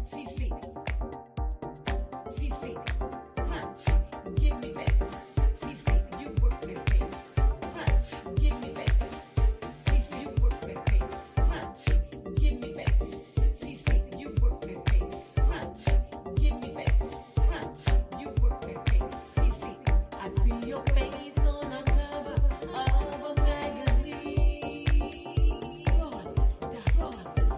CeeCee, CeeCee, give me back. CeeCee, you work that pace. Give me back. CeeCee, you work that pace. Give me back. CeeCee, you work that pace. Give me back. You work that pace. CeeCee, I see your face on the cover of a magazine. Flawless, flawless.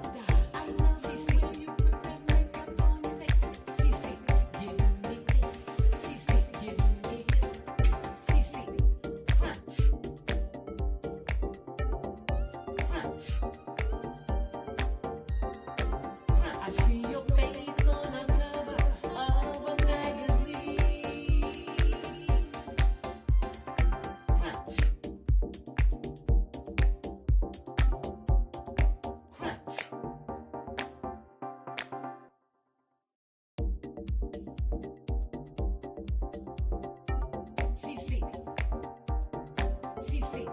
I love CeeCee, you put that makeup on your face. CeeCee, give me this. CeeCee, give me this. CeeCee, I see your face on the cover of a magazine. CeeCee, CeeCee,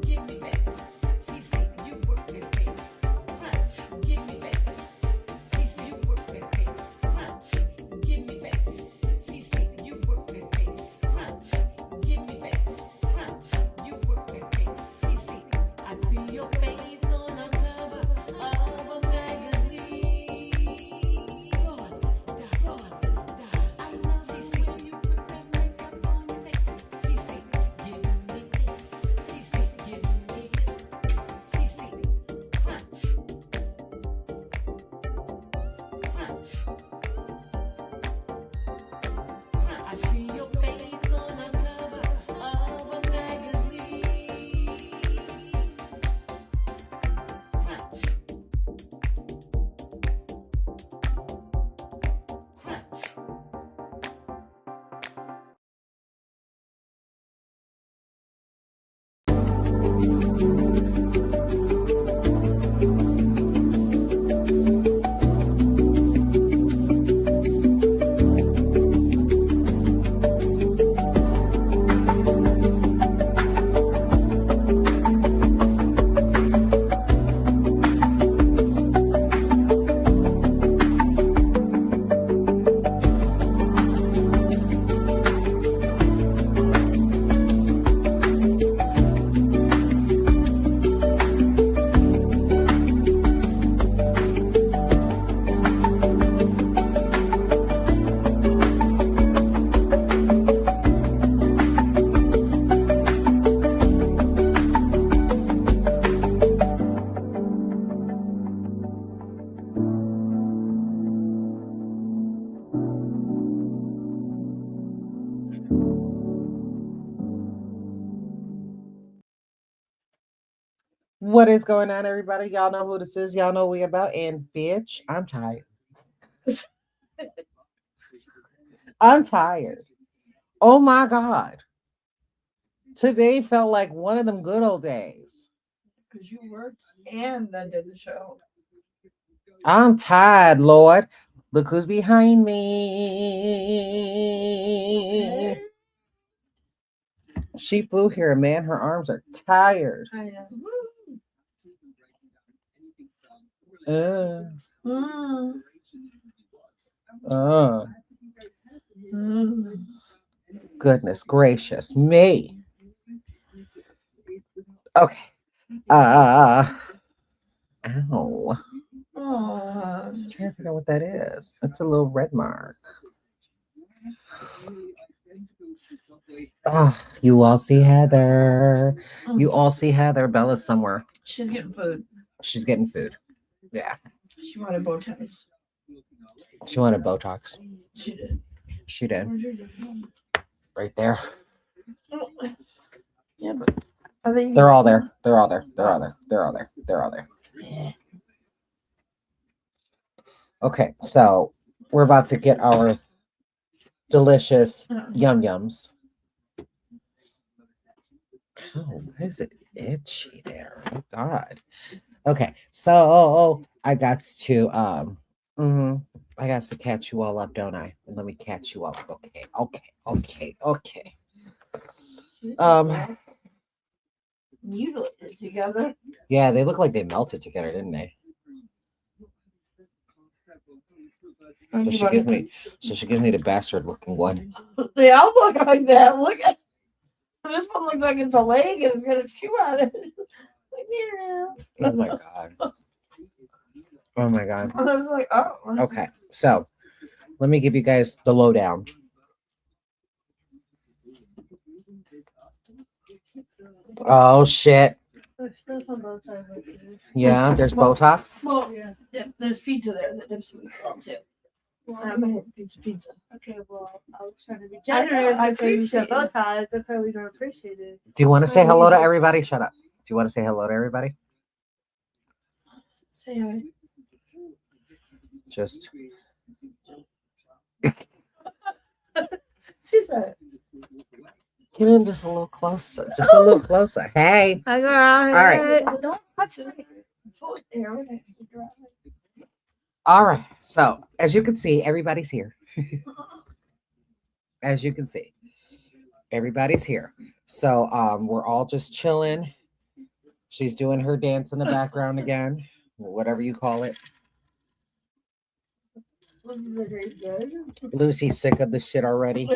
give me back. CeeCee, you work that pace. Give me back. CeeCee, you work that pace. Give me back. CeeCee, you work that pace. Give me back. You work that pace. CeeCee, I see your face on the cover of a magazine. Flawless, flawless. I love CeeCee, you put that makeup on your face. CeeCee, give me this. CeeCee, give me this. CeeCee, I see your face on the cover of a magazine. What is going on, everybody? Y'all know who this is. Y'all know what we about. And bitch, I'm tired. I'm tired. Oh my God. Today felt like one of them good old days. Because you worked and then did the show. I'm tired, Lord. Look who's behind me. She flew here, man. Her arms are tired. I know. Uh, Mm. uh, Mm. goodness gracious me. Okay. Ow. Aw. I'm trying to figure out what that is. It's a little red mark. Oh, you all see Heather. You all see Heather. Bella's somewhere. She's getting food. She's getting food. Yeah. She wanted bow ties. She wanted Botox. She did. She did. Where's your different? Right there. Oh, yeah, but I think They're all there. They're all there. They're all there. They're all there. They're all there. Yeah. Okay, so we're about to get our delicious yum yums. Oh, why is it itchy there? Oh God. Okay, so I got to I got to catch you all up, don't I? Let me catch you all up. Okay. mutilated together. Yeah, they look like they melted together, didn't they? So she gives me the bastard looking one. They all look like that. Look at this one. Looks like it's a leg and it's got a shoe on it. Like, yeah. Oh my god. Oh my god. I was like, oh. Okay, so let me give you guys the lowdown. Oh shit. There's still some Botox. Yeah, there's Well, Botox. Well, yeah. There's pizza there that dips with too. I'm gonna have pizza. Okay, well, I was trying to be I don't generous. know, I thought you said appreciate it. Botox. I probably don't appreciate it. Do you want to say hello to everybody? Shut up. Do you want to say hello to everybody? Say hi. Just She said, get in just a little closer. Just a little closer. Hey. I go All out right. don't touch it. Foot there. We're gonna have to dry it. All right. So as you can see, everybody's here. As you can see, everybody's here. So we're all just chilling. She's doing her dance in the background again, whatever you call it. Was it very good? Lucy's sick of this shit already.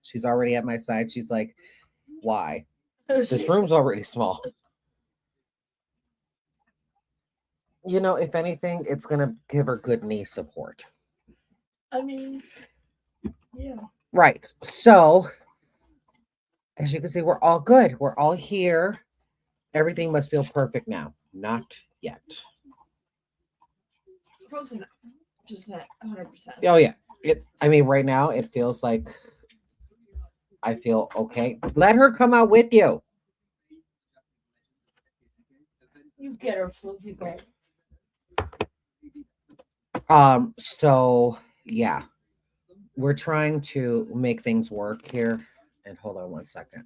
She's already at my side. She's like, why? This room's already small. You know, if anything, it's going to give her good knee support. I mean, yeah. Right. So, as you can see, we're all good. We're all here. Everything must feel perfect now. Not yet. Frozen. Just not 100%. Oh, yeah. I mean, right now, it feels like I feel okay. Let her come out with you. You get her, Fluffy girl. So yeah, we're trying to make things work here. And hold on one second.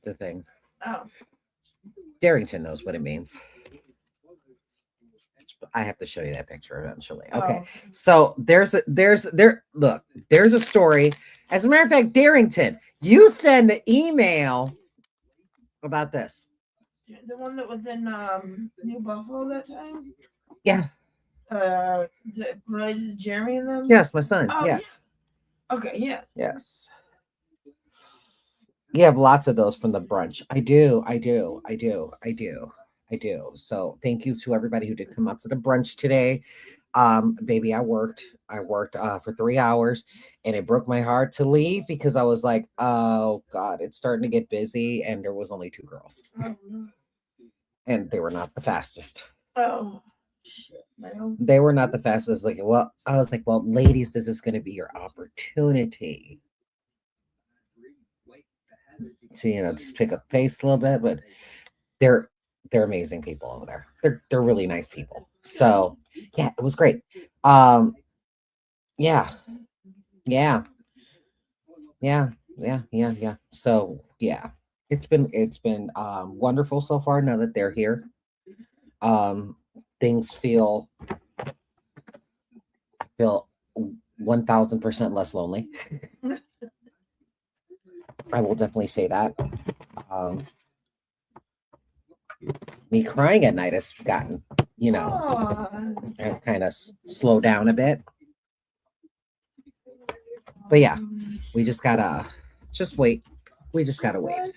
The thing. Oh. Darrington knows what it means. I have to show you that picture eventually. Okay. Oh. So there's a story. As a matter of fact, Darrington, you send an email about this. The one that was in New Buffalo that time? Yeah. Is it related to Jeremy and them? Yes, my son. Oh, Yes. Yeah. Okay, yeah. Yes. You have lots of those from the brunch. I do. So thank you to everybody who did come up to the brunch today. Baby, I worked for 3 hours and it broke my heart to leave because I was like, oh God, it's starting to get busy. And there was only 2 girls Oh, no. and they were not the fastest. Oh, shit, man. They were not the fastest. I was like, well, ladies, this is going to be your opportunity to, just pick up the pace a little bit, but they're amazing people over there. They're really nice people. So yeah, it was great. Yeah. So yeah, it's been wonderful so far now that they're here. Things feel 1000% less lonely. I will definitely say that. Me crying at night has gotten, has kind of slowed down a bit. But yeah, we just gotta wait. We just gotta wait.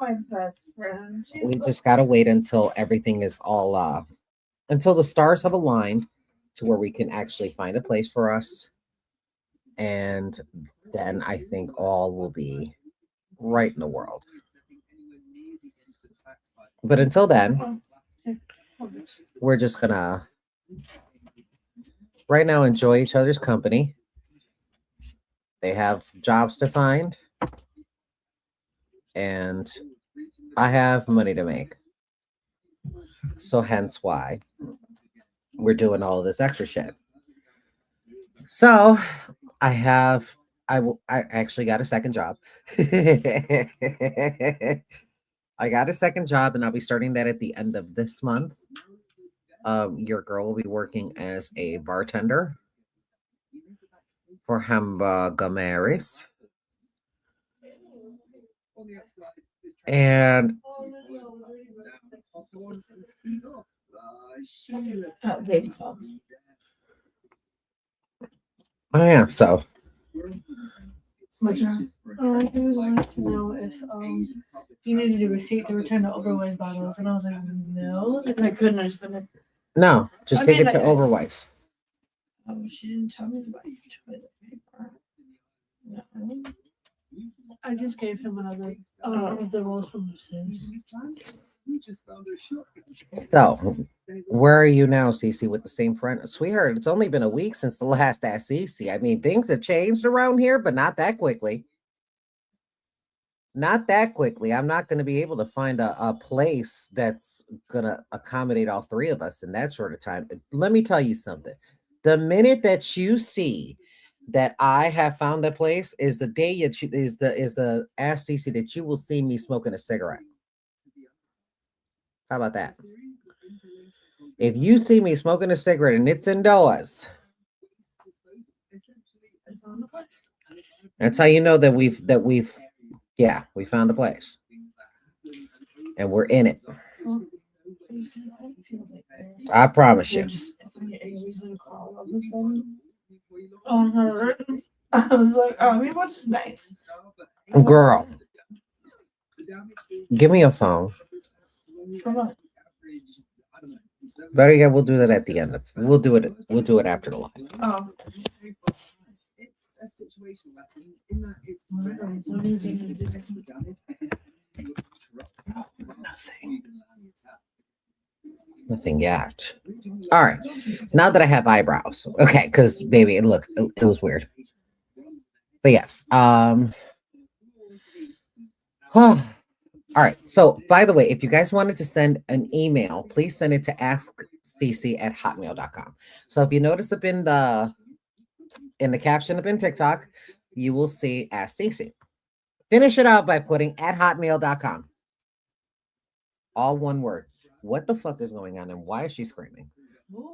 My best friend. We just gotta wait until everything is all until the stars have aligned to where we can actually find a place for us. And then I think all will be right in the world. But until then, we're just gonna right now enjoy each other's company. They have jobs to find, and I have money to make. So hence why we're doing all of this extra shit. So I actually got a second job. I got a second job and I'll be starting that at the end of this month. Your girl will be working as a bartender. for hamburger Marys. And Baby call. oh yeah, so What's wrong? He was wanting to know if you needed a receipt to return the Overwise bottles, and I was like, no. Like I couldn't have been it. no, just I take mean, it to I- Overwise. She didn't tell me about your toilet paper. No. I just gave him another the rolls from upstairs. So where are you now, CeeCee, with the same friend? Sweetheart, it's only been a week since the last Ask CeeCee. I mean, things have changed around here, but not that quickly. Not that quickly. I'm not going to be able to find a place that's going to accommodate all three of us in that short of time. Let me tell you something. The minute that you see that I have found a place is the day is the Ask CeeCee that you will see me smoking a cigarette. How about that? If you see me smoking a cigarette and it's indoors, that's how you know that we found the place and we're in it. I promise you. On her. I was like, oh, I mean, what's his name? Girl, give me a phone. Come on. Better yet, we'll do that at the end. We'll do it. We'll do it after the live. Oh. Nothing. Nothing yet. All right. Now that I have eyebrows, okay, because baby, it was weird. But yes. All right. So, by the way, if you guys wanted to send an email, please send it to askceecee@hotmail.com. So, if you notice up in the caption up in TikTok, you will see Ask CeeCee. Finish it out by putting @hotmail.com. All one word. What the fuck is going on and why is she screaming?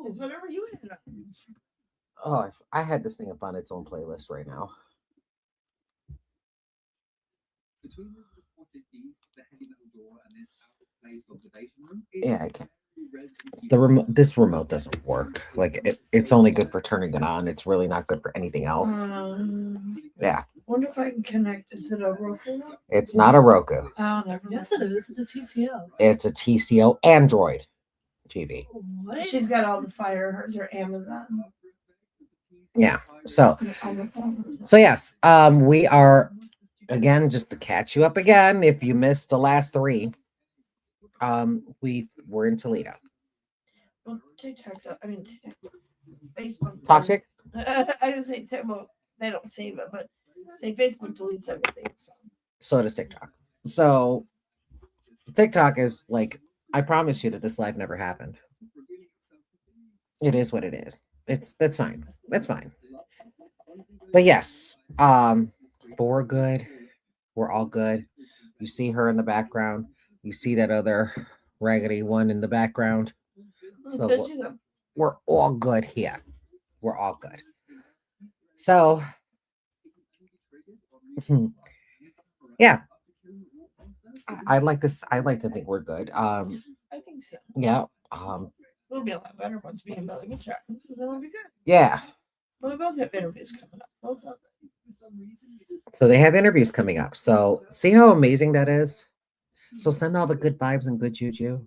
It's whatever you had. Oh, I had this thing up on its own playlist right now. Yeah, I can't. This remote doesn't work. Like it's only good for turning it on. It's really not good for anything else. Yeah. Wonder if I can connect. Is it a Roku? It's not a Roku. Oh, never mind. Yes, it is. It's a TCL. It's a TCL Android TV. What? She's got all the fire. Hers are Amazon. Yeah. So yes, we are again just to catch you up again. If you missed the last three, we were in Toledo. Well, TikTok. Facebook. Toxic. I didn't say TikTok. Well, they don't save it, but say Facebook deletes everything. So does TikTok. So TikTok is like, I promise you that this live never happened. It is what it is. That's fine. That's fine. But yes, but we're good. We're all good. You see her in the background. You see that other raggedy one in the background. So we're all good here. We're all good. So yeah. I'd like to think we're good. I think so. Yeah. We'll be a lot better once we have another good chat. So that will be good. Yeah. But we both have interviews coming up. So they have interviews coming up. So see how amazing that is? So send all the good vibes and good juju.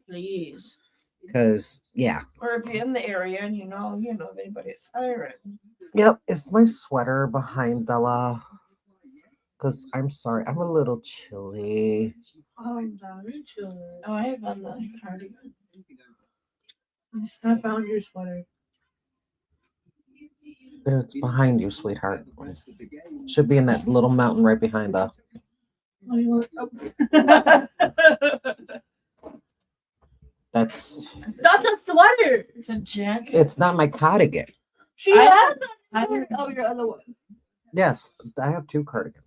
Please. Because yeah. Or if you're in the area and you know of anybody that's hiring. Yep. Is my sweater behind Bella? Because I'm sorry, I'm a little chilly. Oh, I'm very chilly. Oh, I have on the cardigan. I found your sweater. It's behind you, sweetheart. Should be in that little mountain right behind the. That's a sweater. It's a jacket. it's not my cardigan. She has that. Oh, your other one. Yes, I have two cardigans.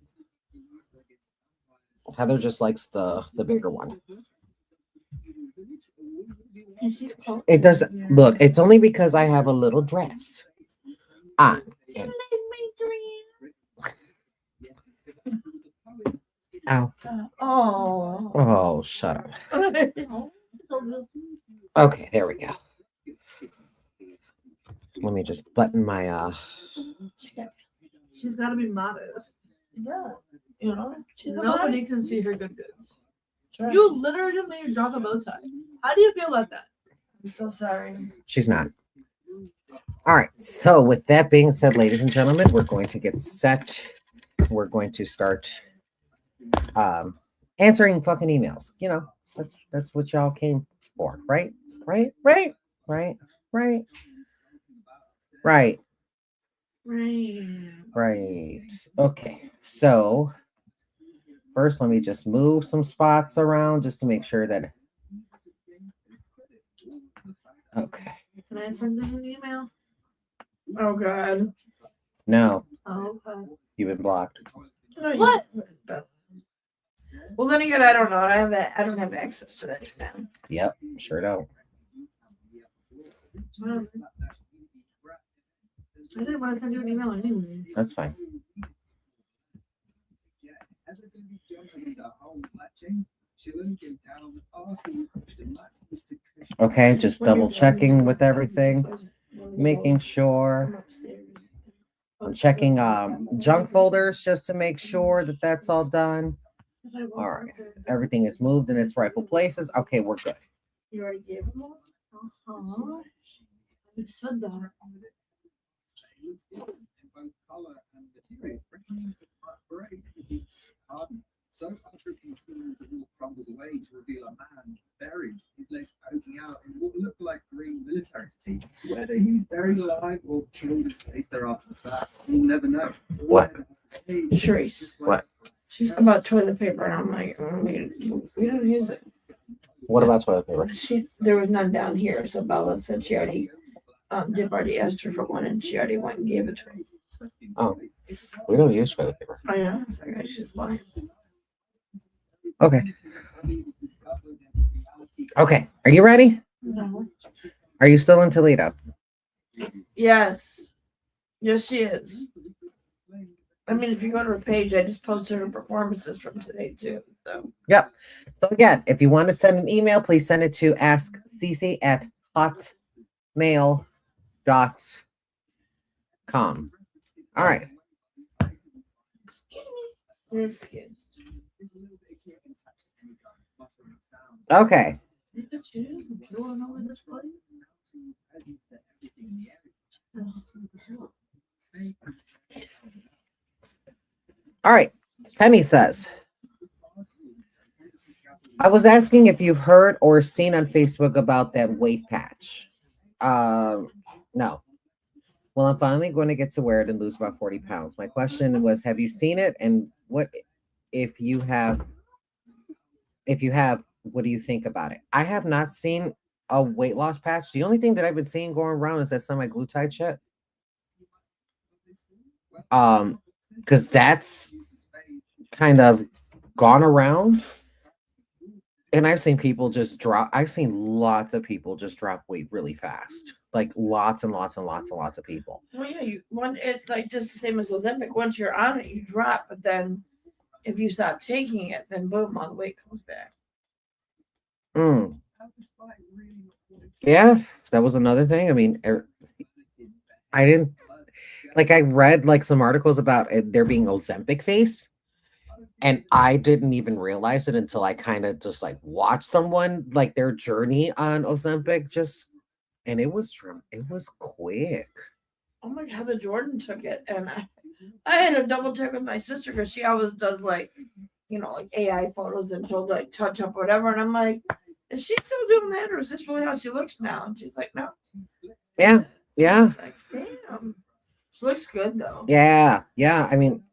Heather just likes the bigger one. It doesn't look. It's only because I have a little dress on. And Ow. Oh. Oh, shut up. Okay, there we go. Let me just button my She's got to be modest. Yeah. You know, she's Nobody can see her good goods. Right. You literally just made her drop a bow tie. How do you feel about that? I'm so sorry. She's not. All right. So with that being said, ladies and gentlemen, we're going to get set. We're going to start answering fucking emails. You know, that's what y'all came for, right? Right. Okay. So first, let me just move some spots around just to make sure that. Okay. Can I send them an email? Oh God. No, Oh, okay. you've been blocked. No, What? Well, then again, I don't know. I don't have access to that email. Yep, sure don't. I didn't want to send you an email anyway. That's fine. Okay, just double checking with everything, making sure. I'm checking junk folders just to make sure that that's all done. All right, everything is moved in its rightful places. Okay, we're good. You already gave them all? Uh-huh. I said that. So after a few tools, the wall crumbles away to reveal a man buried, his legs poking out in what looked like green military fatigue. Whether he was buried alive or killed his face there after the fact, we'll never know. What? Trace. What? She's about toilet paper, and I'm like, we don't use it. What about toilet paper? There was none down here, so Bella said she already, Dib already asked her for one, and she already went and gave it to her. Oh, we don't use toilet paper. I know. It's like, she's lying. Okay. Okay. Are you ready? No. Are you still in Toledo? Yes. Yes, she is. I mean, if you go to her page, I just posted her performances from today too. So. Yep. So again, if you want to send an email, please send it to Ask CeeCee at hotmail.com. All right. Excuse. Okay. All right. Penny says, I was asking if you've heard or seen on Facebook about that weight patch. No. Well, I'm finally going to get to wear it and lose about 40 pounds. My question was, have you seen it? And what, if you have, what do you think about it? I have not seen a weight loss patch. The only thing that I've been seeing going around is that semi-glutide shit. Because that's kind of gone around. And I've seen people just drop. I've seen lots of people just drop weight really fast. Like lots and lots and lots and lots of people. Well, yeah, it's like just the same as Ozempic. Once you're on it, you drop, but then if you stop taking it, then boom, all the weight comes back. Yeah, that was another thing. I mean, I didn't like. I read like some articles about there being Ozempic face, and I didn't even realize it until I kind of just like watched someone like their journey on Ozempic just. And it was quick. Oh my God, the Jordan took it, and I had to double check with my sister because she always does like, like AI photos, and she'll like touch up whatever, and I'm like, is she still doing that, or is this really how she looks now? And she's like, no. Yeah. Like, damn, she looks good though. Yeah. I mean,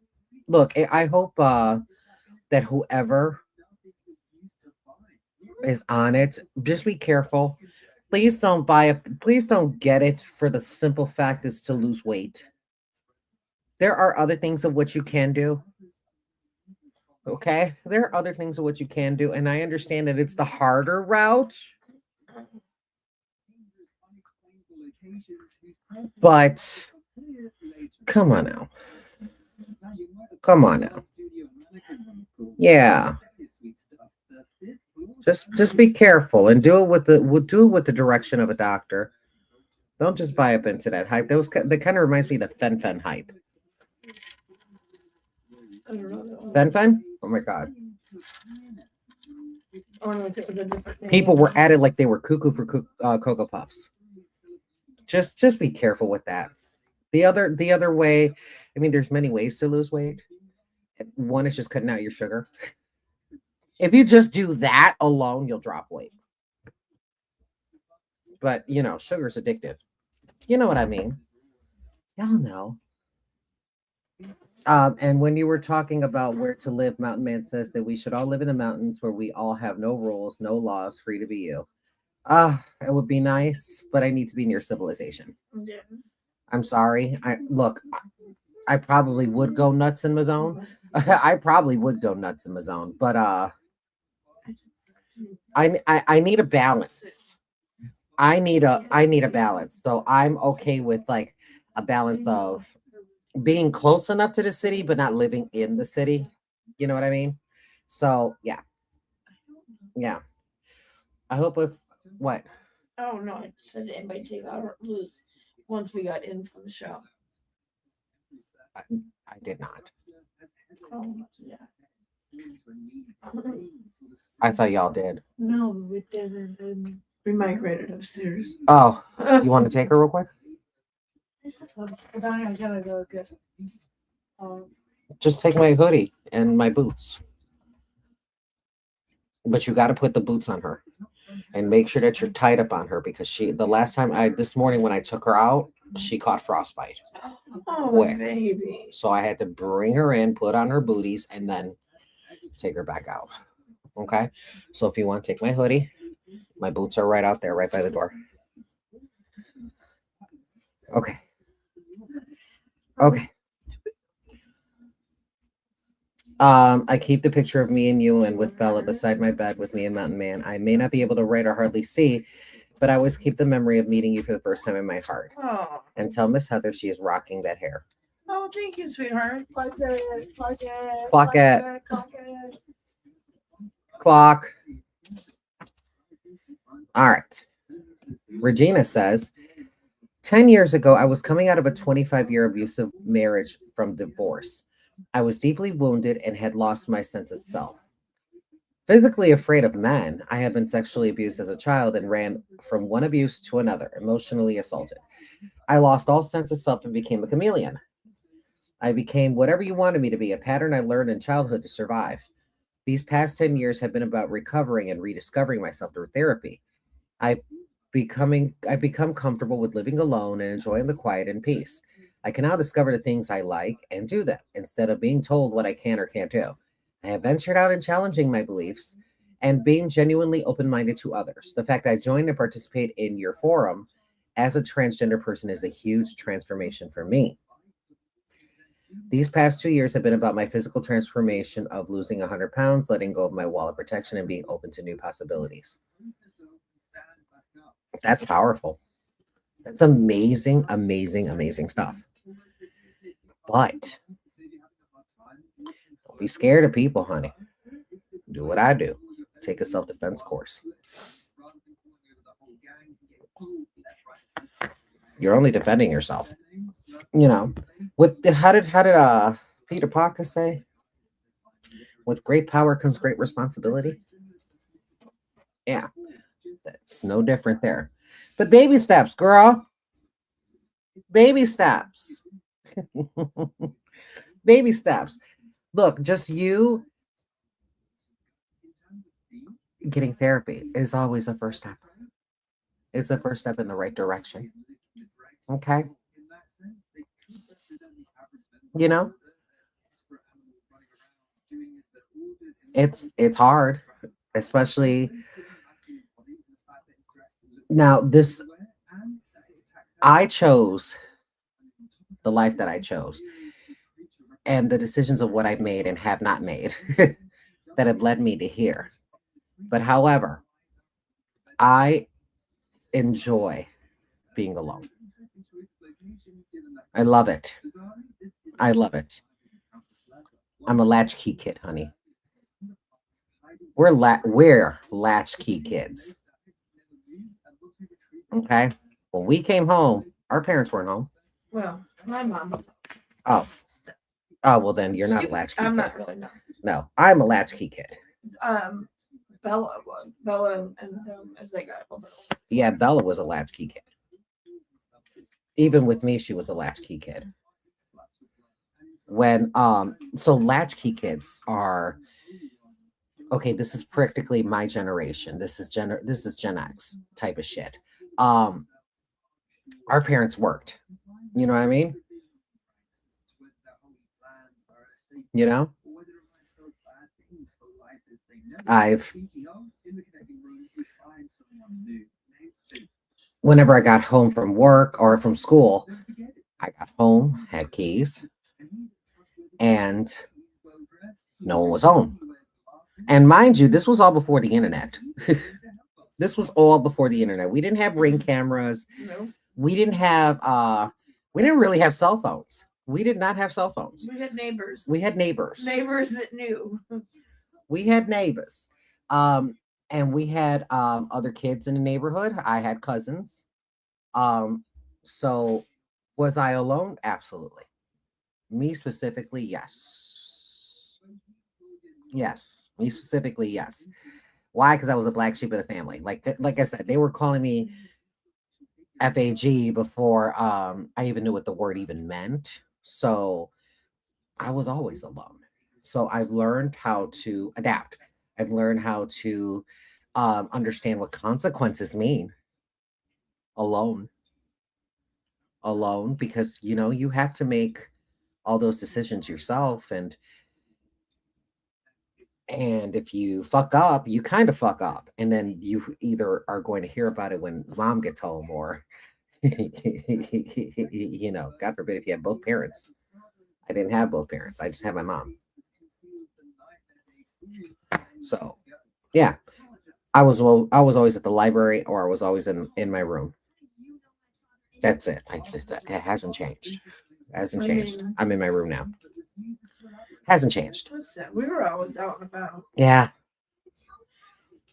look, I hope that whoever is on it, just be careful. Please don't buy it. Please don't get it for the simple fact is to lose weight. There are other things of what you can do. Okay? There are other things of what you can do. And I understand that it's the harder route. But come on now. Yeah. Just be careful and do it with the direction of a doctor. Don't just buy up into that hype. That kind of reminds me of the fen hype. I don't know. That one. Fen? Oh my god. Or no, it was a different name. People were at it like they were cuckoo for Cocoa Puffs. Just be careful with that. The other way, I mean, there's many ways to lose weight. One is just cutting out your sugar. If you just do that alone, you'll drop weight. But sugar's addictive. You know what I mean? Y'all know. And when you were talking about where to live, Mountain Man says that we should all live in the mountains where we all have no rules, no laws, free to be you. It would be nice, but I need to be near civilization. Yeah. I'm sorry. I probably would go nuts in my zone. I probably would go nuts in my zone, but I need a balance. I need a balance. So I'm okay with like a balance of being close enough to the city, but not living in the city. You know what I mean? So yeah. I hope what? Oh no, I said anybody take out or lose once we got in from the show. I did not. Oh yeah. I thought y'all did. No, we didn't. And We migrated upstairs. Oh, you want to take her real quick? it's just but I gotta go get. Just take my hoodie and my boots. But you got to put the boots on her and make sure that you're tied up on her because this morning when I took her out, she caught frostbite. Oh Quick. baby. So I had to bring her in, put on her booties, and then take her back out. Okay. So if you want to take my hoodie, my boots are right out there, right by the door. Okay. I keep the picture of me and you and with Bella beside my bed with me and Mountain Man. I may not be able to write or hardly see, but I always keep the memory of meeting you for the first time in my heart. Oh. And tell Miss Heather she is rocking that hair. Oh, thank you, sweetheart. Clock it. Clock. All right. Regina says, 10 years ago, I was coming out of a 25-year abusive marriage from divorce. I was deeply wounded and had lost my sense of self. Physically afraid of men, I had been sexually abused as a child and ran from one abuse to another, emotionally assaulted. I lost all sense of self and became a chameleon. I became whatever you wanted me to be, a pattern I learned in childhood to survive. These past 10 years have been about recovering and rediscovering myself through therapy. I've become comfortable with living alone and enjoying the quiet and peace. I can now discover the things I like and do them instead of being told what I can or can't do. I have ventured out and challenging my beliefs and being genuinely open-minded to others. The fact I joined and participate in your forum as a transgender person is a huge transformation for me. These past 2 years have been about my physical transformation of losing 100 pounds, letting go of my wall of protection, and being open to new possibilities. That's powerful. That's amazing, amazing, amazing stuff. But don't be scared of people, honey. Do what I do. Take a self-defense course. You're only defending yourself. How did Peter Parker say? With great power comes great responsibility. Yeah. That's no different there. But baby steps, girl. Baby steps. Baby steps. Look, just you getting therapy is always a first step. It's a first step in the right direction. Okay? It's hard, especially now I chose the life that I chose and the decisions of what I've made and have not made that have led me to here. But however, I enjoy being alone. I love it. I love it. I'm a latchkey kid, honey. we're latchkey kids. Okay. When we came home, our parents weren't home. Well, my mom was. Oh. Oh, well then you're not a She- latchkey I'm kid. not really, no. No, I'm a latchkey kid. Bella was. Bella and them as they got older. Yeah, Bella was a latchkey kid. Even with me, she was a latchkey kid. When so latchkey kids are okay, this is practically my generation. This is Gen X type of shit. Our parents worked. You know what I mean? You know? Whenever I got home from work or from school, I got home, had keys, and no one was home. And mind you, this was all before the internet. This was all before the internet. We didn't have Ring cameras. No. We didn't really have cell phones. We did not have cell phones. We had neighbors. We had neighbors. Neighbors that knew. We had neighbors. And we had other kids in the neighborhood. I had cousins. So was I alone? Absolutely. Me specifically, yes. Yes. Me specifically, yes. Why? Because I was a black sheep of the family. Like I said, they were calling me FAG before I even knew what the word even meant. So I was always alone. So I've learned how to adapt. I've learned how to understand what consequences mean. Alone, because you have to make all those decisions yourself, and if you fuck up, you kind of fuck up, and then you either are going to hear about it when mom gets home, or God forbid if you have both parents. I didn't have both parents. I just had my mom. So, yeah, I was always at the library, or I was always in my room. That's it. It hasn't changed. It hasn't changed. I'm in my room now. Hasn't changed. We were always out and about. Yeah.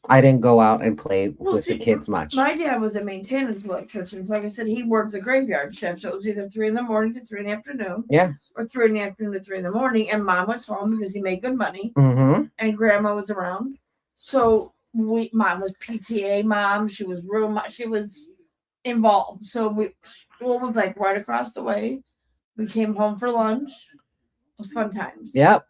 I didn't go out and play with the kids much. My dad was a maintenance electrician. So like I said, he worked the graveyard shift. So it was either 3 a.m. to 3 p.m. Yeah. Or 3 p.m. to 3 a.m. And mom was home because he made good money. Mm-hmm. And grandma was around. So mom was PTA mom. She was room. She was involved. So school was like right across the way. We came home for lunch. It was fun times. Yep.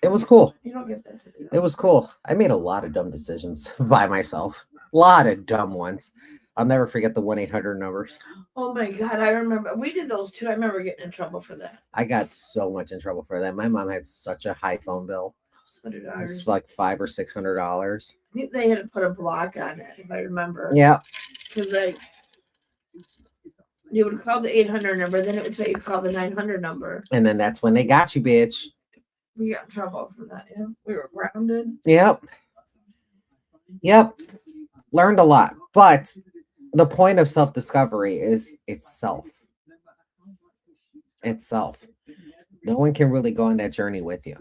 It was cool. You don't get that. It was cool. I made a lot of dumb decisions by myself. A lot of dumb ones. I'll never forget the 1-800 numbers. Oh my God, I remember. We did those too. I remember getting in trouble for that. I got so much in trouble for that. My mom had such a high phone bill. So did It ours. was like $500 or $600. I think they had to put a block on it, if I remember. Yeah. Because you would call the 800 number, then it would tell you to call the 900 number. And then that's when they got you, bitch. We got in trouble for that. Yeah, we were grounded. Yep. Learned a lot. But the point of self-discovery is itself. No one can really go on that journey with you.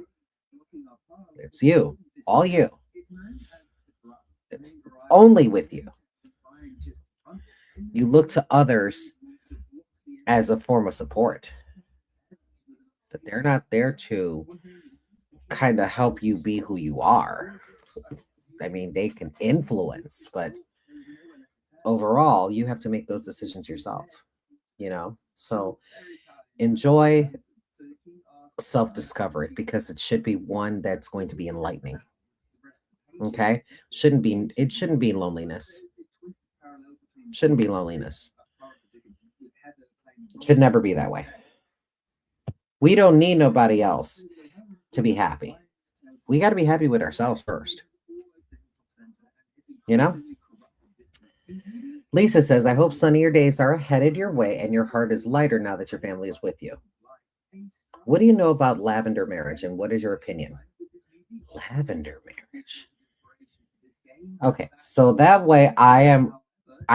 It's you. All you. It's only with you. You look to others as a form of support. But they're not there to kind of help you be who you are. I mean, they can influence, but overall, you have to make those decisions yourself, So enjoy self-discovery, because it should be one that's going to be enlightening. Okay? It shouldn't be loneliness. Shouldn't be loneliness. Should never be that way. We don't need nobody else to be happy. We got to be happy with ourselves first. Lisa says, I hope sunnier days are headed your way and your heart is lighter now that your family is with you. What do you know about lavender marriage, and what is your opinion? Lavender marriage. Okay, so that way I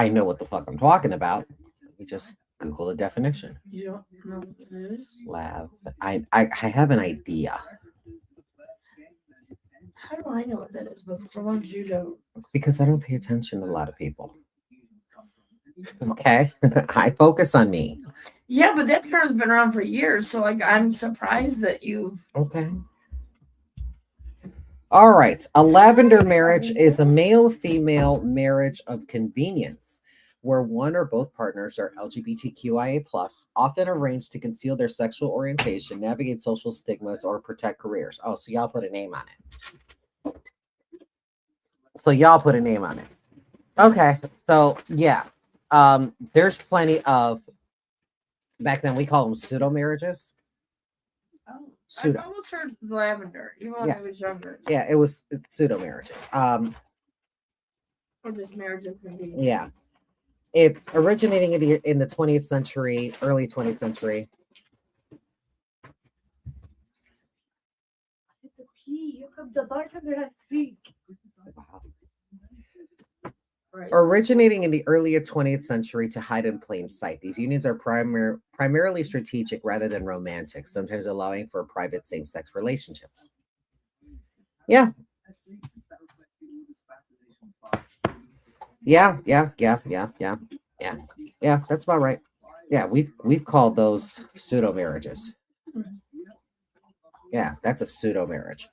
know what the fuck I'm talking about. Let me just Google the definition. You don't know what it is? I have an idea. How do I know what that is? But for once you don't. Because I don't pay attention to a lot of people. Okay. I focus on me. Yeah, but that term's been around for years, so like I'm surprised that you. Okay. All right. A lavender marriage is a male-female marriage of convenience where one or both partners are LGBTQIA+, often arranged to conceal their sexual orientation, navigate social stigmas, or protect careers. Oh, so y'all put a name on it. Okay. So yeah. There's plenty of, back then we call them pseudo marriages. Oh, Pseudo. I almost heard lavender, even when Yeah. I was younger. Yeah, it's pseudo marriages. Or just marriage of convenience. Yeah. It's originating in the 20th century, early 20th century. The bartender has to speak. Right. Originating in the earlier 20th century to hide in plain sight. These unions are primarily strategic rather than romantic, sometimes allowing for private same-sex relationships. Yeah. Yeah, that's about right. Yeah, we've called those pseudo marriages. Yeah, that's a pseudo marriage.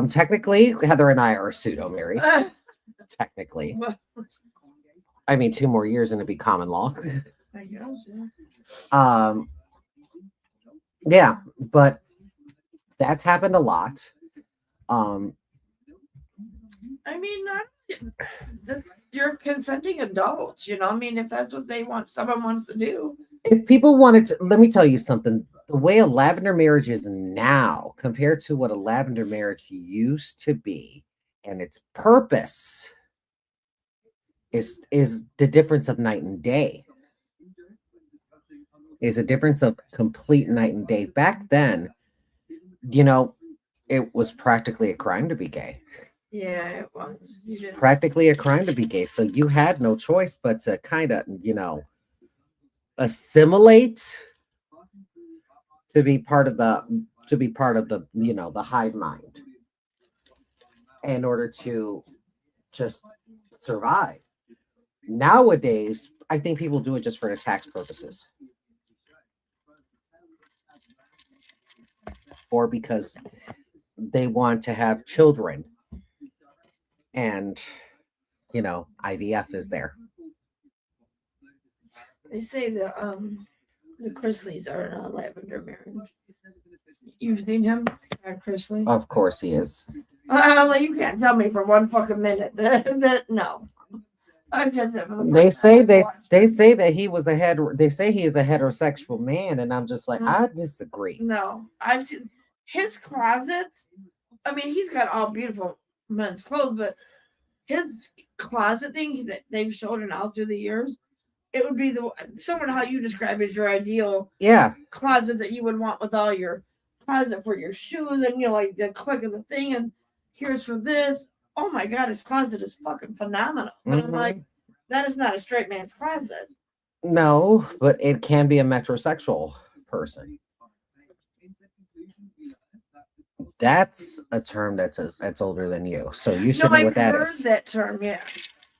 Technically, Heather and I are pseudo married. Technically. I mean, 2 more years and it'd be common law. I guess, yeah. Yeah, but that's happened a lot. I mean, you're consenting adults, you know. I mean, if that's what they want, someone wants to do. If people wanted to, let me tell you something. The way a lavender marriage is now compared to what a lavender marriage used to be, and its purpose is the difference of night and day. Is a difference of complete night and day. Back then, you know, it was practically a crime to be gay. Yeah, it was. You didn't. Practically a crime to be gay. So you had no choice but to kind of, assimilate to be part of the the hive mind in order to just survive. Nowadays, I think people do it just for the tax purposes. Or because they want to have children. And, IVF is there. They say the Chrisleys are in a lavender marriage. You've seen him, Chrisley? Of course he is. You can't tell me for one fucking minute that no. I've just said for the They first time say I've that watched they it. say that he was they say he is a heterosexual man, and I'm just like, I disagree. No, I've seen his closet. I mean, he's got all beautiful men's clothes, but his closet thing that they've showed in all through the years, it would be someone how you describe as your ideal Yeah. closet that you would want with all your closet for your shoes and like the click of the thing and here's for this. Oh my god, his closet is fucking phenomenal. But I'm like, that is not a straight man's closet. No, but it can be a metrosexual person. That's a term that's older than you, so you should know I've what that heard is. that term, yeah.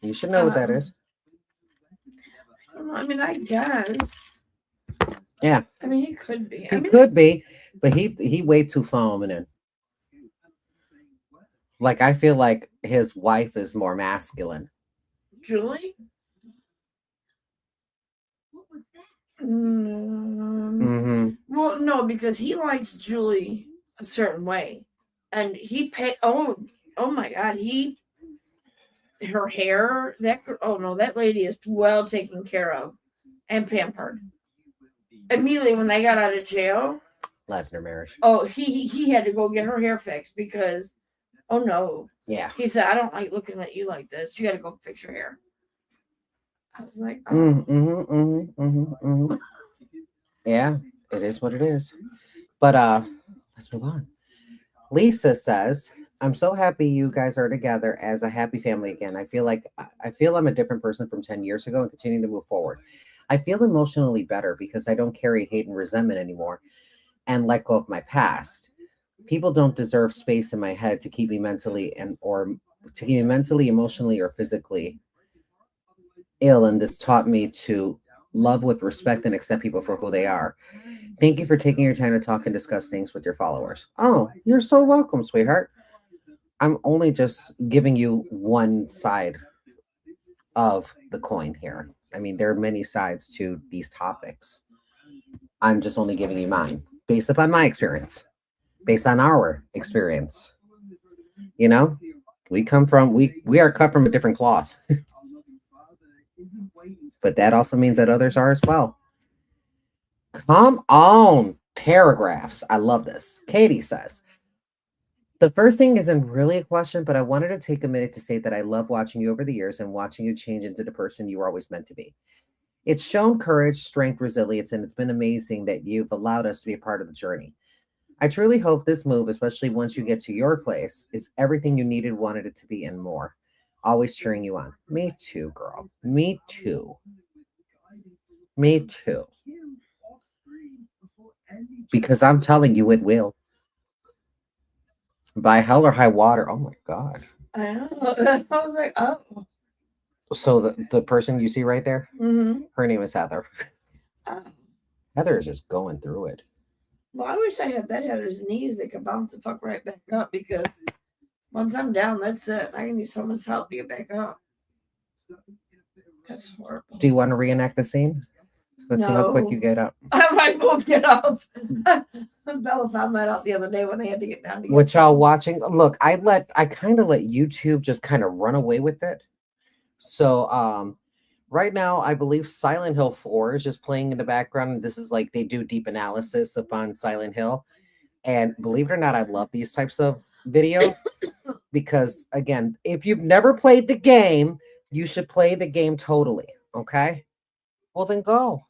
You should know what that is. I mean, I guess. Yeah. I mean, he could be. He could be, but he way too feminine. Like I feel like his wife is more masculine. Julie? Well, no, because he likes Julie a certain way, and he pay. Oh my God, her hair. That lady is well taken care of and pampered. Immediately when they got out of jail, Lavender marriage. Oh, he had to go get her hair fixed because, oh no. Yeah. He said, I don't like looking at you like this. You got to go fix your hair. I was like, oh. Yeah, it is what it is. But let's move on. Lisa says, I'm so happy you guys are together as a happy family again. I feel I'm a different person from 10 years ago and continue to move forward. I feel emotionally better because I don't carry hate and resentment anymore and let go of my past. People don't deserve space in my head to keep me mentally emotionally, or physically ill. And this taught me to love with respect and accept people for who they are. Thank you for taking your time to talk and discuss things with your followers. Oh, you're so welcome, sweetheart. I'm only just giving you one side of the coin here. I mean, there are many sides to these topics. I'm just only giving you mine based upon my experience, based on our experience. You know, we are cut from a different cloth, but that also means that others are as well. Come on, paragraphs. I love this. Katie says, the first thing isn't really a question, but I wanted to take a minute to say that I love watching you over the years and watching you change into the person you were always meant to be. It's shown courage, strength, resilience, and it's been amazing that you've allowed us to be a part of the journey. I truly hope this move, especially once you get to your place, is everything you needed, wanted it to be, and more. Always cheering you on. Me too, girl. Me too. Me too. Because I'm telling you, it will. By hell or high water. Oh my God. I know. I was like, oh. So the person you see right there, her name is Heather. Oh. Heather is just going through it. Well, I wish I had that Heather's knees that could bounce the fuck right back up, because once I'm down, that's it. I can use someone's help to get back up. That's horrible. Do you want to reenact the scene? Let's see how quick you get up. I might won't get up. Bella found that out the other day when I had to get down to What y'all watching? Look, I kind of let YouTube just kind of run away with it. So right now I believe Silent Hill 4 is just playing in the background. This is like they do deep analysis upon Silent Hill. And believe it or not, I love these types of video because again, if you've never played the game, you should play the game totally. Okay? Well then go.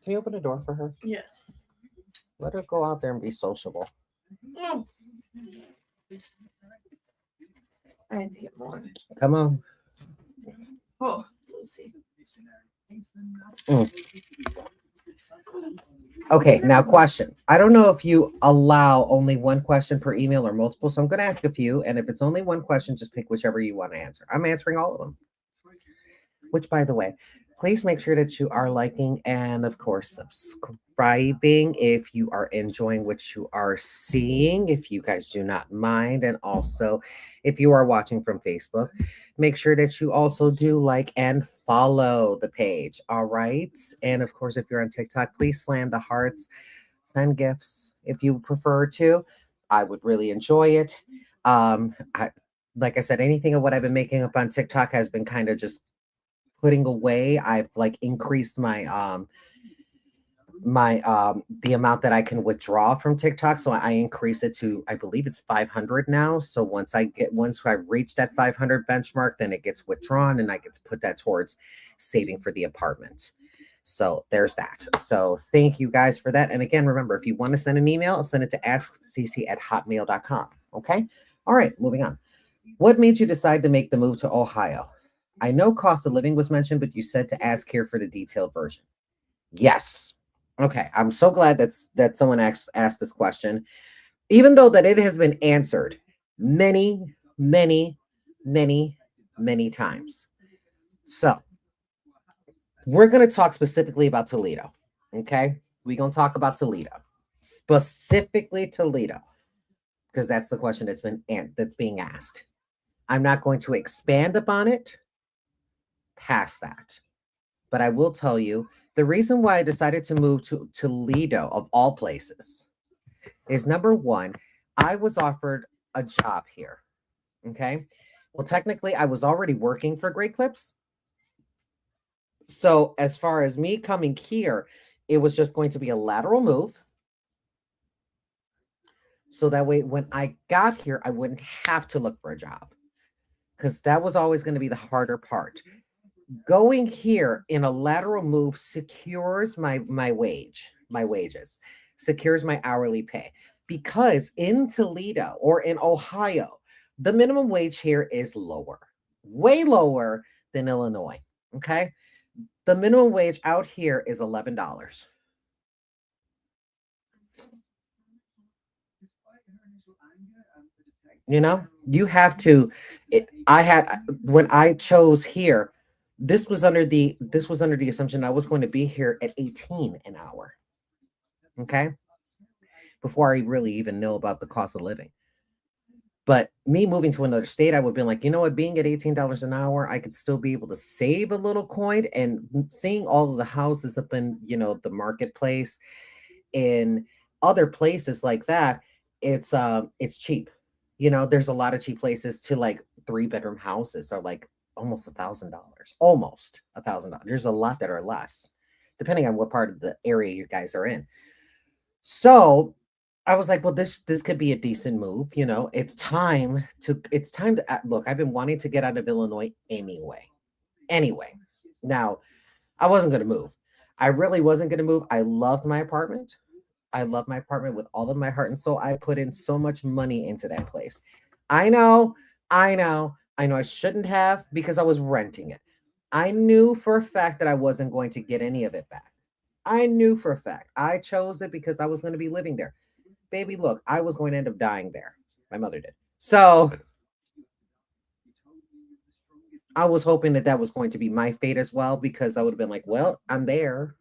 Can you open the door for her? Yes. Let her go out there and be sociable. Oh. I have to get more. Come on. Oh, let's see. Okay, now questions. I don't know if you allow only one question per email or multiple, so I'm going to ask a few. And if it's only one question, just pick whichever you want to answer. I'm answering all of them. Which, by the way, please make sure that you are liking and, of course, subscribing if you are enjoying what you are seeing, if you guys do not mind. And also, if you are watching from Facebook, make sure that you also do like and follow the page. All right. And, of course, if you're on TikTok, please slam the hearts, send gifts if you prefer to. I would really enjoy it. Like I said, anything of what I've been making up on TikTok has been kind of just putting away. I've like increased my the amount that I can withdraw from TikTok, so I increase it to, I believe it's 500 now. So once I reach that 500 benchmark, then it gets withdrawn and I get to put that towards saving for the apartment. So there's that. So thank you guys for that. And again, remember, if you want to send an email, send it to askcc@hotmail.com. Okay. All right, moving on. What made you decide to make the move to Ohio? I know cost of living was mentioned, but you said to ask here for the detailed version. Yes. Okay. I'm so glad that someone asked this question, even though that it has been answered many, many, many, many times. So we're going to talk specifically about Toledo. Okay. We're going to talk about Toledo, specifically Toledo, because that's the question that's being asked. I'm not going to expand upon it past that. But I will tell you, the reason why I decided to move to Toledo, of all places, is number one, I was offered a job here. Okay. Well, technically, I was already working for Great Clips. So as far as me coming here, it was just going to be a lateral move. So that way, when I got here, I wouldn't have to look for a job, because that was always going to be the harder part. Going here in a lateral move secures my wages, secures my hourly pay, because in Toledo or in Ohio, the minimum wage here is lower, way lower than Illinois. Okay. The minimum wage out here is $11. You know, you have to. I had when I chose here. This was under the assumption I was going to be here at 18 an hour. Okay, before I really even know about the cost of living. But me moving to another state, I would have been like, you know what, being at $18 an hour, I could still be able to save a little coin. And seeing all of the houses up in, the marketplace in other places like that, it's cheap. There's a lot of cheap places to like 3-bedroom houses are like almost $1,000. Almost $1,000. There's a lot that are less, depending on what part of the area you guys are in. So I was like, well, this could be a decent move. It's time to look. I've been wanting to get out of Illinois anyway. Anyway, now I wasn't going to move. I really wasn't going to move. I loved my apartment. I love my apartment with all of my heart and soul. I put in so much money into that place. I know, I know I shouldn't have because I was renting it. I knew for a fact that I wasn't going to get any of it back. I knew for a fact. I chose it because I was going to be living there. Baby, look, I was going to end up dying there. My mother did. So I was hoping that that was going to be my fate as well because I would have been like, well, I'm there.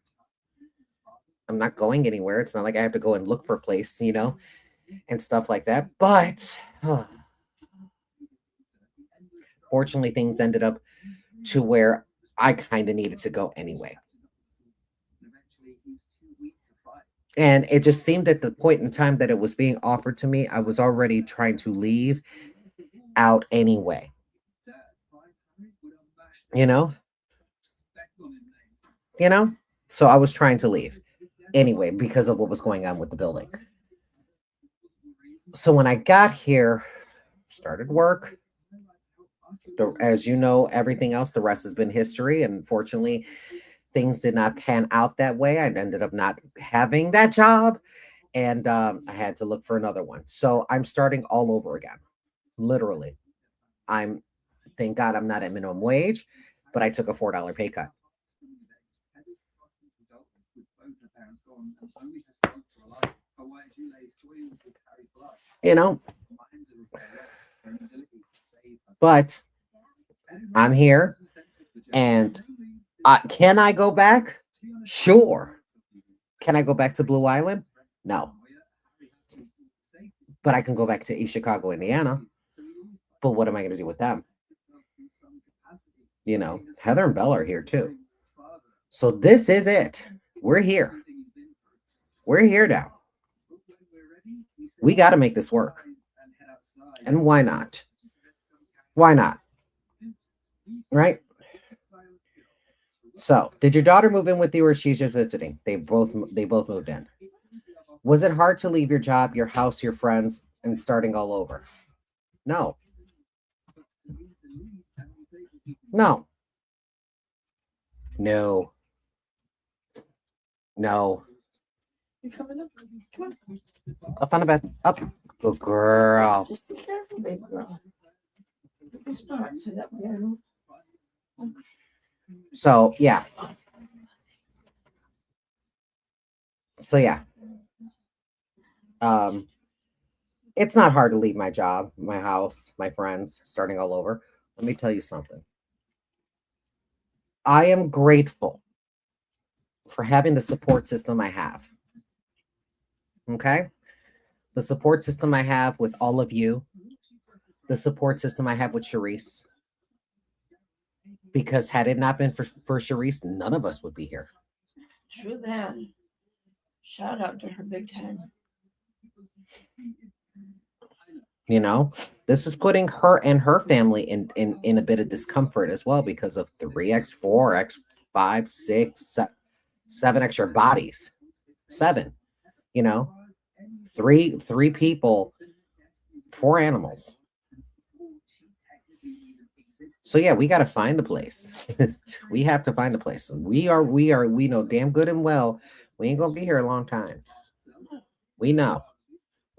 I'm not going anywhere. It's not like I have to go and look for a place, and stuff like that. But fortunately, things ended up to where I kind of needed to go anyway. And it just seemed at the point in time that it was being offered to me, I was already trying to leave out anyway, you know, you know? So I was trying to leave anyway because of what was going on with the building. So when I got here, started work, as you know, everything else, the rest has been history. And unfortunately, things did not pan out that way. I ended up not having that job and I had to look for another one. So I'm starting all over again. Literally. I'm Thank God I'm not at minimum wage, but I took a $4 pay cut. You know, but I'm here and can I go back? Sure. Can I go back to Blue Island? No. But I can go back to East Chicago, Indiana. But what am I going to do with them? Heather and Bella are here too. So this is it. We're here. We're here now. We got to make this work. And why not? Why not? Right? So, did your daughter move in with you or she's just visiting? They both moved in. Was it hard to leave your job, your house, your friends and starting all over? No. No. No. No. You coming up? Come on. Up on the bed. Up. Good girl. Just be careful, baby girl. You can start so that way I don't. So, yeah. It's not hard to leave my job, my house, my friends, starting all over. Let me tell you something. I am grateful for having the support system I have. Okay? The support system I have with all of you, the support system I have with Sharice. Because had it not been for Sharice, none of us would be here. True that. Shout out to her big time. This is putting her and her family in a bit of discomfort as well because of 3x, 4x, 5, 6, 7 extra bodies. 7, three people, 4 animals. So yeah, we got to find a place. We have to find a place. We know damn good and well we ain't gonna be here a long time. We know.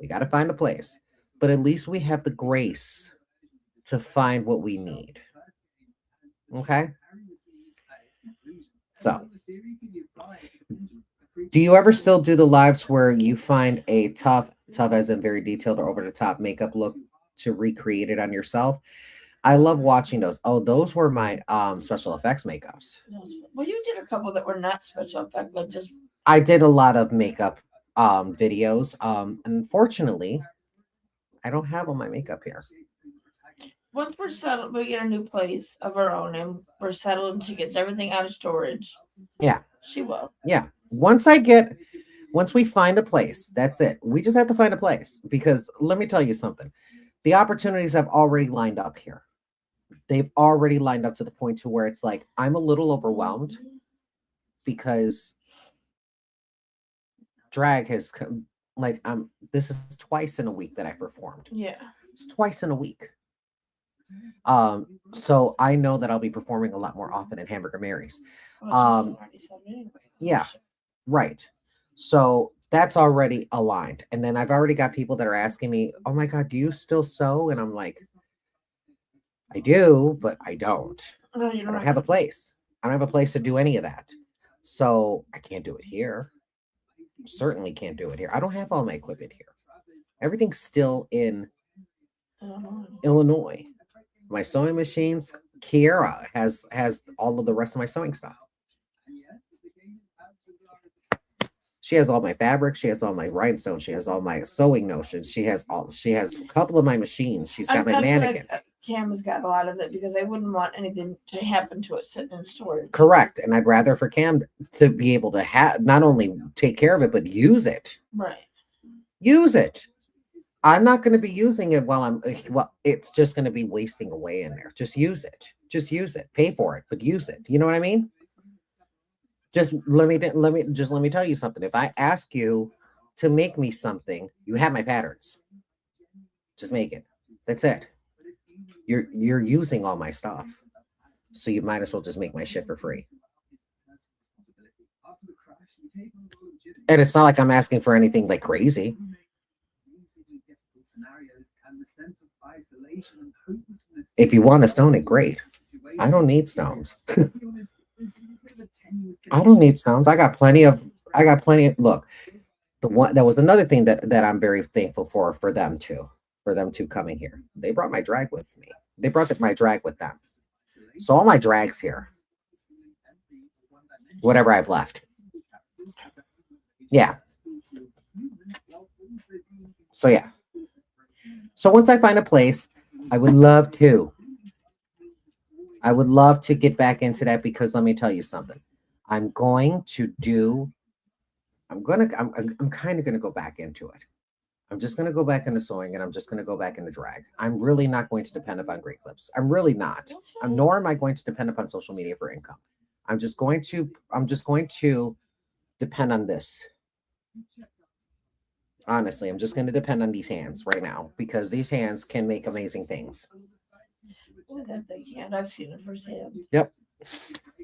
We got to find a place. But at least we have the grace to find what we need. Okay? So, do you ever still do the lives where you find a tough tough as in very detailed or over the top makeup look to recreate it on yourself. I love watching those. Oh, those were my special effects makeups. Well, you did a couple that were not special effect, but just I did a lot of makeup videos. Unfortunately, I don't have all my makeup here. once we're settled, we get a new place of our own, and we're settled, and she gets everything out of storage. Yeah. She will. Yeah. Once we find a place, that's it. We just have to find a place because let me tell you something. The opportunities have already lined up here. They've already lined up to the point to where it's like I'm a little overwhelmed because drag has come like this is twice in a week that I performed. Yeah. It's twice in a week. So I know that I'll be performing a lot more often in Hamburger Mary's. Well, she's already said it anyway. Yeah. Right. So that's already aligned. And then I've already got people that are asking me, "Oh my God, do you still sew?" And I'm like, I do, but I don't. No, I you're don't right. have a place. I don't have a place to do any of that. So I can't do it here. Certainly can't do it here. I don't have all my equipment here. Everything's still in Illinois. My sewing machines, Kiera has all of the rest of my sewing stuff. She has all my fabric. She has all my rhinestones. She has all my sewing notions. She has a couple of my machines. She's got my mannequin. Cam has got a lot of it because I wouldn't want anything to happen to it sitting in storage. Correct. And I'd rather for Cam to be able to have not only take care of it, but use it. Right. Use it. I'm not going to be using it it's just going to be wasting away in there. Just use it. Just use it. Pay for it, but use it. You know what I mean? Just let me tell you something. If I ask you to make me something, you have my patterns. Just make it. That's it. You're using all my stuff. So you might as well just make my shit for free. And it's not like I'm asking for anything like crazy. If you want to stone it, great. I don't need stones. I don't need stones. I got plenty of look. That was another thing that I'm very thankful for them too coming here. They brought my drag with me. They brought my drag with them. So all my drag's here. Whatever I've left. Yeah. So yeah. So once I find a place, I would love to get back into that because let me tell you something. I'm kind of going to go back into it. I'm just going to go back into sewing and I'm just going to go back into drag. I'm really not going to depend upon great clips. I'm really not. Nor am I going to depend upon social media for income. I'm just going to depend on this. Honestly, I'm just going to depend on these hands right now because these hands can make amazing things. Oh, that they can. I've seen it firsthand. Yep.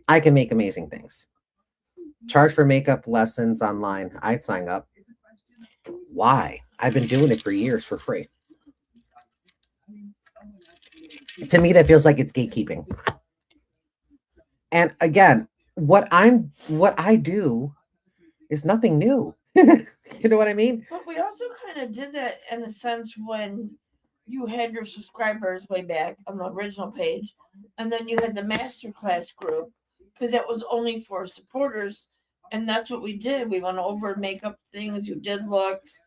I can make amazing things. Charge for makeup lessons online. I'd sign up. Why? I've been doing it for years for free. To me, that feels like it's gatekeeping. And again, what I do is nothing new. You know what I mean? But we also kind of did that in a sense when you had your subscribers way back on the original page, and then you had the masterclass group because that was only for supporters, and that's what we did. We went over makeup things, you did looks,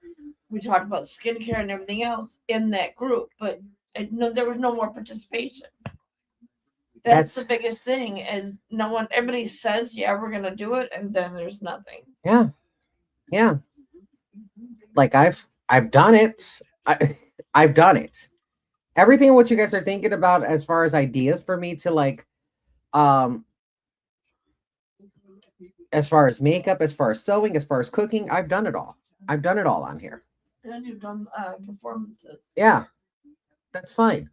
we talked about skincare and everything else in that group, but there was no more participation. That's the biggest thing is everybody says, yeah, we're going to do it. And then there's nothing. Yeah. Yeah. Like I've done it. I've done it. Everything what you guys are thinking about as far as ideas for me to like, as far as makeup, as far as sewing, as far as cooking, I've done it all. I've done it all on here. And you've done performances. Yeah. That's fine.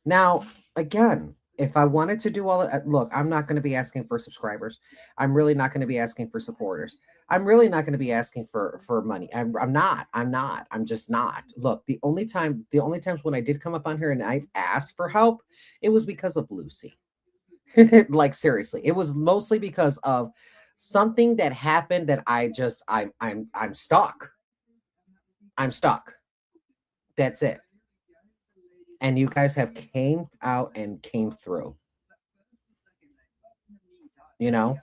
Now, again, if I wanted to do all of look, I'm not going to be asking for subscribers. I'm really not going to be asking for supporters. I'm really not going to be asking for money. I'm not. I'm just not. Look, the only times when I did come up on here and I've asked for help, it was because of Lucy. Like seriously, it was mostly because of something that happened that I'm stuck. I'm stuck. That's it. And you guys have came out and came through. You know,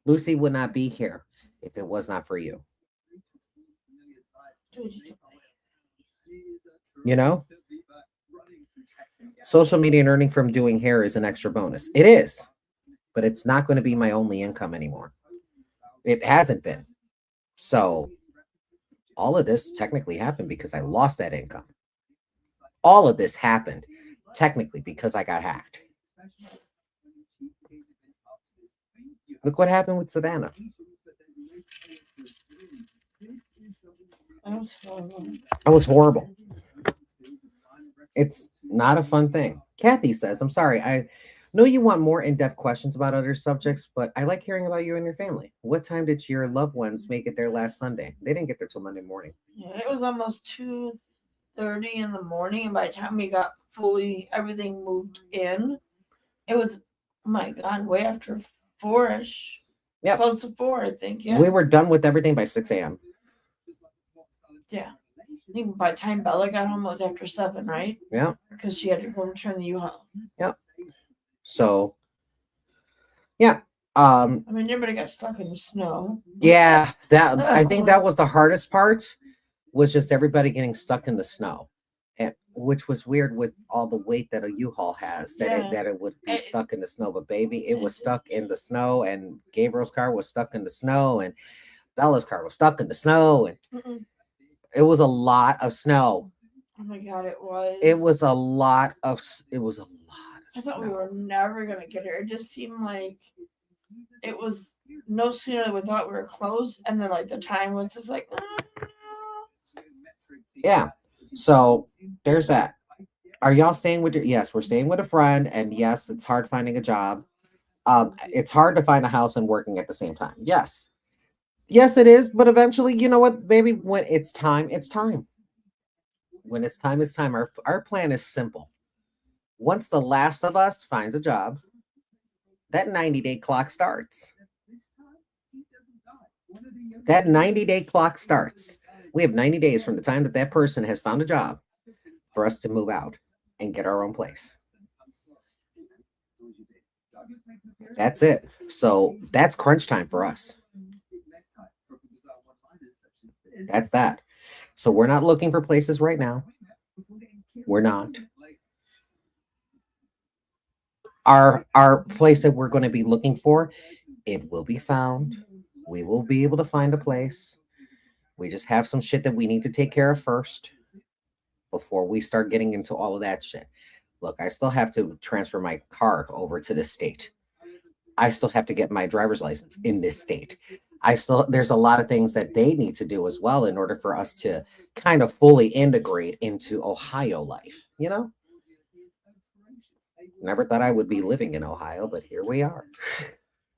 Lucy would not be here if it was not for you. You know, social media and earning from doing hair is an extra bonus. It is, but it's not going to be my only income anymore. It hasn't been. So all of this technically happened because I lost that income. All of this happened technically because I got hacked. Look what happened with Savannah. That was horrible. It was horrible. It's not a fun thing. Kathy says, I'm sorry. I know you want more in-depth questions about other subjects, but I like hearing about you and your family. What time did your loved ones make it there last Sunday? They didn't get there till Monday morning. Yeah, it was almost 2:30 in the morning, and by the time we got fully everything moved in, it was, oh my God, way after 4-ish. Yep. Close to 4, I think. Yeah. We were done with everything by 6 a.m. Yeah. I think by the time Bella got home, it was after 7, right? Yeah. Because she had to go return the U-Haul. So, yeah. I mean, everybody got stuck in the snow. Yeah, that I think that was the hardest part, was just everybody getting stuck in the snow. And which was weird with all the weight that a U-Haul has, that Yeah. it would be It- stuck in the snow. But baby, it was stuck in the snow, and Gabriel's car was stuck in the snow, and Bella's car was stuck in the snow, and Mm-mm. it was a lot of snow. Oh my God, it was. It was a lot of I thought we snow. were never going to get here. It just seemed like it was no sooner than we thought we were close, and then like the time was just like, Yeah. So there's that. Are y'all staying with your? Yes, we're staying with a friend, and yes, it's hard finding a job. It's hard to find a house and working at the same time. Yes, yes, it is. But eventually, you know what, baby? When it's time, it's time. When it's time, it's time. Our plan is simple. Once the last of us finds a job, that 90-day clock starts. That 90-day clock starts. We have 90 days from the time that that person has found a job for us to move out and get our own place. That's it. So that's crunch time for us. That's that. So we're not looking for places right now. We're not. Our place that we're going to be looking for, it will be found. We will be able to find a place. We just have some shit that we need to take care of first before we start getting into all of that shit. Look, I still have to transfer my car over to this state. I still have to get my driver's license in this state. There's a lot of things that they need to do as well in order for us to kind of fully integrate into Ohio life, you know? Never thought I would be living in Ohio, but here we are.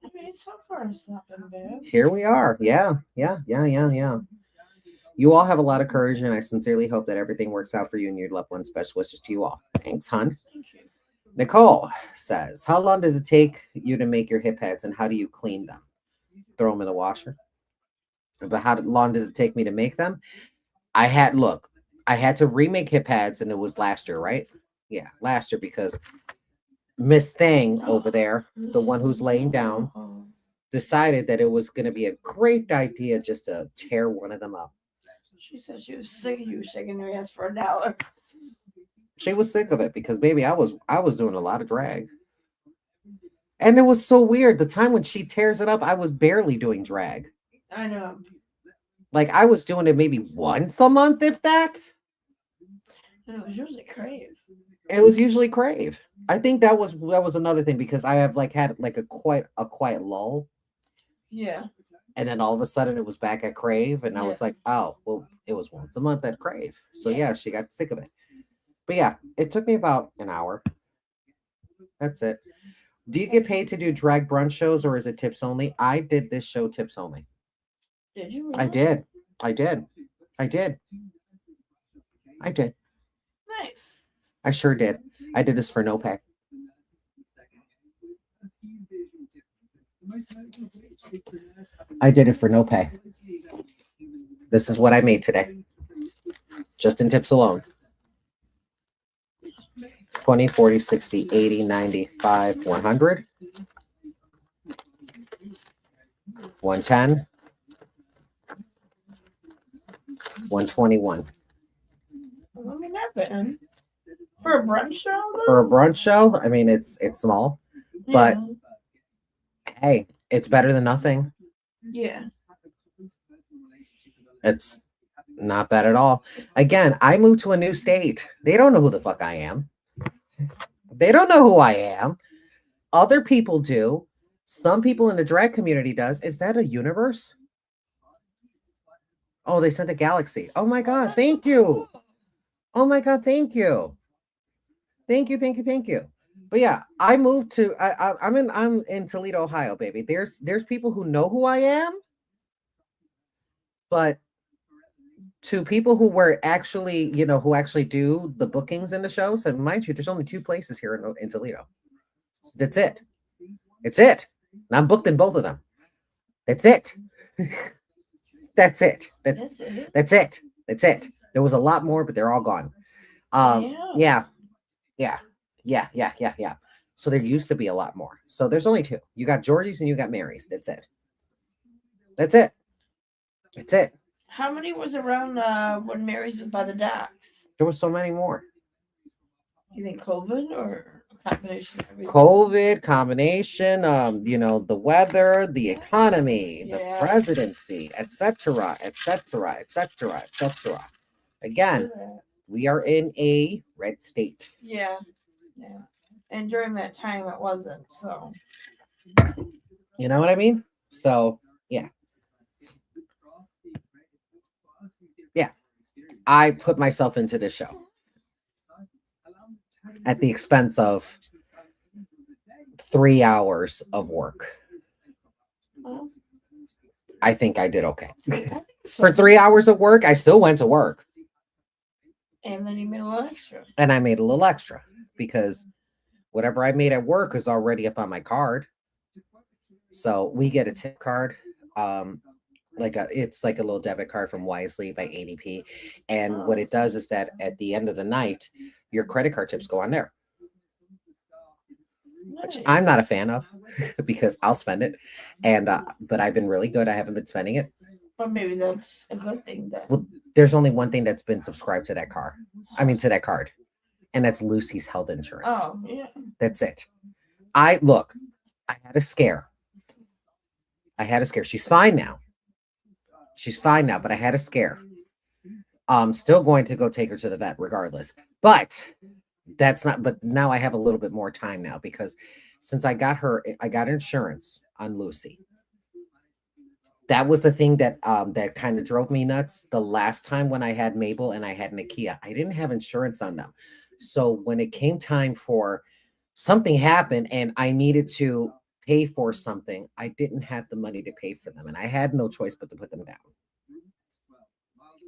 I mean, so far it's not been bad. Here we are. Yeah. You all have a lot of courage, and I sincerely hope that everything works out for you and your loved ones. Best wishes to you all. Thanks, hon. Thank you. Nicole says, how long does it take you to make your hip pads, and how do you clean them? Throw them in the washer. But how long does it take me to make them? I had to remake hip pads, and it was last year, right? Yeah, last year, because Miss Thing over there, the one who's laying down, decided that it was going to be a great idea just to tear one of them up. She said she was sick of you shaking your ass for $1. She was sick of it because, baby, I was doing a lot of drag. And it was so weird. The time when she tears it up, I was barely doing drag. I know. Like, I was doing it maybe once a month, if that. And it was usually Crave. It was usually Crave. I think that was another thing, because I have had a quiet lull, Yeah. and then all of a sudden it was back at Crave, and I was like, oh, well, it was once a month at Crave. So yeah, she got sick of it. But yeah, it took me about an hour. That's it. Do you get paid to do drag brunch shows, or is it tips only? I did this show tips only. Did you? I Really? did. Nice. I sure did. I did this for no pay. I did it for no pay. This is what I made today. just in tips alone. 20, 40, 60, 80, 95, 100, 110, 121. I mean, not bad. For a brunch show, though? For a brunch show, I mean, it's small, but hey, it's better than nothing. Yeah. It's not bad at all. Again, I moved to a new state. They don't know who the fuck I am. They don't know who I am. Other people do. Some people in the drag community does. Is that a universe? Oh, they sent a galaxy. Oh my god, thank you. Oh my god, thank you. Thank you, thank you, thank you. But yeah, I moved to I'm in Toledo, Ohio, baby. There's people who know who I am, but to people who were actually, who actually do the bookings in the shows, and mind you, there's only 2 places here in Toledo. That's it. It's it. And I'm booked in both of them. That's it. That's it. That's it. That's it. That's it. There was a lot more, but they're all gone. Yeah. So there used to be a lot more. So there's only 2. You got Georgie's and you got Mary's. That's it. That's it. That's it. How many was around when Mary's was by the docks? There was so many more. You think COVID or a combination of everything? COVID combination, the weather, the economy, the Yeah. presidency, etc., etc., etc., etc. Again, we are in a red state. Yeah. Yeah. And during that time, it wasn't. So. You know what I mean? So, yeah. Yeah. I put myself into this show at the expense of 3 hours of work. Well, I think I did okay. I think so. For 3 hours of work, I still went to work. And then you made a little extra. And I made a little extra because whatever I made at work is already up on my card. So we get a tip card. It's like a little debit card from Wisely by ADP. And what it does is that at the end of the night, your credit card tips go on there, which Nice. I'm not a fan of because I'll spend it. And but I've been really good. I haven't been spending it. But maybe that's a good thing then. Well, there's only one thing that's been subscribed to that to that card. And that's Lucy's health insurance. Oh, yeah. That's it. I had a scare. She's fine now. But I had a scare. I'm still going to go take her to the vet regardless. But now I have a little bit more time now because since I got insurance on Lucy. That was the thing that kind of drove me nuts the last time when I had Mabel and I had Nakia. I didn't have insurance on them. So when it came time for something happened and I needed to pay for something, I didn't have the money to pay for them. And I had no choice but to put them down.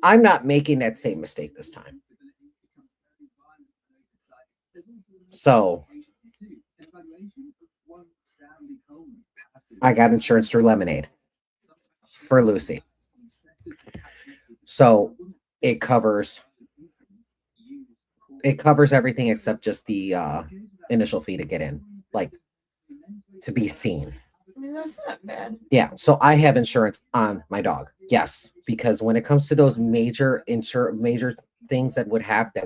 I'm not making that same mistake this time. So I got insurance through Lemonade for Lucy. So it covers everything except just the initial fee to get in, like to be seen. I mean, that's not bad. Yeah, so I have insurance on my dog. Yes, because when it comes to those major things that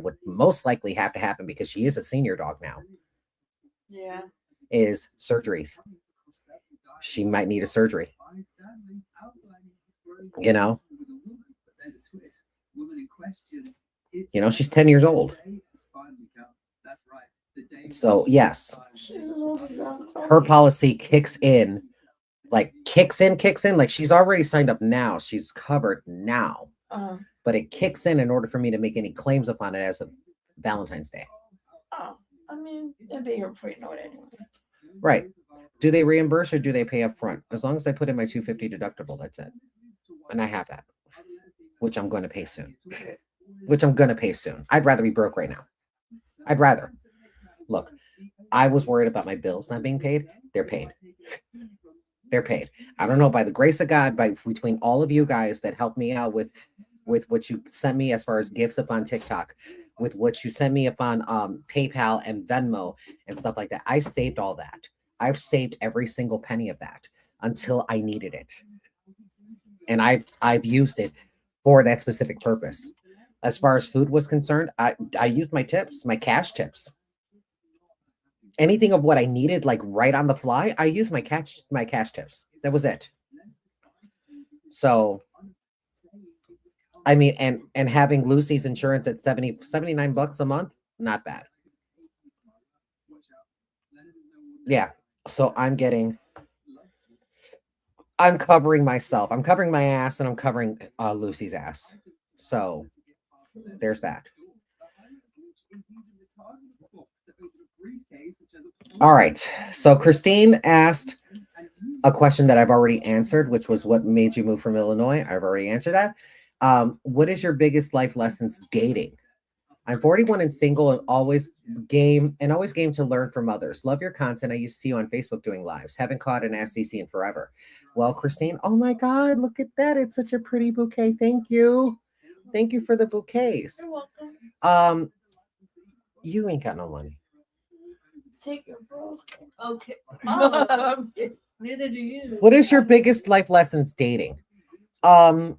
would most likely have to happen because she is a senior dog now, Yeah. is surgeries. She might need a surgery. She's 10 years old. So yes, She's as old as that. her policy kicks in. Like she's already signed up now. She's covered now. But it kicks in order for me to make any claims upon it as of Valentine's Day. Oh, I mean, they'll be here before you know it anyway. Right. Do they reimburse or do they pay up front? As long as I put in my $250 deductible, that's it. And I have that, which I'm going to pay soon. I'd rather be broke right now. I'd rather. Look, I was worried about my bills not being paid. They're paid. I don't know, by the grace of God, between all of you guys that helped me out with with what you send me as far as gifts up on TikTok, with what you send me up on PayPal and Venmo and stuff like that. I saved all that. I've saved every single penny of that until I needed it. And I've used it for that specific purpose. As far as food was concerned, I used my tips, my cash tips. Anything of what I needed, like right on the fly, I used my cash tips. That was it. So I mean, and having Lucy's insurance at 79 bucks a month, not bad. Yeah. So I'm covering myself. I'm covering my ass and I'm covering Lucy's ass. So there's that. All right. So Christine asked a question that I've already answered, which was what made you move from Illinois? I've already answered that. What is your biggest life lessons dating? I'm 41 and single and always game to learn from others. Love your content. I used to see you on Facebook doing lives. Haven't caught an Ask CeeCee in forever. Well, Christine, oh my God, look at that. It's such a pretty bouquet. Thank you. Thank you for the bouquets. You're welcome. You ain't got no money. Take your bros. Okay. Oh, Neither do you. What is your biggest life lessons dating? Don't.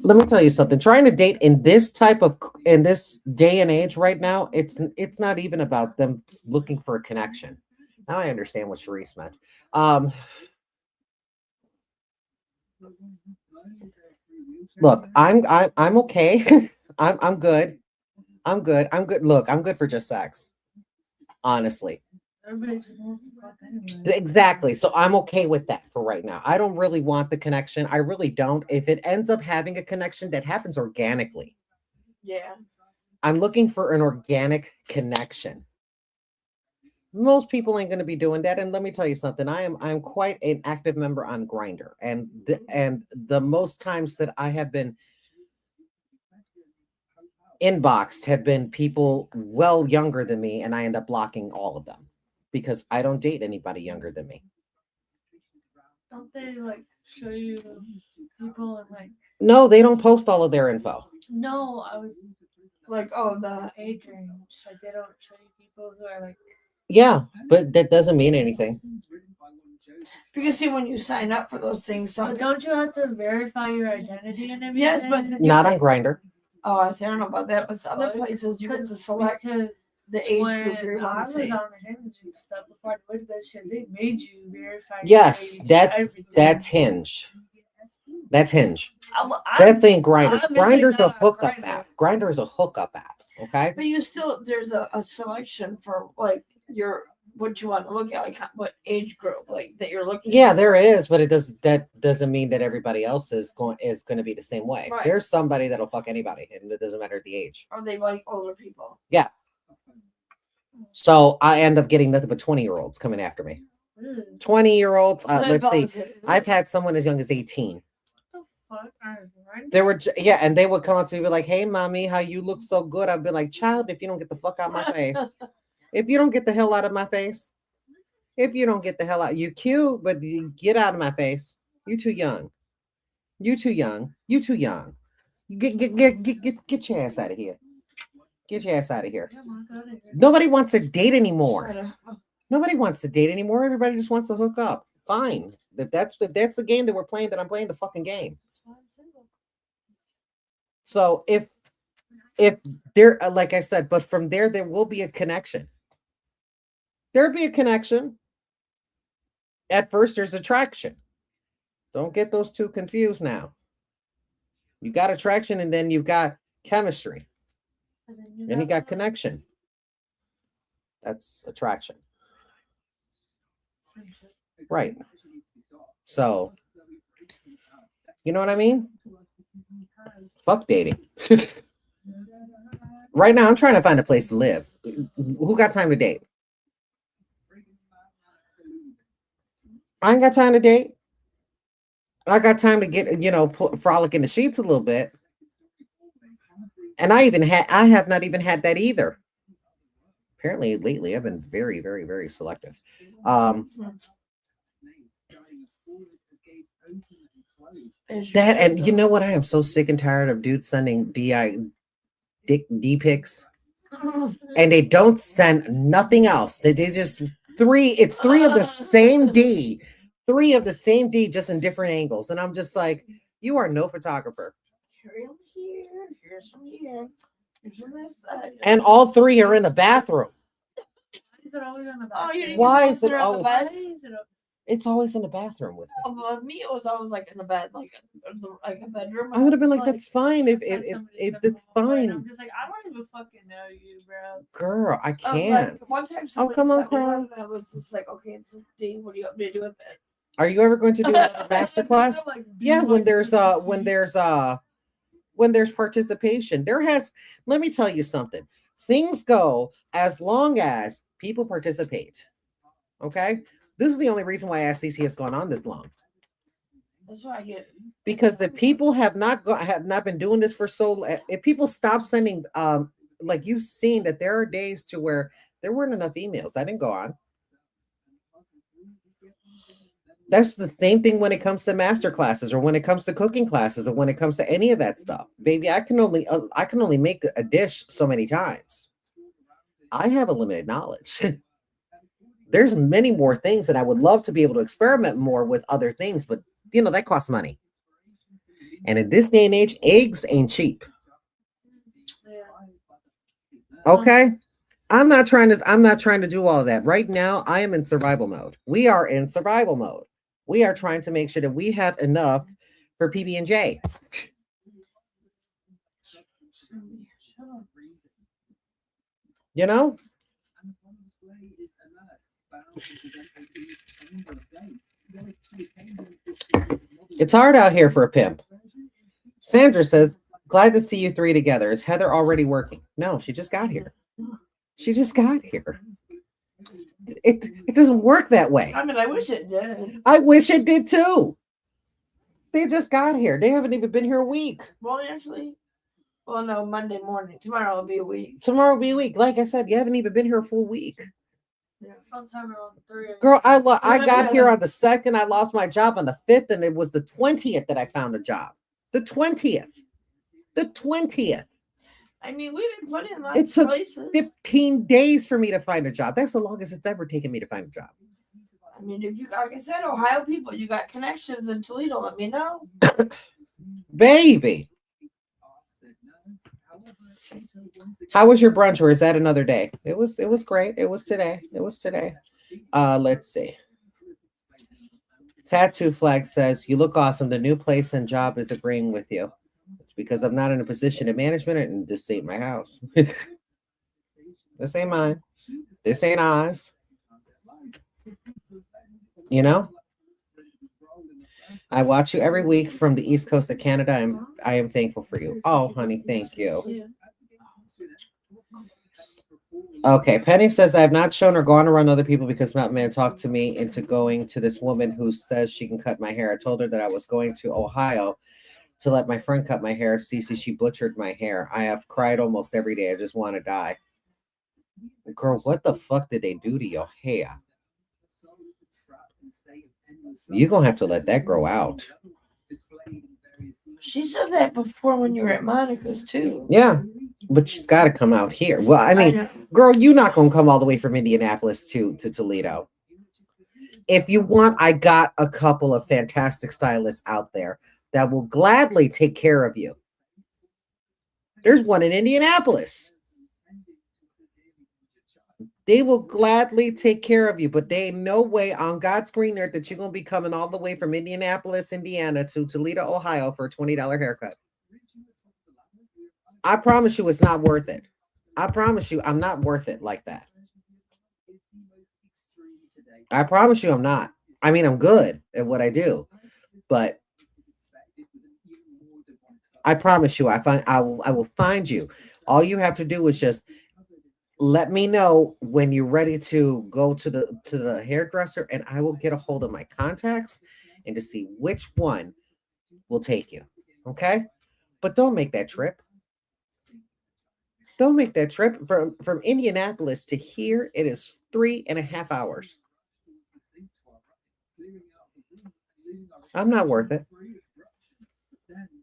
Let me tell you something. Trying to date in this day and age right now, it's not even about them looking for a connection. Now I understand what Sharice meant. Look, I'm okay. I'm good. I'm good. Look, I'm good for just sex. Honestly. Everybody just wants to fuck anyway. Exactly. So I'm okay with that for right now. I don't really want the connection. I really don't. If it ends up having a connection, that happens organically. yeah. I'm looking for an organic connection. Most people ain't going to be doing that. And let me tell you something. I'm quite an active member on Grindr, and the most times that I have been inboxed have been people well younger than me, and I end up blocking all of them because I don't date anybody younger than me. Don't they like show you people and like? No, they don't post all of their info. No, I was Like, oh, the age range. Like they don't show you people who are like. Yeah, but that doesn't mean anything. because see when you sign up for those things, But some don't you have to verify your identity and everything? yes, but Not on Grindr. oh, I see, I don't know about that, but other places you get to select Because the age when group you I want was to on see. the Hinge and stuff before I did that shit, they made you verify. your Yes, age, that's everything. Hinge. That's Hinge. I'm That's ain't Grindr. I'm Grindr's a not on hookup Grindr. app. Grindr is a hookup app. Okay. But you still there's a selection for like your what you want to look at, like what age group like that you're looking. Yeah, for. there is, but that doesn't mean that everybody else is going to be the same way. Right. There's somebody that'll fuck anybody, and it doesn't matter the age. Are they like older people? So I end up getting nothing but 20-year-olds coming after me. 20-year-olds. Let's see. I've had someone as young as 18. Fuck, They were and they would come up to me and be like, "Hey, mommy, how you look so good?" I'd be like, "Child, if you don't get the fuck out of my face, if you don't get the hell out of my face, if you don't get the hell out, you cute, but you get out of my face. You too young. You too young. You too young. Get your ass out of here. Get your ass out of here. Nobody wants to date anymore. Nobody wants to date anymore. Everybody just wants to hook up. Fine. If that's the game that we're playing, then I'm playing the fucking game. So if there, like I said, but from there will be a connection. There'll be a connection. At first, there's attraction. Don't get those two confused now. You got attraction, and then you got chemistry. Then you got connection. That's attraction. Right. So, you know what I mean? Fuck dating. Right now, I'm trying to find a place to live. Who got time to date? I ain't got time to date. I got time to get, frolic in the sheets a little bit. And I have not even had that either. Apparently, lately I've been very, very, very selective. Um, that and you know what? I am so sick and tired of dudes sending D pics, and they don't send nothing else. They just three. It's three of the same D, three of the same D, just in different angles, and I'm just like, you are no photographer. Here's from here. Here's from here. Here's from this side. And all three are in the bathroom. Is it always on the Oh, you bathroom? didn't Why get is it closer on the always- bed? Why is it It's always in the bathroom with me. Oh, well, me, it was always like in the bed, like a bedroom. I would have been was like, that's fine if it's fine. I'm just like, I don't even fucking know you, bro. Girl, I I was can't. like, one time, Oh, come on, sent me one, Crown. and I was just like, okay, it's a D. What do you want me to do with it? Are you ever going to do another master class? I'm like, Yeah, do when like there's CeeCee. when there's participation. Let me tell you something. Things go as long as people participate. Okay? This is the only reason why Ask CeeCee has gone on this long. That's why I get. Because the people have not been doing this for so long. If people stop sending like you've seen that there are days to where there weren't enough emails. I didn't go on. That's the same thing when it comes to master classes or when it comes to cooking classes or when it comes to any of that stuff. Baby, I can only make a dish so many times. I have a limited knowledge. There's many more things that I would love to be able to experiment more with other things, but that costs money. And in this day and age, eggs ain't cheap. Okay? I'm not trying to do all of that. Right now, I am in survival mode. We are in survival mode. We are trying to make sure that we have enough for PB&J. You know? It's hard out here for a pimp. Sandra says, glad to see you three together. Is Heather already working? No, she just got here. She just got here. It doesn't work that way. I mean, I wish it did. I wish it did too. They just got here. They haven't even been here a week. Well, actually, well, no, Monday morning. Tomorrow will be a week. Tomorrow will be a week. Like I said, you haven't even been here a full week. Yeah, sometime around 3. Girl, I got here on the 2nd. I lost my job on the 5th, and it was the 20th that I found a job. The 20th. The 20th. I mean, we've been putting in It lots took of places. 15 days for me to find a job. That's the longest it's ever taken me to find a job. I mean, if you, like I said, Ohio people, you got connections in Toledo, let me know. Baby. How was your brunch, or is that another day? It was great. It was today. Let's see. Tattoo Flag says, you look awesome. The new place and job is agreeing with you. It's because I'm not in a position of management and this ain't my house. This ain't mine. This ain't ours. You know? I watch you every week from the East Coast of Canada, and I am thankful for you. Oh, honey, thank you. Yeah. Okay, Penny says, I have not shown or gone around other people because Mountain Man talked to me into going to this woman who says she can cut my hair. I told her that I was going to Ohio to let my friend cut my hair. CeeCee, she butchered my hair. I have cried almost every day. I just want to die. Girl, what the fuck did they do to your hair? You're going to have to let that grow out. She said that before when you were at Monica's, too. Yeah, but she's got to come out here. Well, I mean, know. girl, you're not going to come all the way from Indianapolis to Toledo. If you want, I got a couple of fantastic stylists out there that will gladly take care of you. There's one in Indianapolis. They will gladly take care of you, but there ain't no way on God's green earth that you're going to be coming all the way from Indianapolis, Indiana to Toledo, Ohio for a $20 haircut. I promise you it's not worth it. I promise you I'm not worth it like that. I promise you I'm not. I mean, I'm good at what I do, but I promise you I will find you. All you have to do is just let me know when you're ready to go to the hairdresser, and I will get a hold of my contacts and to see which one will take you. Okay? But don't make that trip. Don't make that trip from Indianapolis to here. It is 3.5 hours. I'm not worth it.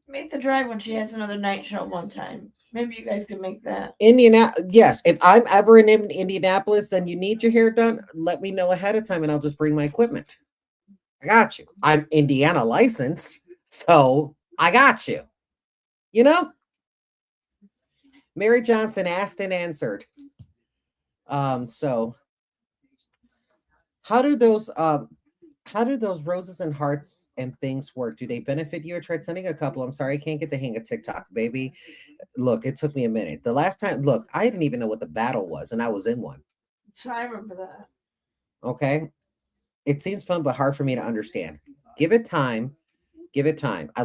Make the drive when she has another night show one time. Maybe you guys can make that. Yes, if I'm ever in Indianapolis, then you need your hair done. Let me know ahead of time, and I'll just bring my equipment. I got you. I'm Indiana licensed, so I got you. You know, Mary Johnson asked and answered. So how do those roses and hearts and things work? Do they benefit you? I tried sending a couple. I'm sorry, I can't get the hang of TikTok, baby. Look, it took me a minute. The last time, look, I didn't even know what the battle was, and I was in one. So I remember that. Okay. It seems fun, but hard for me to understand. Give it time. Give it time. I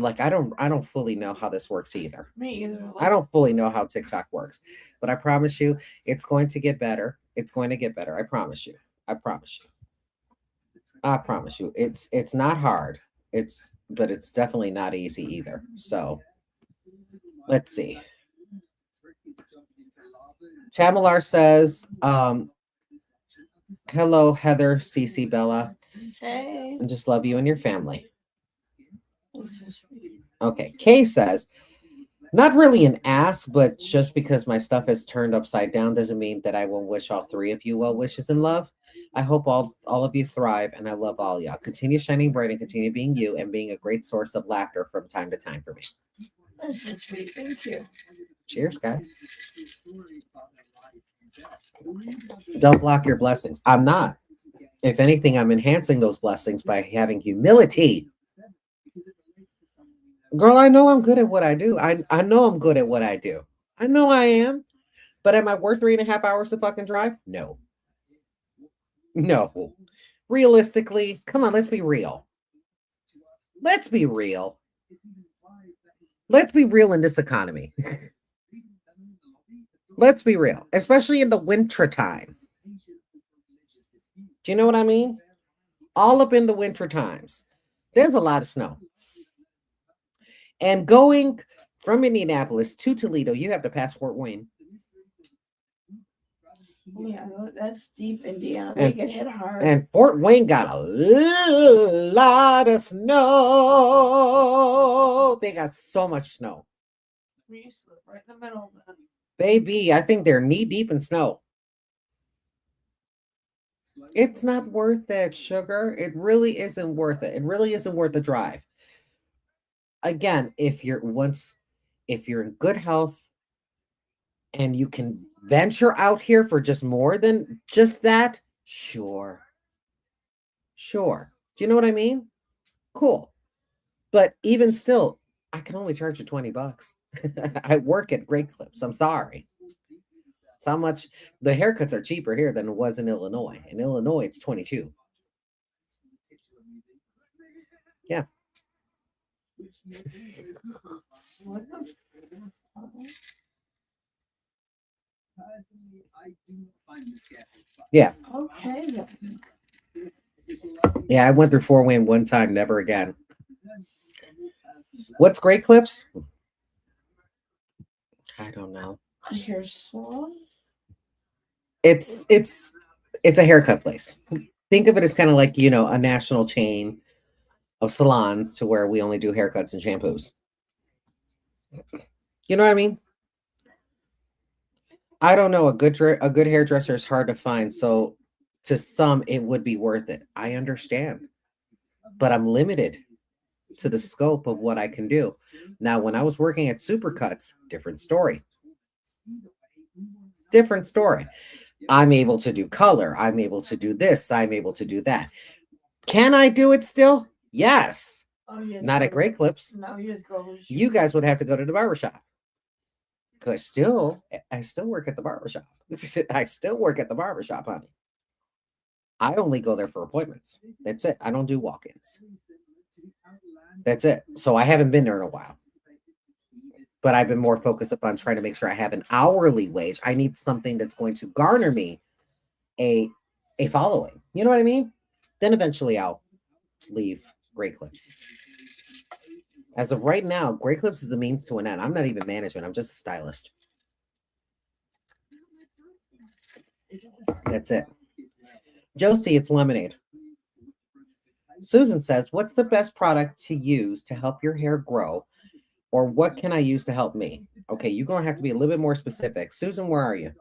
don't fully know how this works either. Me either. I don't fully know how TikTok works, but I promise you, it's going to get better. It's going to get better. I promise you. I promise you. I promise you. It's not hard. But it's definitely not easy either. So let's see. Tamalar says, hello, Heather, CeeCee, Bella. Hey. And just love you and your family. That's so sweet. Okay. Kay says, not really an ass, but just because my stuff is turned upside down doesn't mean that I won't wish all three of you well wishes and love. I hope all of you thrive, and I love all y'all. Continue shining bright and continue being you and being a great source of laughter from time to time for me. That's so sweet. Thank you. Cheers, guys. Don't block your blessings. I'm not. If anything, I'm enhancing those blessings by having humility. Girl, I know I'm good at what I do. I know I'm good at what I do. I know I am. But am I worth 3.5 hours to fucking drive? No. No. Realistically, come on, let's be real. Let's be real. Let's be real in this economy. Let's be real, especially in the winter time. Do you know what I mean? All up in the winter times. There's a lot of snow. And going from Indianapolis to Toledo, you have to pass Fort Wayne. Yeah, that's deep Indiana. They get hit hard. And Fort Wayne got a lot of snow. They got so much snow. We used to live right in the middle of that. Baby, I think they're knee deep in snow. It's not worth that, sugar. It really isn't worth it. It really isn't worth the drive. Again, if you're in good health and you can venture out here for just more than just that, sure. Do you know what I mean? Cool. But even still, I can only charge you $20. I work at Great Clips. I'm sorry. It's how much the haircuts are cheaper here than it was in Illinois. In Illinois, it's 22. Yeah. Yeah. Okay. Then. Yeah, I went through Fort Wayne one time, never again. What's Great Clips? I don't know. Hair salon? It's a haircut place. Think of it as kind of like, a national chain of salons to where we only do haircuts and shampoos. You know what I mean? I don't know. A good hairdresser is hard to find. So to some, it would be worth it. I understand. But I'm limited to the scope of what I can do. Now, when I was working at Supercuts, different story. Different story. I'm able to do color. I'm able to do this. I'm able to do that. Can I do it still? Yes. Oh, yes. Not at Great Clips. No, you just go. You guys would have to go to the barbershop. Because I still work at the barbershop. I still work at the barbershop, honey. I only go there for appointments. That's it. I don't do walk-ins. That's it. So I haven't been there in a while. But I've been more focused upon trying to make sure I have an hourly wage. I need something that's going to garner me a following. You know what I mean? Then eventually I'll leave Great Clips. As of right now, Great Clips is the means to an end. I'm not even management. I'm just a stylist. That's it. Josie, it's lemonade. Susan says, what's the best product to use to help your hair grow? Or what can I use to help me? Okay, you're going to have to be a little bit more specific. Susan, where are you?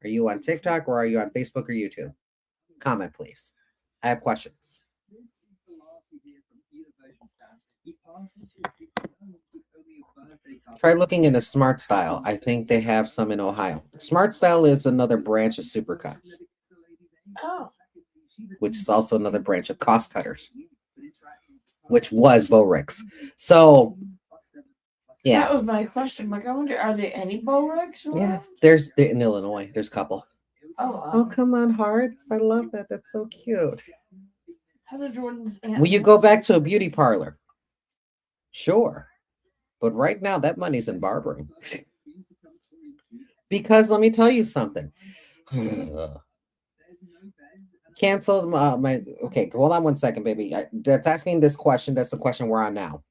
Are you on TikTok or are you on Facebook or YouTube? Comment, please. I have questions. Try looking into Smart Style. I think they have some in Ohio. Smart Style is another branch of Supercuts, Oh, which is also another branch of Cost Cutters, which was Borix. So, yeah. that was my question. Like, I wonder, are there any Borex? Yeah, there's in Illinois. There's a couple. Oh, Oh, come on, hearts. I love that. That's so cute. Heather Jordan's aunt. Will you go back to a beauty parlor? Sure. But right now, that money's in barbering. Because let me tell you something. Cancel my. Okay, hold on 1 second, baby. That's asking this question. That's the question we're on now.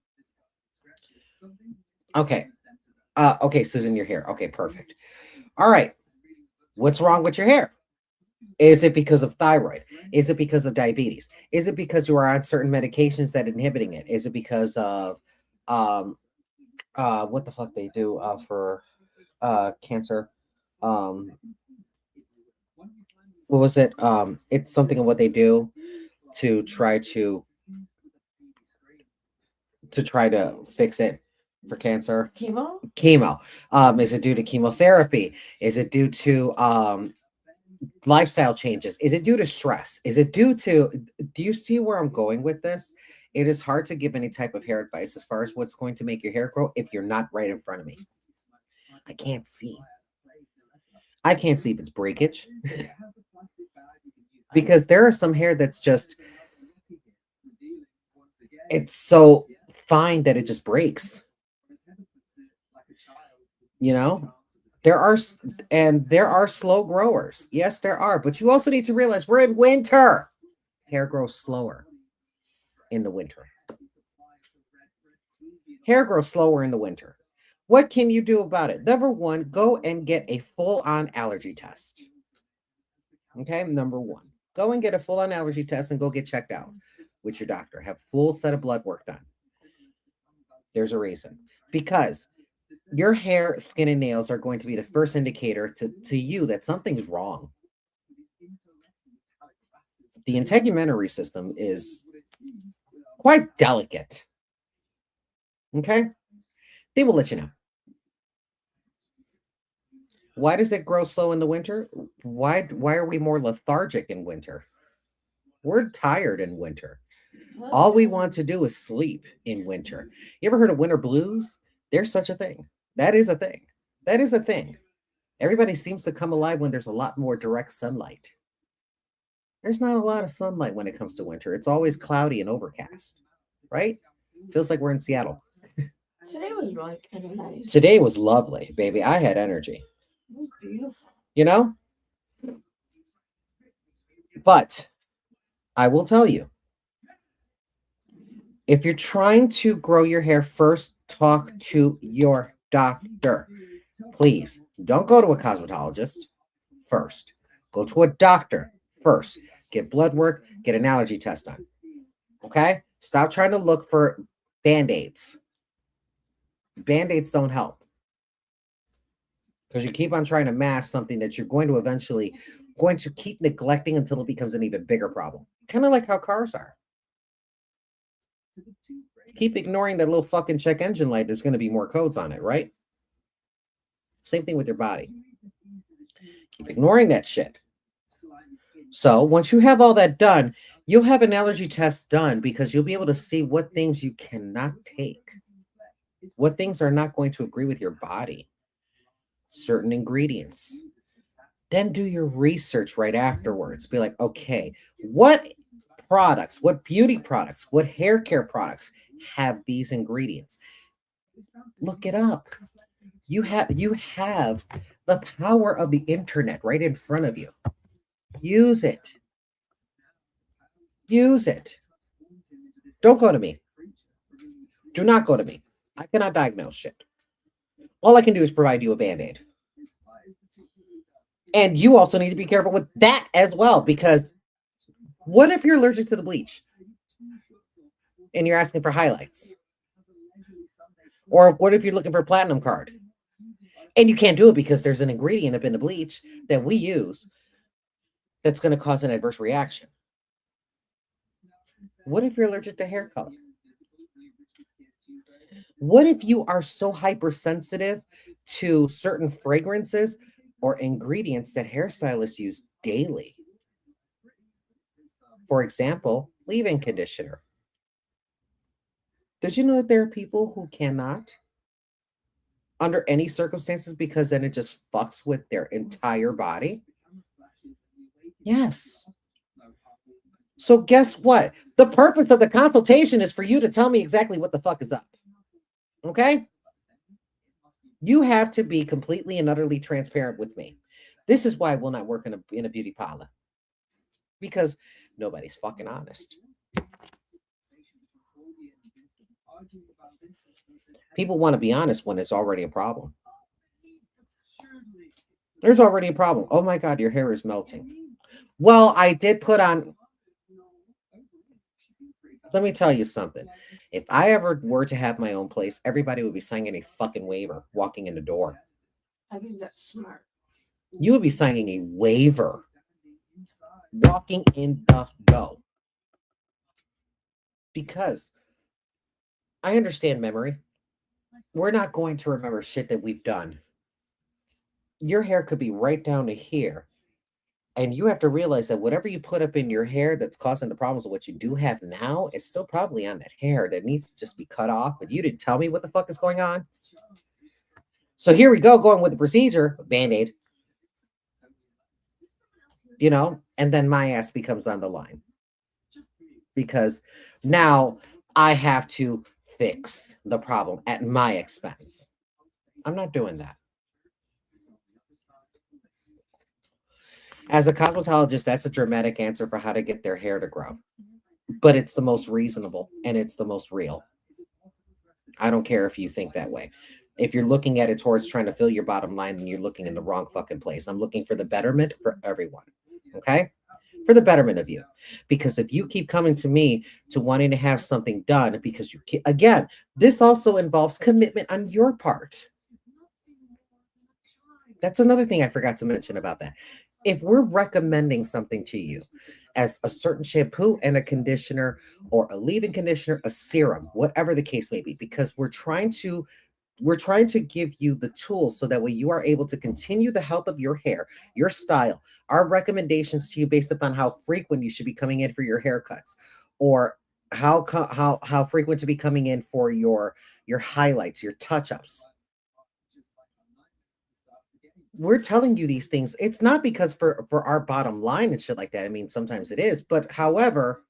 Okay. Okay, Susan, you're here. Okay, perfect. All right. What's wrong with your hair? Is it because of thyroid? Is it because of diabetes? Is it because you are on certain medications that are inhibiting it? Is it because of what the fuck they do for cancer? What was it? It's something of what they do to try to fix it for cancer. Chemo? Is it due to chemotherapy? Is it due to lifestyle changes? Is it due to stress? Is it due to, do you see where I'm going with this? It is hard to give any type of hair advice as far as what's going to make your hair grow if you're not right in front of me. I can't see. I can't see if it's breakage. Because there are some hair that's just, it's so fine that it just breaks. You know? There are slow growers. Yes, there are. But you also need to realize we're in winter. Hair grows slower in the winter. Hair grows slower in the winter. What can you do about it? Number one, go and get a full-on allergy test. Okay, number one. Go and get a full-on allergy test and go get checked out with your doctor. Have full set of blood work done. There's a reason. Because your hair, skin, and nails are going to be the first indicator to you that something's wrong. The integumentary system is quite delicate. Okay? They will let you know. Why does it grow slow in the winter? Why are we more lethargic in winter? We're tired in winter. All we want to do is sleep in winter. You ever heard of winter blues? There's such a thing. That is a thing. That is a thing. Everybody seems to come alive when there's a lot more direct sunlight. There's not a lot of sunlight when it comes to winter. It's always cloudy and overcast, right? Feels like we're in Seattle. Today was really kind of nice. Today was lovely, baby. I had energy. It was beautiful. You know? But I will tell you, if you're trying to grow your hair, first talk to your doctor. Please don't go to a cosmetologist first. Go to a doctor first. Get blood work, get an allergy test done. Okay? Stop trying to look for Band-Aids. Band-Aids don't help. Because you keep on trying to mask something that you're going to keep neglecting until it becomes an even bigger problem. Kind of like how cars are. Keep ignoring that little fucking check engine light. There's going to be more codes on it, right? Same thing with your body. Keep ignoring that shit. So once you have all that done, you'll have an allergy test done because you'll be able to see what things you cannot take. What things are not going to agree with your body. Certain ingredients. Then do your research right afterwards. Be like, okay, what products, what beauty products, what hair care products have these ingredients? Look it up. You have the power of the internet right in front of you. Use it. Use it. Don't go to me. Do not go to me. I cannot diagnose shit. All I can do is provide you a Band-Aid. And you also need to be careful with that as well, because what if you're allergic to the bleach and you're asking for highlights? Or what if you're looking for a platinum card and you can't do it because there's an ingredient up in the bleach that we use that's going to cause an adverse reaction? What if you're allergic to hair color? What if you are so hypersensitive to certain fragrances or ingredients that hairstylists use daily? For example, leave-in conditioner. Did you know that there are people who cannot, under any circumstances, because then it just fucks with their entire body? Yes. So guess what? The purpose of the consultation is for you to tell me exactly what the fuck is up. Okay? You have to be completely and utterly transparent with me. This is why I will not work in a beauty parlor. Because nobody's fucking honest. People want to be honest when it's already a problem. There's already a problem. Oh my God, your hair is melting. Well, I did put on. Let me tell you something. If I ever were to have my own place, everybody would be signing a fucking waiver walking in the door. I think that's smart. You would be signing a waiver walking in the door. Because I understand memory. We're not going to remember shit that we've done. Your hair could be right down to here. And you have to realize that whatever you put up in your hair that's causing the problems of what you do have now is still probably on that hair that needs to just be cut off. But you didn't tell me what the fuck is going on. So here we go, going with the procedure, Band-Aid. You know, and then my ass becomes on the line. Because now I have to fix the problem at my expense. I'm not doing that. As a cosmetologist, that's a dramatic answer for how to get their hair to grow. But it's the most reasonable and it's the most real. I don't care if you think that way. If you're looking at it towards trying to fill your bottom line, then you're looking in the wrong fucking place. I'm looking for the betterment for everyone. Okay? For the betterment of you. Because if you keep coming to me to wanting to have something done, because you can, again, this also involves commitment on your part. That's another thing I forgot to mention about that. If we're recommending something to you as a certain shampoo and a conditioner or a leave-in conditioner, a serum, whatever the case may be, because we're trying to give you the tools so that way you are able to continue the health of your hair, your style, our recommendations to you based upon how frequent you should be coming in for your haircuts, or how frequent to be coming in for your highlights, your touch-ups. We're telling you these things. It's not because for our bottom line and shit like that. I mean, sometimes it is, but however,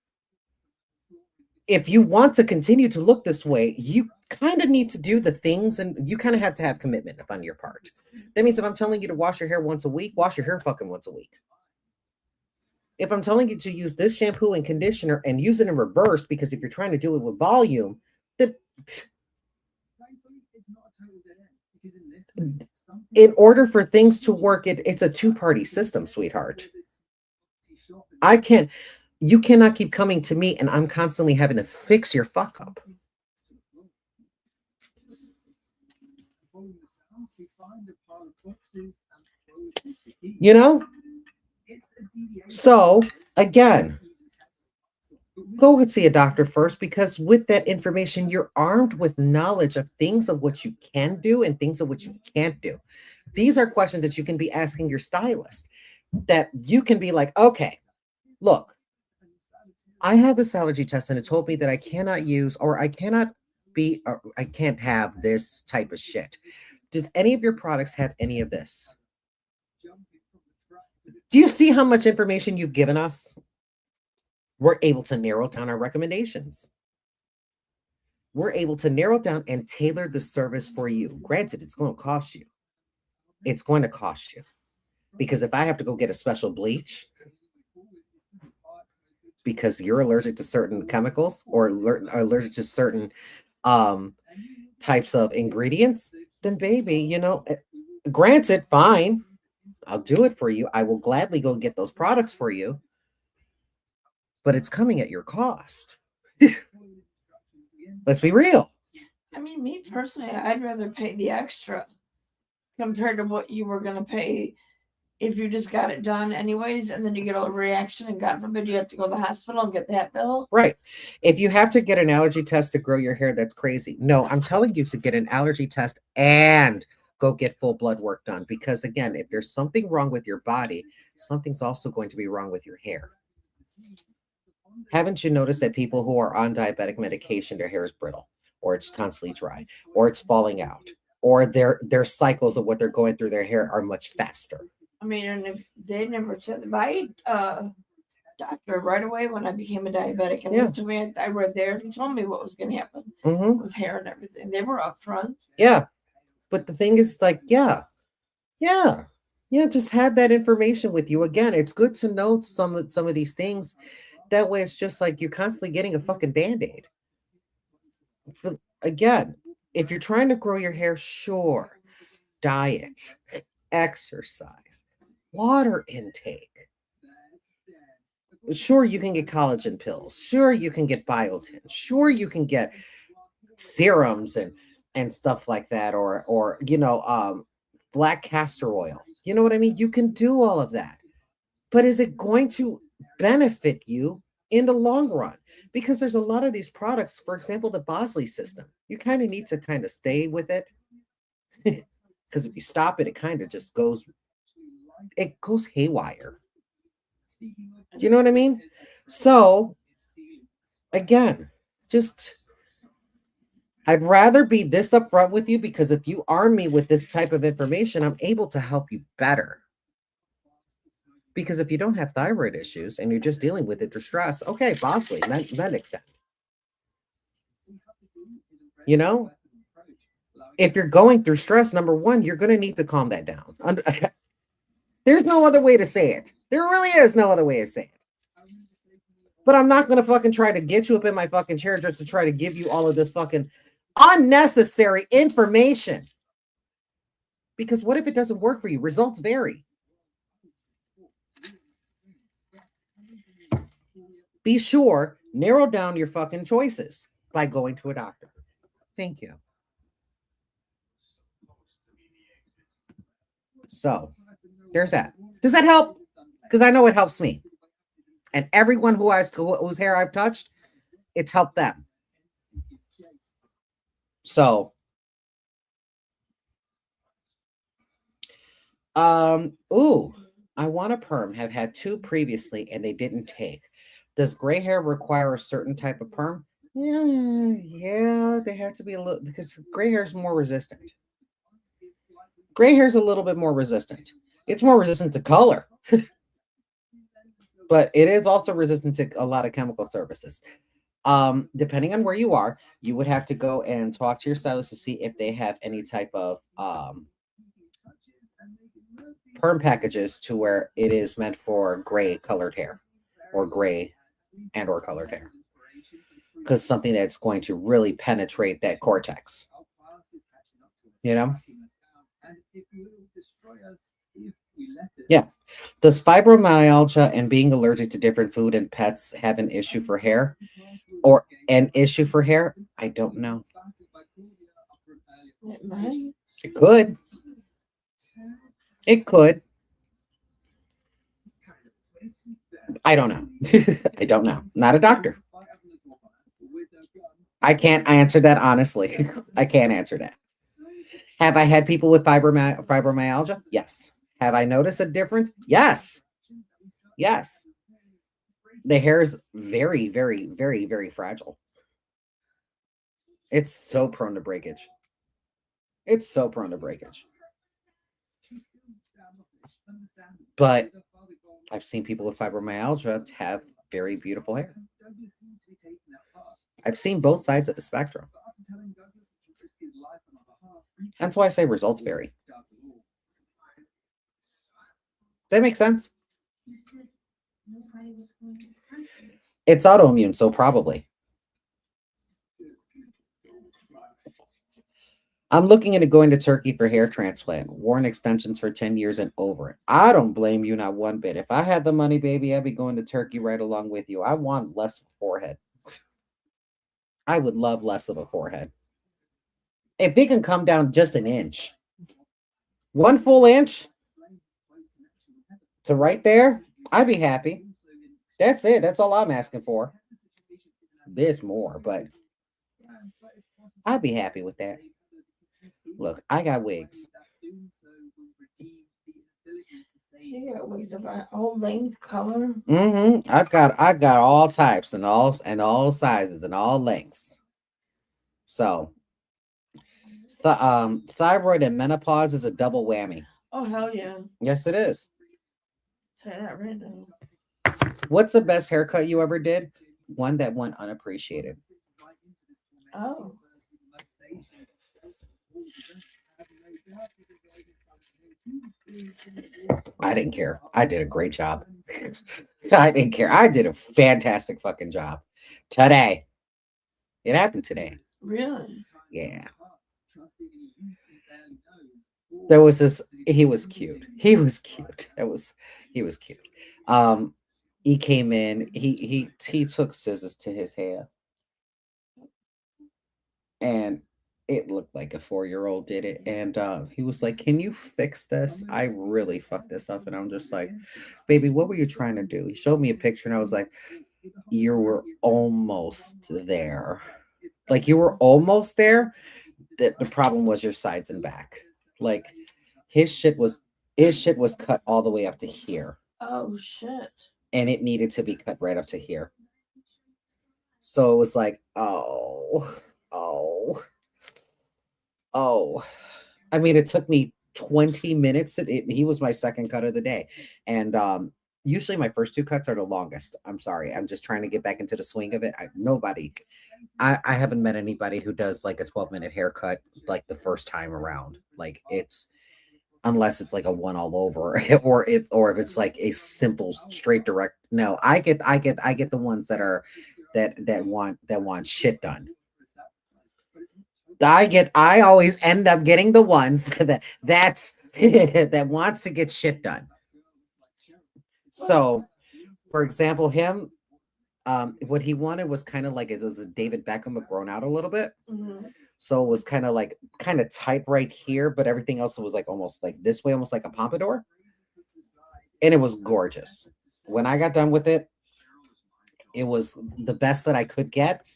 if you want to continue to look this way, you kind of need to do the things, and you kind of have to have commitment on your part. That means if I'm telling you to wash your hair once a week, wash your hair fucking once a week. If I'm telling you to use this shampoo and conditioner and use it in reverse, because if you're trying to do it with volume, then in order for things to work, it's a two-party system, sweetheart. You cannot keep coming to me and I'm constantly having to fix your fuck up. You know? So, again, go and see a doctor first, because with that information, you're armed with knowledge of things of what you can do and things of what you can't do. These are questions that you can be asking your stylist, that you can be like, okay, look, I had this allergy test and it told me that I cannot use, or I can't have this type of shit. Does any of your products have any of this? Do you see how much information you've given us? We're able to narrow down our recommendations. We're able to narrow down and tailor the service for you. Granted, it's going to cost you. It's going to cost you. Because if I have to go get a special bleach because you're allergic to certain chemicals or allergic to certain types of ingredients, then baby, granted, fine. I'll do it for you. I will gladly go get those products for you, but it's coming at your cost. Let's be real. I mean, me personally, I'd rather pay the extra compared to what you were gonna pay if you just got it done anyways, and then you get a reaction, and God forbid you have to go to the hospital and get that bill. Right. If you have to get an allergy test to grow your hair, that's crazy. No, I'm telling you to get an allergy test and go get full blood work done. Because again, if there's something wrong with your body, something's also going to be wrong with your hair. Haven't you noticed that people who are on diabetic medication, their hair is brittle, or it's constantly dry, or it's falling out, or their cycles of what they're going through their hair are much faster? I mean, and if they never said my doctor right away when I became a diabetic and Yeah. went to me, I read there, he told me what was going to happen Mm-hmm. with hair and everything. They were upfront. Yeah. But the thing is, like, yeah, just have that information with you. Again, it's good to know some of these things. That way, it's just like you're constantly getting a fucking band-aid. Again, if you're trying to grow your hair, sure, diet, exercise, water intake. Sure, you can get collagen pills. Sure, you can get biotin. Sure, you can get serums and stuff like that, or black castor oil. You know what I mean? You can do all of that. But is it going to benefit you in the long run? Because there's a lot of these products, for example, the Bosley system. You kind of need to kind of stay with it. Because if you stop it, it kind of just goes haywire. You know what I mean? So again, just I'd rather be this upfront with you, because if you arm me with this type of information, I'm able to help you better. Because if you don't have thyroid issues and you're just dealing with it through stress, okay, Bosley, that extent. You know, if you're going through stress, number one, you're going to need to calm that down. There's no other way to say it. There really is no other way to say it. But I'm not going to fucking try to get you up in my fucking chair just to try to give you all of this fucking unnecessary information. Because what if it doesn't work for you? Results vary. Be sure, narrow down your fucking choices by going to a doctor. Thank you. So, there's that. Does that help? Because I know it helps me. And everyone whose hair I've touched, it's helped them. So, I want a perm. Have had 2 previously and they didn't take. Does gray hair require a certain type of perm? Yeah, they have to be a little, because gray hair is more resistant. Gray hair is a little bit more resistant. It's more resistant to color, but it is also resistant to a lot of chemical services. Depending on where you are, you would have to go and talk to your stylist to see if they have any type of perm packages to where it is meant for gray colored hair, or gray and or colored hair, because something that's going to really penetrate that cortex, you know. Yeah. Does fibromyalgia and being allergic to different food and pets have an issue for hair, or an issue for hair? I don't know. It could. It could. I don't know. I don't know. Not a doctor. I can't answer that honestly. I can't answer that. Have I had people with fibromyalgia? Yes. Have I noticed a difference? Yes. Yes. The hair is very, very, very, very fragile. It's so prone to breakage. It's so prone to breakage. But I've seen people with fibromyalgia have very beautiful hair. I've seen both sides of the spectrum. That's why I say results vary. That makes sense. It's autoimmune, so probably. I'm looking into going to Turkey for hair transplant. Worn extensions for 10 years and over it. I don't blame you not one bit. If I had the money, baby, I'd be going to Turkey right along with you. I want less of a forehead. I would love less of a forehead. If they can come down just an inch, 1 full inch to right there, I'd be happy. That's it. That's all I'm asking for. This more, but I'd be happy with that. Look, I got wigs. You got wigs of all length, color. I got all types and all sizes and all lengths. So thyroid and menopause is a double whammy. Oh hell yeah! Yes, it is. Say that right now. What's the best haircut you ever did? One that went unappreciated. Oh, I didn't care. I did a great job. I didn't care. I did a fantastic fucking job today. It happened today. really? Yeah. There was this. He was cute. He was cute. He was cute. He came in. He took scissors to his hair, and it looked like a 4-year-old did it. And he was like, "Can you fix this? I really fucked this up." And I'm just like, "Baby, what were you trying to do?" He showed me a picture, and I was like, "You were almost there. Like you were almost there. The problem was your sides and back. Like his shit was cut all the way up to here, Oh shit! and it needed to be cut right up to here. So it was like, oh, oh. I mean, it took me 20 minutes. He was my second cut of the day, and usually my first two cuts are the longest. I'm sorry, I'm just trying to get back into the swing of it. I haven't met anybody who does like a 12-minute haircut like the first time around. Like it's unless it's like a one all over or if it's like a simple straight direct. No, I get the ones that are that want shit done. I always end up getting the ones that's that wants to get shit done. So, for example, him, what he wanted was kind of like it was a David Beckham but grown out a little bit. Mhm. So it was kind of tight right here, but everything else was like almost like this way, almost like a pompadour. And it was gorgeous. When I got done with it, it was the best that I could get.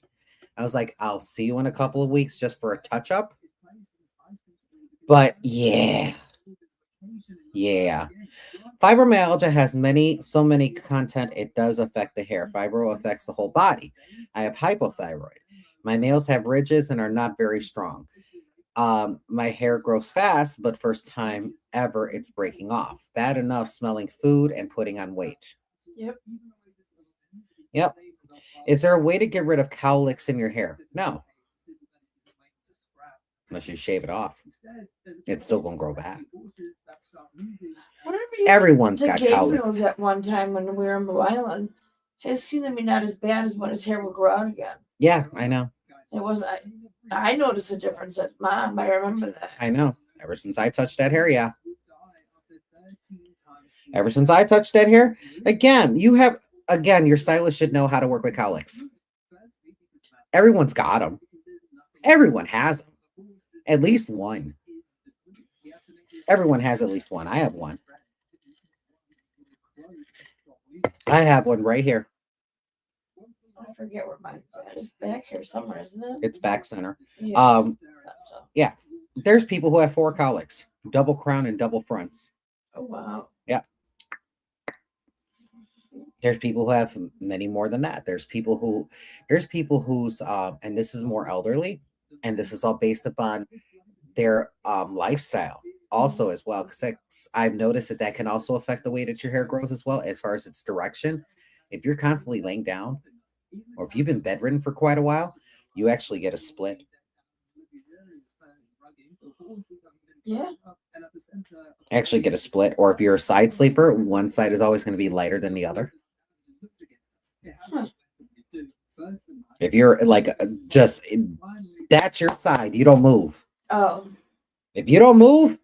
I was like, I'll see you in a couple of weeks just for a touch up. But yeah. Fibromyalgia has so many content. It does affect the hair. Fibro affects the whole body. I have hypothyroid. My nails have ridges and are not very strong. My hair grows fast, but first time ever, it's breaking off. Bad enough smelling food and putting on weight. Yep. Yep. Is there a way to get rid of cowlicks in your hair? No. Unless you shave it off. It's still gonna grow back. Whatever you Everyone's to got Gabriel's cowlicks. at one time when we were in Blue Island. His seemed to be not as bad as when his hair would grow out again. Yeah, I know. It wasn't. I noticed a difference as mom. I remember that. I know. Ever since I touched that hair, yeah. Ever since I touched that hair, again, your stylist should know how to work with cowlicks. Everyone's got them. Everyone has them. At least one. Everyone has at least one. I have one. I have one right here. I forget where mine's at. It's back here somewhere, isn't it? It's back center. Yeah. Um, So. yeah. There's people who have 4 cowlicks, double crown and double fronts. Oh wow. Yeah. There's people who have many more than that. There's people who's and this is more elderly, and this is all based upon their lifestyle also as well, because I've noticed that can also affect the way that your hair grows as well, as far as its direction. If you're constantly laying down, or if you've been bedridden for quite a while, you actually get a split. Yeah. Actually get a split, or if you're a side sleeper, one side is always going to be lighter than the other. Huh. If you're like just that's your side, you don't move. Oh, If you don't move,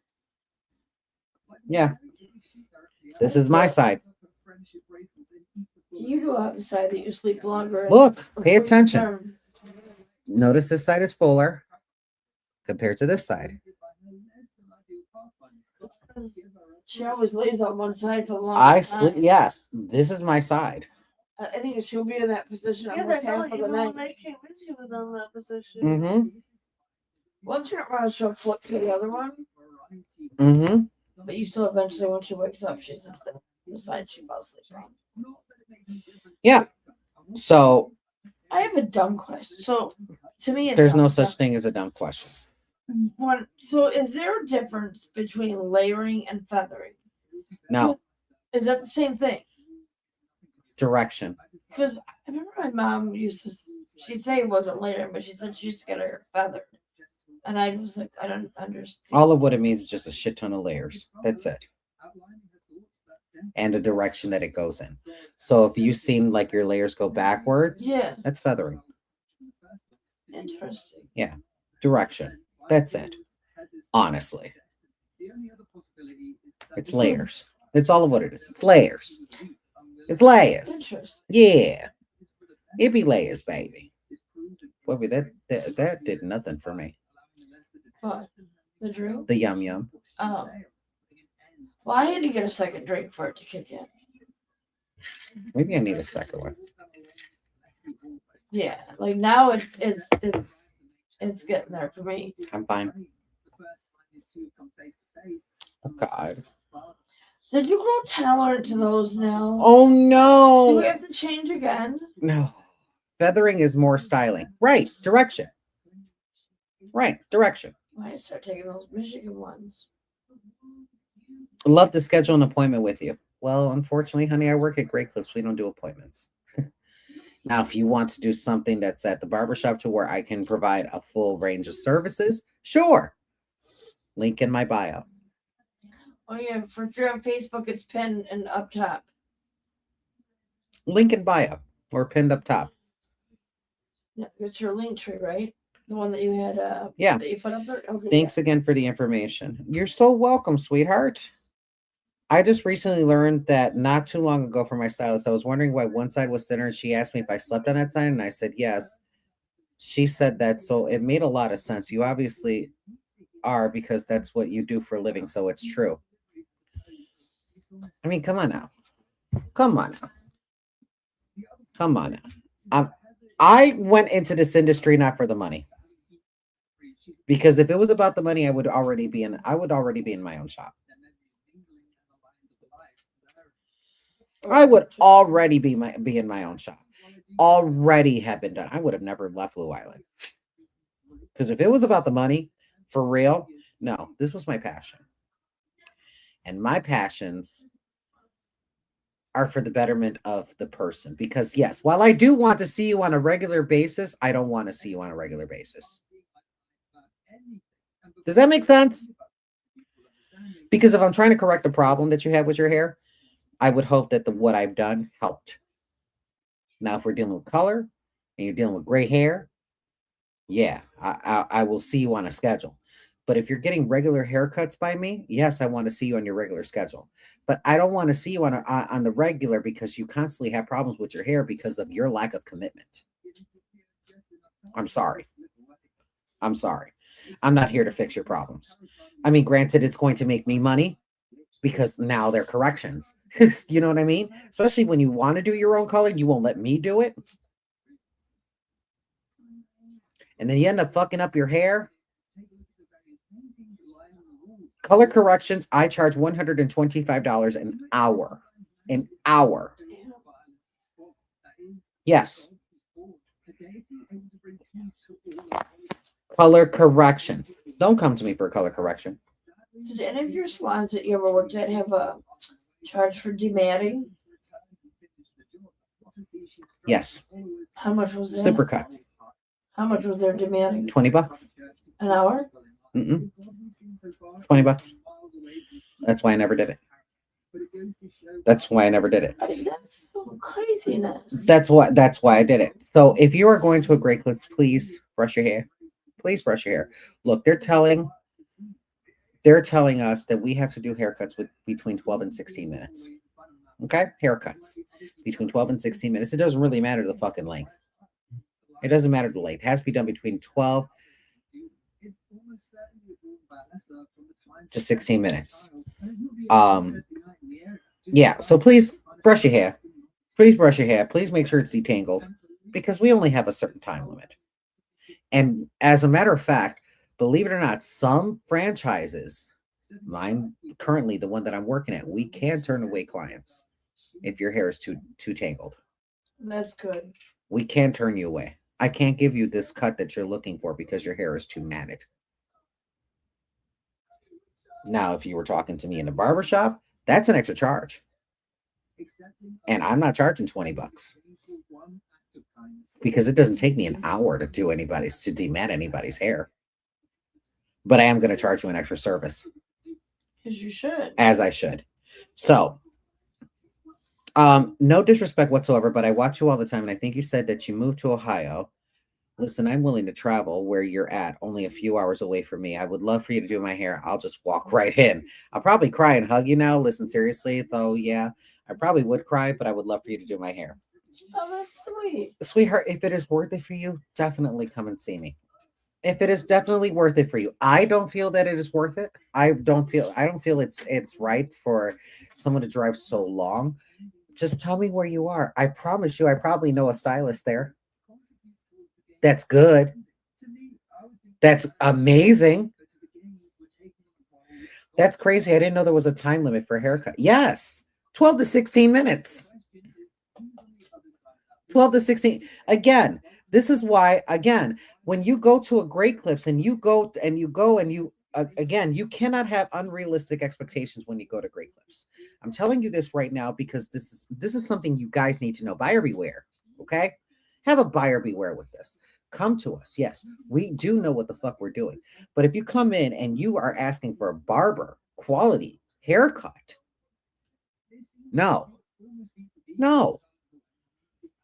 yeah, this is my side. you do have a side that you sleep longer. in. Look, Or pay what's the attention. term? Notice this side is fuller compared to this side. It's 'cause she always lays on one side for the I longest sleep. time. Yes, this is my side. I think she'll be in that position Yeah, almost I felt half like of the even night. when I came in, she was on that position. Mm-hmm. Once you're around, she'll flip to the other one. Mm-hmm. But you still eventually, when she wakes up, she's at the side she falls asleep on. Yeah. So I have a dumb question. So, to me, it's there's no dumb. such thing as a dumb question. So, is there a difference between layering and feathering? No Is that the same thing? direction. Because I remember my mom used to, she'd say it wasn't layering, but she said she used to get her hair feathered. And I was like, I don't understand. All of what it means is just a shit ton of layers. That's it. And the direction that it goes in. So if you seen like your layers go backwards, Yeah, that's feathering. interesting. Direction. That's it. Honestly, it's layers. That's all of what it is. It's layers. It's layers. Interesting. Yeah. It be layers, baby. Boy, that did nothing for me. What? The drink? The yum yum. Oh. Well, I had to get a second drink for it to kick in. Maybe I need a second one. Yeah, like now it's getting there for me. I'm fine. Oh God. Did you grow tolerant to those now? Oh Do no. we have to change again? No. Feathering is more styling. Right. Direction. Right. Direction. Why I start taking those Michigan ones? I'd love to schedule an appointment with you. Well, unfortunately, honey, I work at Great Clips. We don't do appointments. Now, if you want to do something that's at the barbershop to where I can provide a full range of services, sure. Link in my bio. Oh yeah, if you're on Facebook, it's pinned and up top. Link in bio or pinned up top. Yeah, it's your link tree, right? The one that you had. Yeah. That you put up there. Okay, Thanks again for the information. You're so welcome, sweetheart. I just recently learned that not too long ago from my stylist. I was wondering why one side was thinner, and she asked me if I slept on that side, and I said yes. She said that, so it made a lot of sense. You obviously are, because that's what you do for a living, so it's true. I mean, come on now. Come on now. Come on now. I went into this industry not for the money. Because if it was about the money, I would already be in my own shop. I would already be in my own shop. Already have been done. I would have never left Blue Island. Because if it was about the money, for real, no, this was my passion. And my passions are for the betterment of the person. Because yes, while I do want to see you on a regular basis, I don't want to see you on a regular basis. Does that make sense? Because if I'm trying to correct a problem that you have with your hair, I would hope that what I've done helped. Now, if we're dealing with color and you're dealing with gray hair, yeah, I will see you on a schedule. But if you're getting regular haircuts by me, yes, I want to see you on your regular schedule. But I don't want to see you on the regular because you constantly have problems with your hair because of your lack of commitment. I'm sorry. I'm sorry. I'm not here to fix your problems. I mean, granted, it's going to make me money because now they're corrections. You know what I mean? Especially when you want to do your own color, you won't let me do it. And then you end up fucking up your hair. Color corrections, I charge $125 an hour. An hour. Yes. Color corrections. Don't come to me for a color correction. Did any of your salons that you ever worked at have a charge for dematting? Yes. How much was that? Supercut. How much was their dematting? $20. An hour? $20. That's why I never did it. That's why I never did it. I mean, that's so craziness. That's why I did it. So if you are going to a Great Clips, please brush your hair. Please brush your hair. Look, they're telling us that we have to do haircuts with between 12 and 16 minutes. Okay? Haircuts between 12 and 16 minutes. It doesn't really matter the fucking length. It doesn't matter the length. It has to be done between 12 to 16 minutes. Yeah, so please brush your hair. Please brush your hair. Please make sure it's detangled because we only have a certain time limit. And as a matter of fact, believe it or not, some franchises, mine currently the one that I'm working at, we can turn away clients if your hair is too tangled. That's good. We can turn you away. I can't give you this cut that you're looking for because your hair is too matted. Now, if you were talking to me in the barbershop, that's an extra charge. And I'm not charging $20 because it doesn't take me an hour to demat anybody's hair. But I am going to charge you an extra service. As you should. As I should. So, no disrespect whatsoever, but I watch you all the time, and I think you said that you moved to Ohio. Listen, I'm willing to travel where you're at, only a few hours away from me. I would love for you to do my hair. I'll just walk right in. I'll probably cry and hug you now. Listen, seriously, though, yeah, I probably would cry, but I would love for you to do my hair. Oh, that's sweet. Sweetheart, if it is worth it for you, definitely come and see me. If it is definitely worth it for you. I don't feel that it is worth it. I don't feel it's right for someone to drive so long. Just tell me where you are. I promise you, I probably know a stylist there. That's good. That's amazing. That's crazy. I didn't know there was a time limit for a haircut. Yes. 12 to 16 minutes. 12 to 16. Again, this is why, when you go to a Great Clips and you cannot have unrealistic expectations when you go to Great Clips. I'm telling you this right now because this is something you guys need to know. Buyer beware. Okay? Have a buyer beware with this. Come to us. Yes, we do know what the fuck we're doing. But if you come in and you are asking for a barber quality haircut, no,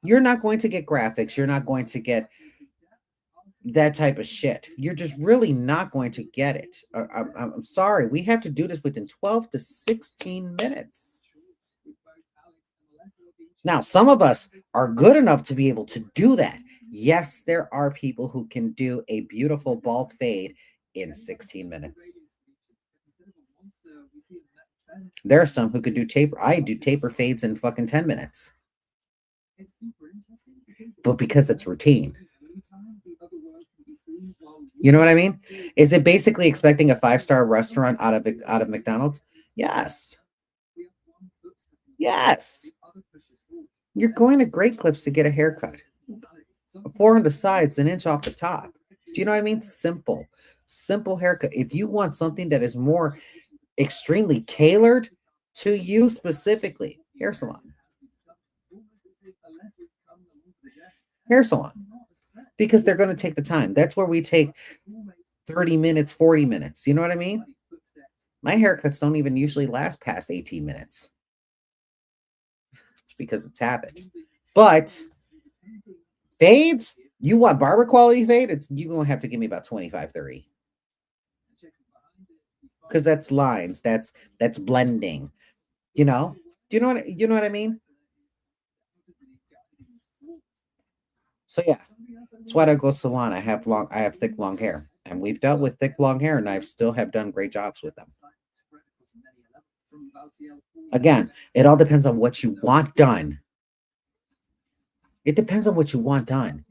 you're not going to get graphics. You're not going to get that type of shit. You're just really not going to get it. I'm sorry. We have to do this within 12 to 16 minutes. Now, some of us are good enough to be able to do that. Yes, there are people who can do a beautiful bald fade in 16 minutes. There are some who could do taper. I do taper fades in fucking 10 minutes. But because it's routine. You know what I mean? Is it basically expecting a 5-star restaurant out of McDonald's? Yes. Yes. You're going to Great Clips to get a haircut. 4 on the sides, an inch off the top. Do you know what I mean? Simple haircut. If you want something that is more extremely tailored to you specifically, hair salon. Because they're going to take the time. That's where we take 30 minutes, 40 minutes. You know what I mean? My haircuts don't even usually last past 18 minutes. It's because it's habit. But fades, you want barber quality fade? You're going to have to give me about 25, 30. Because that's lines. That's blending. You know? You know what I mean? So yeah, that's why I go salon. I have thick long hair, and we've dealt with thick long hair, and I still have done great jobs with them. Again, it all depends on what you want done. It depends on what you want done.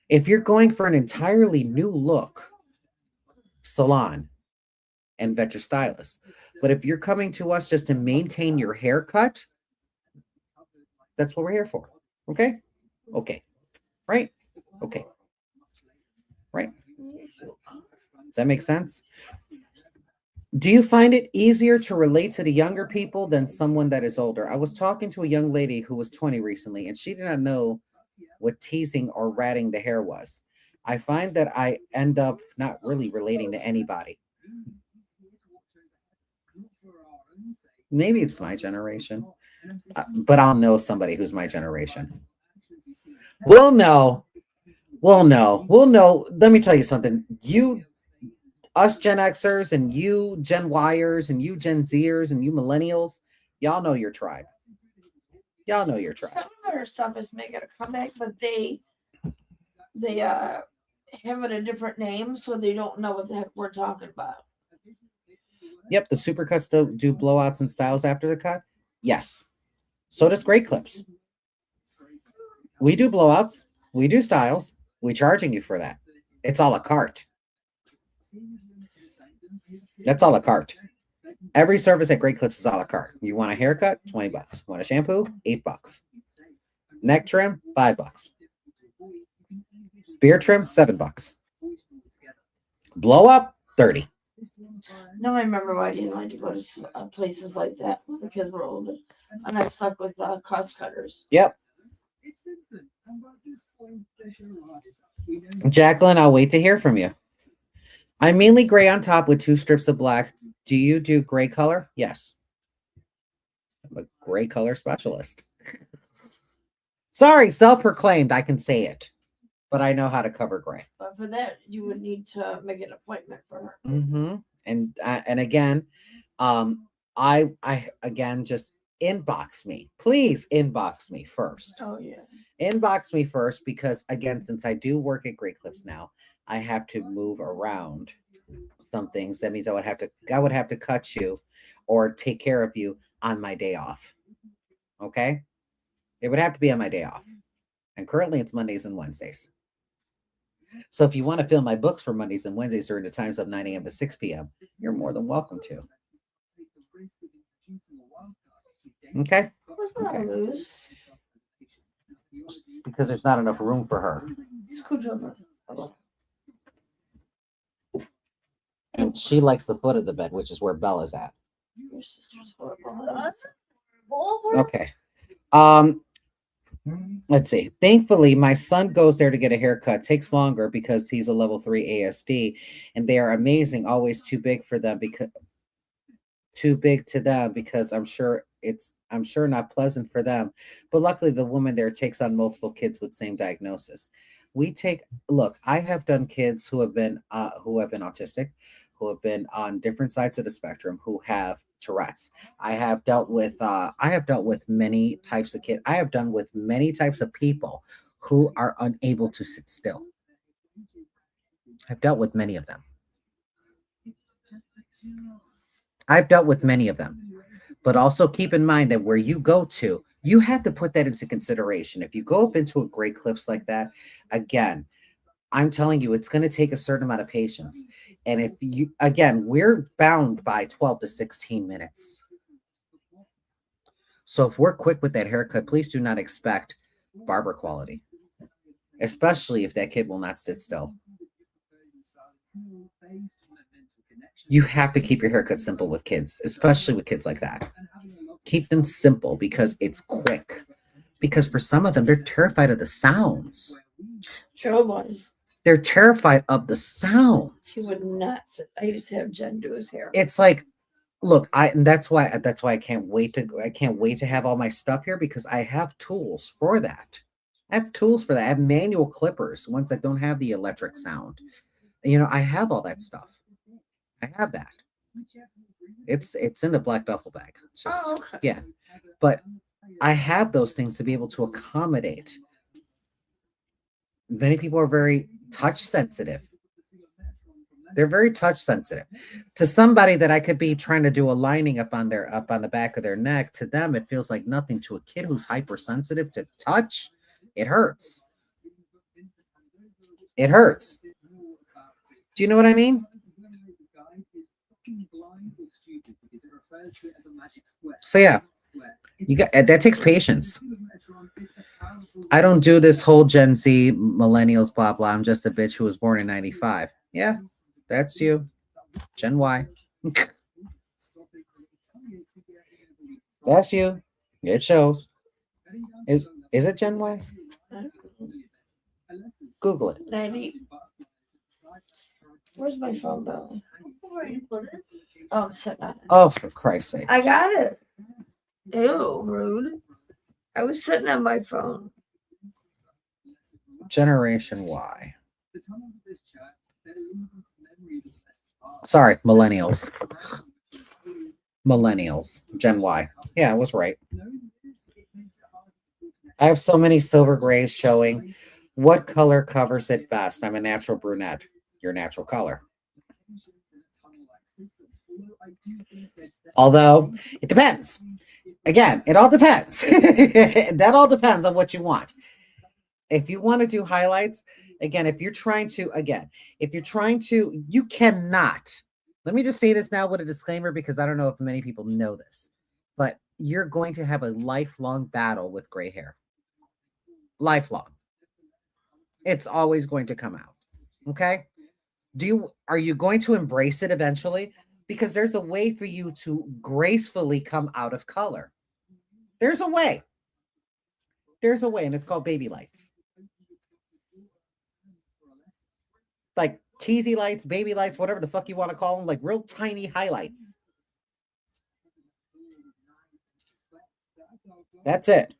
If you're going for an entirely new look, salon, and vet your stylist. But if you're coming to us just to maintain your haircut, that's what we're here for. Okay? Okay. Right? Okay. Right? Does that make sense? Do you find it easier to relate to the younger people than someone that is older? I was talking to a young lady who was 20 recently, and she did not know what teasing or ratting the hair was. I find that I end up not really relating to anybody. Maybe it's my generation, but I'll know somebody who's my generation. We'll know We'll know. We'll know. Let me tell you something. Us Gen Xers and you Gen Yers and you Gen Zers and you millennials, y'all know your tribe. Y'all know your tribe. Some of our stuff is making a comeback, but they have it a different name, so they don't know what the heck we're talking about. Yep, the supercuts do blowouts and styles after the cut. Yes. So does Great Clips. We do blowouts. We do styles. We're charging you for that. It's a la carte. That's a la carte. Every service at Great Clips is a la carte. You want a haircut? $20. Want a shampoo? $8. Neck trim? $5. Beard trim? $7. Blow up? $30. Now I remember why I didn't like to go to places like that when the kids were older. And I stuck with cost cutters. Yep. Jacqueline, I'll wait to hear from you. I'm mainly gray on top with 2 strips of black. Do you do gray color? Yes. I'm a gray color specialist. Sorry, self-proclaimed. I can say it, but I know how to cover gray. But for that, you would need to make an appointment for her. Mm-hmm. And again, I again just inbox me. Please inbox me first. Oh yeah. Inbox me first because again, since I do work at Great Clips now, I have to move around some things. That means I would have to cut you or take care of you on my day off. Okay? It would have to be on my day off. And currently it's Mondays and Wednesdays. So if you want to fill my books for Mondays and Wednesdays during the times of 9 a.m. to 6 p.m., you're more than welcome to. Okay? Okay. Because there's not enough room for her. Scooch over. And she likes the foot of the bed, which is where Bella's at. Your sister's horrible. Okay. Let's see. Thankfully, my son goes there to get a haircut. Takes longer because he's a level 3 ASD, and they are amazing. Always too big for them because I'm sure not pleasant for them. But luckily, the woman there takes on multiple kids with same diagnosis. I have done kids who have been autistic, who have been on different sides of the spectrum, who have Tourette's. I have dealt with many types of kids. I have done with many types of people who are unable to sit still. I've dealt with many of them. But also keep in mind that where you go to, you have to put that into consideration. If you go up into a Great Clips like that, again, I'm telling you, it's going to take a certain amount of patience. And we're bound by 12 to 16 minutes. So if we're quick with that haircut, please do not expect barber quality, especially if that kid will not sit still. You have to keep your haircut simple with kids, especially with kids like that. Keep them simple because it's quick. Because for some of them, they're terrified of the sounds. Joe was. They're terrified of the sounds. She would not sit. I used to have Jen do his hair. It's like, look, that's why I can't wait to have all my stuff here because I have tools for that. I have manual clippers, ones that don't have the electric sound. I have all that stuff. I have that. It's in the black duffel bag. It's just, okay. Yeah. But I have those things to be able to accommodate. Many people are very touch sensitive. They're very touch sensitive. To somebody that I could be trying to do a lining up on the back of their neck, to them it feels like nothing. To a kid who's hypersensitive to touch, it hurts. It hurts. Do you know what I mean? So yeah, that takes patience. I don't do this whole Gen Z millennials blah blah. I'm just a bitch who was born in 95. Yeah, that's you. Gen Y. That's you. It shows. Is it Gen Y? Google it. 90. Where's my phone bill? Oh, I'm sitting on it. Oh, for Christ's sake. I got it. Ew, rude. I was sitting on my phone. Generation Y. The tunnels of this church, they're linked to memories of less past. Sorry, millennials. Millennials. Gen Y. Yeah, I was right. I have so many silver grays showing. What color covers it best? I'm a natural brunette. Your natural color. Although it depends. Again, it all depends. That all depends on what you want. If you want to do highlights, again, if you're trying to, you cannot. Let me just say this now with a disclaimer because I don't know if many people know this, but you're going to have a lifelong battle with gray hair. Lifelong. It's always going to come out. Okay? Are you going to embrace it eventually? Because there's a way for you to gracefully come out of color. There's a way. There's a way, and it's called baby lights. Like teasy lights, baby lights, whatever the fuck you want to call them, like real tiny highlights. That's it.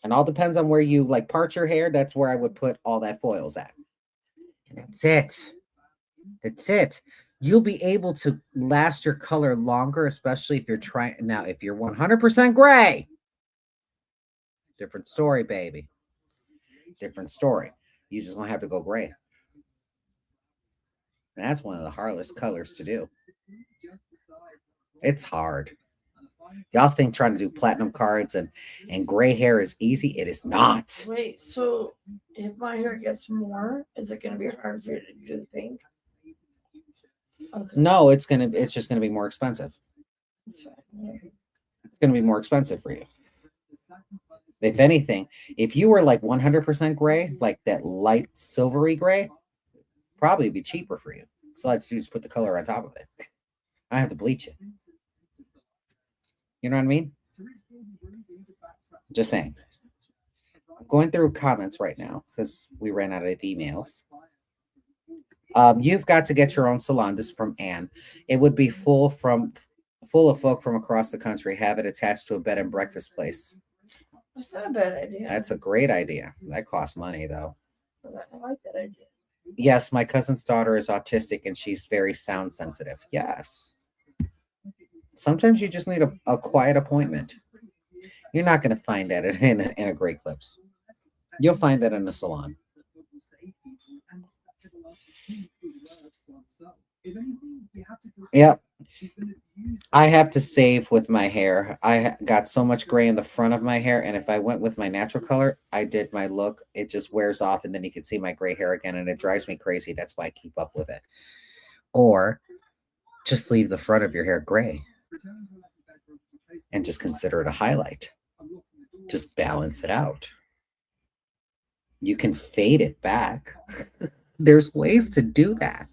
And all depends on where you like part your hair. That's where I would put all that foils at. And that's it. That's it. You'll be able to last your color longer, especially if you're trying. Now, if you're 100% gray, different story, baby. Different story. You just gonna have to go gray. And that's one of the hardest colors to do. It's hard. Y'all think trying to do platinum cards and gray hair is easy. It is not. Wait, so if my hair gets more, is it going to be hard for you to do the pink? Okay. No, it's just gonna be more expensive. That's fine. It's gonna be more expensive for you. If anything, if you were like 100% gray, like that light silvery gray, probably be cheaper for you. So let's just put the color on top of it. I have to bleach it. You know what I mean? Just saying. I'm going through comments right now because we ran out of emails. You've got to get your own salon. This is from Anne. It would be full of folk from across the country. Have it attached to a bed and breakfast place. That's not a bad idea. That's a great idea. That costs money though. I like that idea. Yes, my cousin's daughter is autistic and she's very sound sensitive. Yes. Sometimes you just need a quiet appointment. You're not going to find that in a Great Clips. You'll find that in a salon. Yep. I have to save with my hair. I got so much gray in the front of my hair, and if I went with my natural color, I did my look. It just wears off, and then you can see my gray hair again, and it drives me crazy. That's why I keep up with it. Or just leave the front of your hair gray and just consider it a highlight. Just balance it out. You can fade it back. There's ways to do that.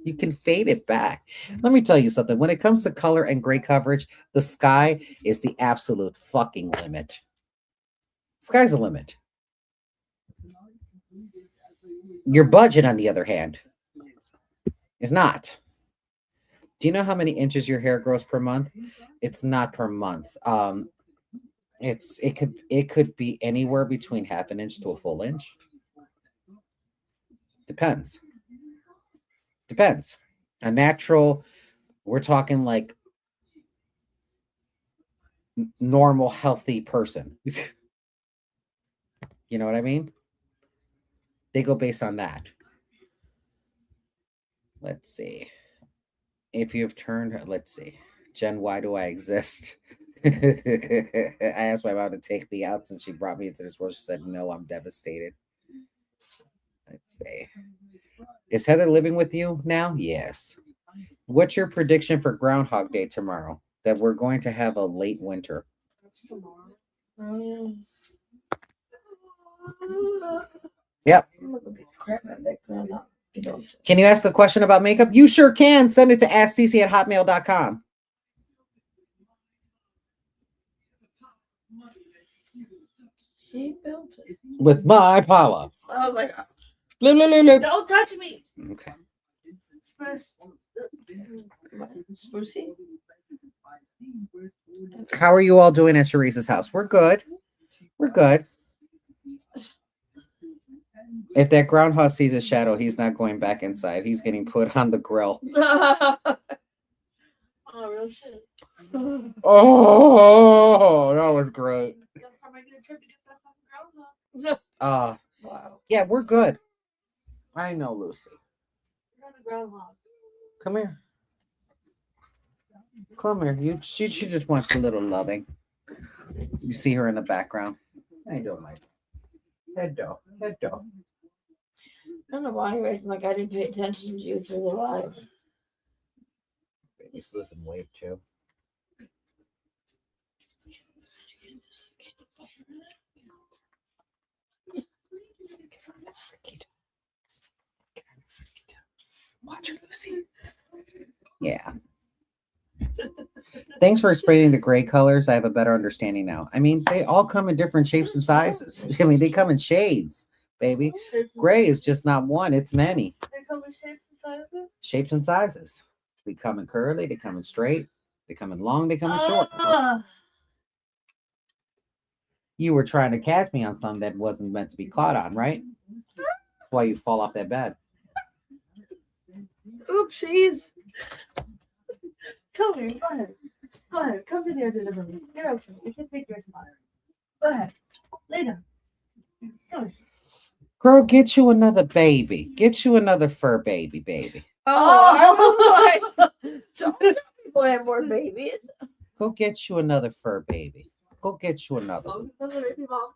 You can fade it back. Let me tell you something. When it comes to color and gray coverage, the sky is the absolute fucking limit. Sky's the limit. Your budget, on the other hand, is not. Do you know how many inches your hair grows per month? It's not per month. It could be anywhere between half an inch to a full inch. Depends. A natural, we're talking like normal, healthy person. You know what I mean? They go based on that. Let's see. If you've turned, let's see. Jen, why do I exist? I asked my mom to take me out since she brought me into this world. She said, no, I'm devastated. Let's see. Is Heather living with you now? Yes. What's your prediction for Groundhog Day tomorrow? That we're going to have a late winter. Yep. Can you ask a question about makeup? You sure can. Send it to askcc@hotmail.com. He built it. With my power. I was like, Don't touch me. Okay. Sprucey? How are you all doing at Sharice's house? We're good. We're good. If that groundhog sees a shadow, he's not going back inside. He's getting put on the grill. Oh, real shit. Oh, that was great. That's how I get a trip to get that fucking groundhog. wow. Yeah, we're good. I know, Lucy. You're the groundhog. Come here. Come here. She just wants a little loving. You see her in the background. How you doing, Mike? Head dog. Head dog. I don't know why you're acting like I didn't pay attention to you through the live. Baby's losing weight too. Watch her, Lucy. Yeah. Thanks for explaining the gray colors. I have a better understanding now. I mean, they all come in different shapes and sizes. I mean, they come in shades, baby. Gray is just not one, it's many. They come in shapes and sizes? Shapes and sizes. They come in curly, they come in straight, they come in long, they come in short. You were trying to catch me on something that wasn't meant to be caught on, right? That's why you fall off that bed. Oopsies. Come here, go ahead. Go ahead, come to the other living room. Get out here. You can take your spot. Go ahead. Lay down. Come here. Girl, get you another baby. Get you another fur baby. Oh, I was like, don't tell people have more babies. Go get you another fur baby. Go get you another. Oh, another baby mom.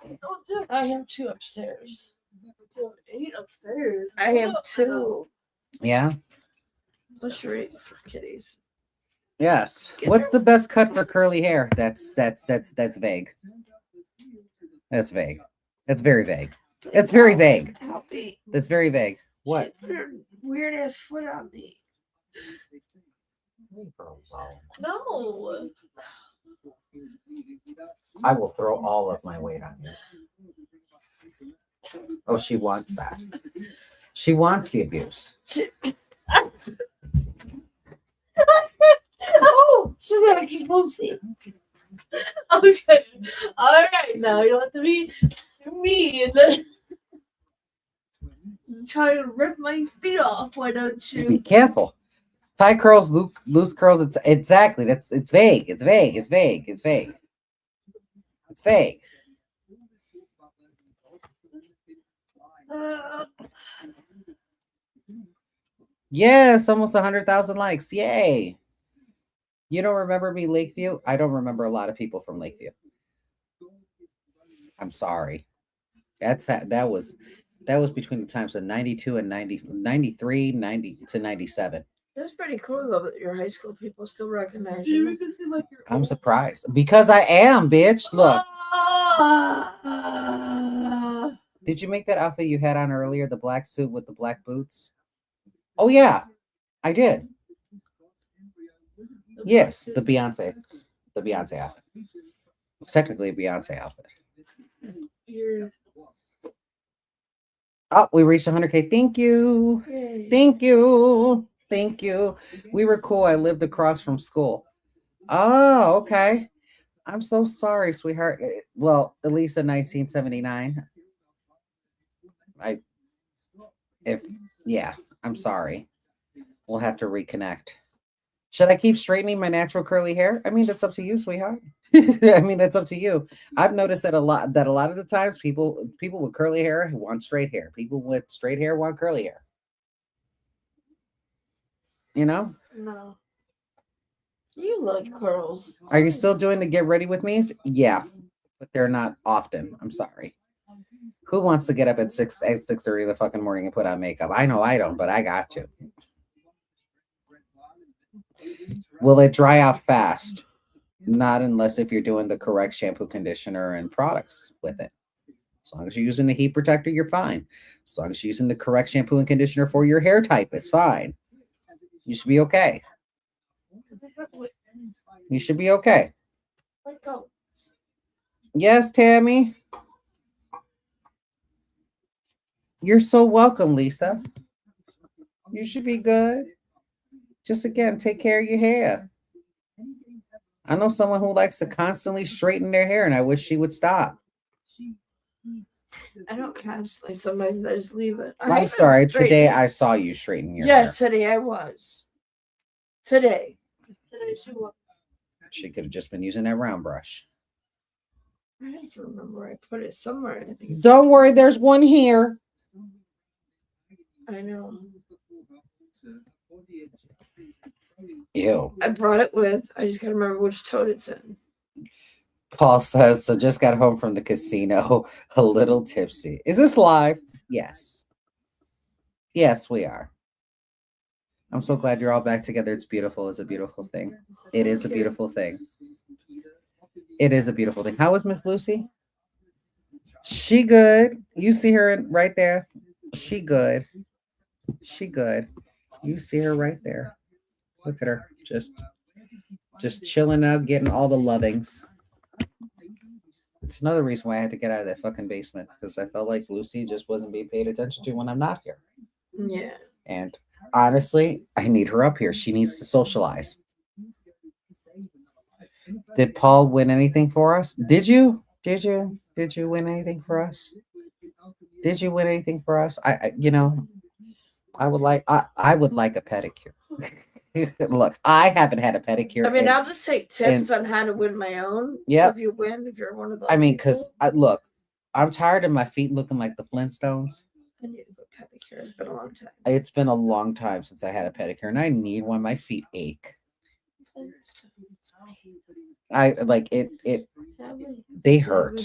Don't do it. I have two upstairs. You have 8 upstairs. I have two. Yeah? What's your race, kitties? Yes. What's the best cut for curly hair? That's vague. That's vague. That's very vague. It's very vague. Help me. That's very vague. What? She put her weird ass foot on me. No. I will throw all of my weight on you. Oh, she wants that. She wants the abuse. Oh, she's got a keep pussy. Okay. All right. Now you don't have to be mean. Try to rip my feet off. Why don't Be you? careful. Tie curls, loose curls. It's exactly. It's vague. It's vague. It's vague. It's vague. It's vague. Yes, almost 100,000 likes. Yay! You don't remember me, Lakeview? I don't remember a lot of people from Lakeview. I'm sorry. That was between the times of 92 and 93, 90 to 97. That's pretty cool though that your high school people still recognize You you. make it seem like you're I'm old. surprised because I am, bitch. Look, did you make that outfit you had on earlier, the black suit with the black boots? Oh yeah, I did. Yes, the Beyonce outfit. It's technically a Beyonce outfit. You're Oh, we reached 100K. Thank you. Yay. Thank you. Thank you. We were cool. I lived across from school. Oh, okay. I'm so sorry, sweetheart. Well, at least in 1979. I'm sorry. We'll have to reconnect. Should I keep straightening my natural curly hair? I mean, that's up to you, sweetheart. I mean, that's up to you. I've noticed that a lot of the times people with curly hair want straight hair. People with straight hair want curly hair. You know? No. You like curls. Are you still doing the get ready with me's? Yeah, but they're not often. I'm sorry. Who wants to get up at 6:30 in the fucking morning and put on makeup? I know I don't, but I got to. Will it dry out fast? Not unless if you're doing the correct shampoo, conditioner, and products with it. As long as you're using the heat protector, you're fine. As long as you're using the correct shampoo and conditioner for your hair type, it's fine. You should be okay. You should be okay. Let go. Yes, Tammy. You're so welcome, Lisa. You should be good. Just again, take care of your hair. I know someone who likes to constantly straighten their hair, and I wish she would stop. I don't constantly. Sometimes I just leave it. I I'm haven't sorry. Today straightened it. I saw you straighten your Yes, hair. today I was. Today. Today she was. She could have just been using that round brush. I have to remember where I put it somewhere. I think it's Don't worry, there's one here. I know. Ew. I brought it with. I just gotta remember which tote it's in. Paul says, so just got home from the casino, a little tipsy. Is this live? Yes. Yes, we are. I'm so glad you're all back together. It's beautiful. It's a beautiful thing. It is a beautiful thing. It is a beautiful thing. How is Miss Lucy? She good. You see her right there. She good. She good. You see her right there. Look at her. Just chilling out, getting all the lovings. It's another reason why I had to get out of that fucking basement, because I felt like Lucy just wasn't being paid attention to when I'm not here. Yeah. And honestly, I need her up here. She needs to socialize. Did Paul win anything for us? Did you? Did you win anything for us? Did you win anything for us? I would like a pedicure. Look, I haven't had a pedicure. I mean, in- I'll just take tips on how to win my own. Yep. If you win, if you're one of those. I mean, because people. look, I'm tired of my feet looking like the Flintstones. I need to go pedicure. It's been a long time. It's been a long time since I had a pedicure, and I need one. My feet ache. I like it. They hurt.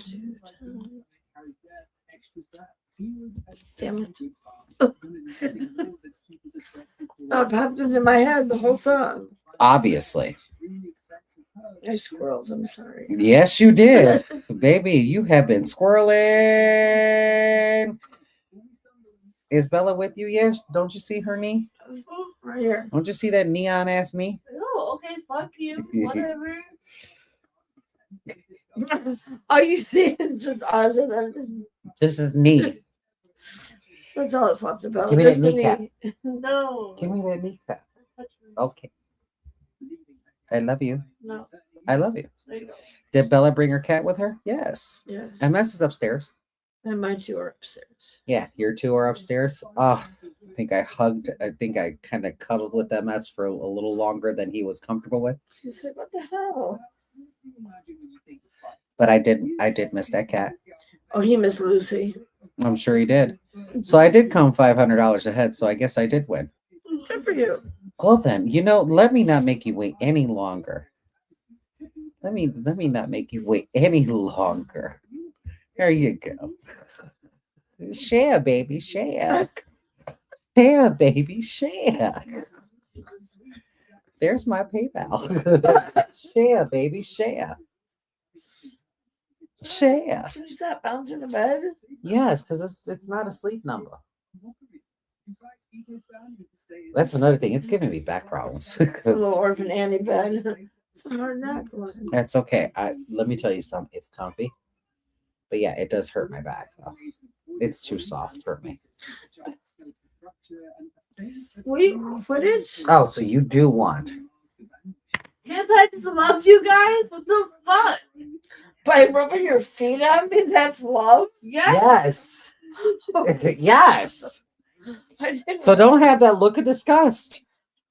Damn it. Oh, it popped into my head the whole song. Obviously. I squirreled. I'm sorry. Yes, you did. Baby, you have been squirreling. Is Bella with you? Yes. Don't you see her knee? Right here. Don't you see that neon ass knee? Oh, okay, fuck you. Whatever. All you see is just other than This is knee. that's all that's left about. Give me Just that the kneecap. knee. No. Give me that kneecap. Touch me. Okay. I love you. No. I love you. There you go. Did Bella bring her cat with her? Yes. Yes. MS is upstairs. And my two are upstairs. Yeah, your two are upstairs. Oh, I think I kind of cuddled with MS for a little longer than he was comfortable with. She's like, what the hell? But I did miss that cat. Oh, he missed Lucy. I'm sure he did. So I did come $500 ahead, so I guess I did win. Good for you. Well then, let me not make you wait any longer. Let me not make you wait any longer. There you go. Share, baby, share. Share, baby, share. There's my PayPal. Share, baby, share. Share. Can you stop bouncing the bed? Yes, because it's not a sleep number. That's another thing. It's giving me back problems. It's a little orphan Annie bed. It's a hard neck one. That's okay. Let me tell you something. It's comfy. But yeah, it does hurt my back. Though. It's too soft for me. Wait, footage? Oh, so you do want. Can't I just love you guys? What the fuck? By rubbing your feet on me, that's love? Yes. Yes. Yes. I didn't So don't have that look of disgust.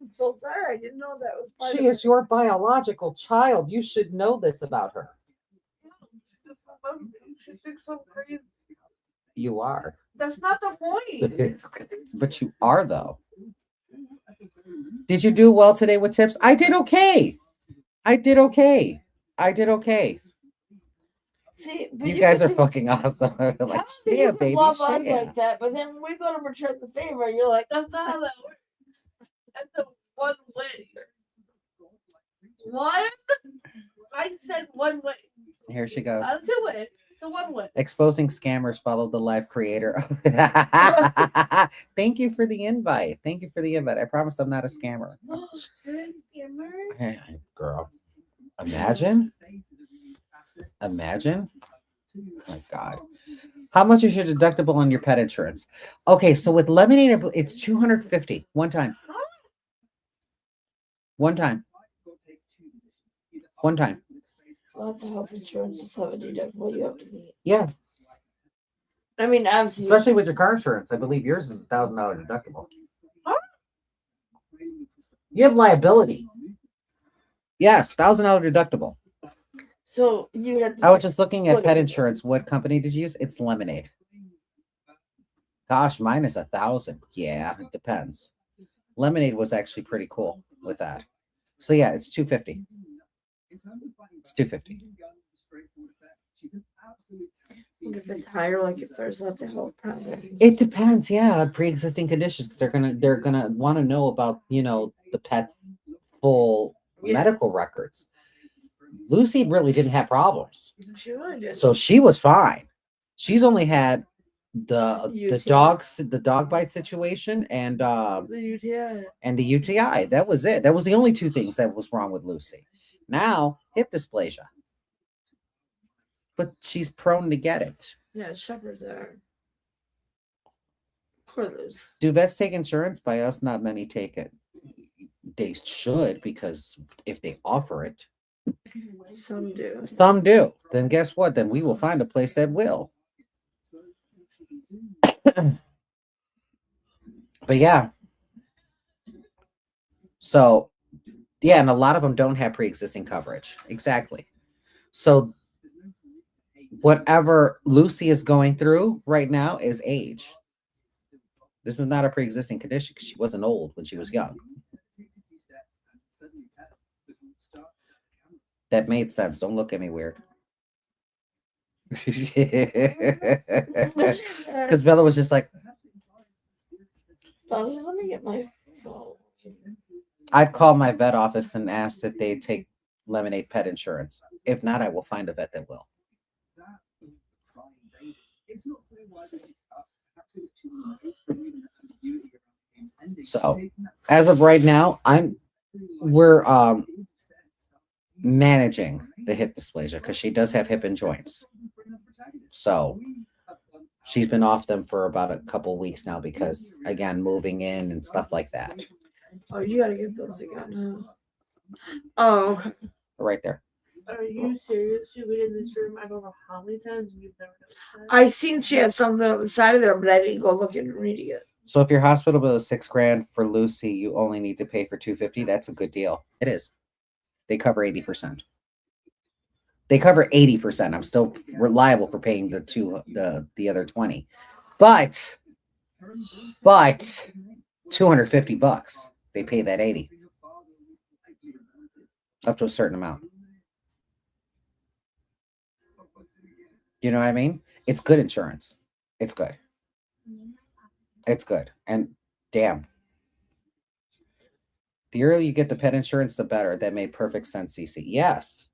I'm so sorry. I didn't know that was part She of is your biological child. You should know this about her. She thinks so crazy. You are. That's not the point. But you are, though. Did you do well today with tips? I did okay. I did okay. I did okay. See, but You guys are can- fucking awesome. Like, how do yeah, you baby, love us share. like that, but then we go to return the favor, and you're like, That's not how that works. That's a one way. One? I said one way. Here she goes. I'll do it. It's a one way. Exposing scammers followed the live creator. Thank you for the invite. Thank you for the invite. I promise I'm not a scammer. Hey, girl, imagine. Imagine. Oh my God. How much is your deductible on your pet insurance? Okay, so with Lemonade, it's $250 one time. One time. One time. lots of health insurance is have a deductible you have to meet. Yeah. I mean, obviously, Especially with your car insurance. I believe yours is $1,000 deductible. You have liability. Yes, $1,000 deductible. so you have to. I was just looking at What pet is it? insurance. What company did you use? It's Lemonade. Gosh, mine is 1,000. Yeah, it depends. Lemonade was actually pretty cool with that. So yeah, it's 250. It's 250. If it's higher, like if there's lots of health problems. It depends, yeah, pre-existing conditions. 'Cause they're gonna want to know about, the pet full Yeah. medical records. Lucy really didn't have problems. She really did. So she was fine. She's only had the UTI. the dog bite situation and The UTI. the UTI. That was it. That was the only two things that was wrong with Lucy. Now, hip dysplasia. But she's prone to get it. Yeah, shepherds are. Poor Liz. Do vets take insurance? By us, not many take it. They should, because if they offer it, Some do. some do. Then guess what? Then we will find a place that will. But yeah. So, yeah, and a lot of them don't have pre-existing coverage. Exactly. So whatever Lucy is going through right now is age. This is not a pre-existing condition because she wasn't old when she was young. That made sense. Don't look at me weird. Because Bella was just like, Let me get my phone. I'd call my vet office and ask if they take Lemonade pet insurance. If not, I will find a vet that will. So, as of right now, we're managing the hip dysplasia because she does have hip and joints. So she's been off them for about a couple weeks now because, again, moving in and stuff like that. Oh, you gotta get those again. Oh, okay. Right there. Are you serious? You've been in this room, I don't know how many times, and you've never noticed that? I seen she had something on the side of there, but I didn't go looking and reading it. So if your hospital bill is $6,000 for Lucy, you only need to pay for $250. That's a good deal. It is. They cover 80%. They cover 80%. I'm still reliable for paying the other 20. But $250. They pay that 80. Up to a certain amount. You know what I mean? It's good insurance. It's good. It's good. And damn. The earlier you get the pet insurance, the better. That made perfect sense, CeeCee. Yes.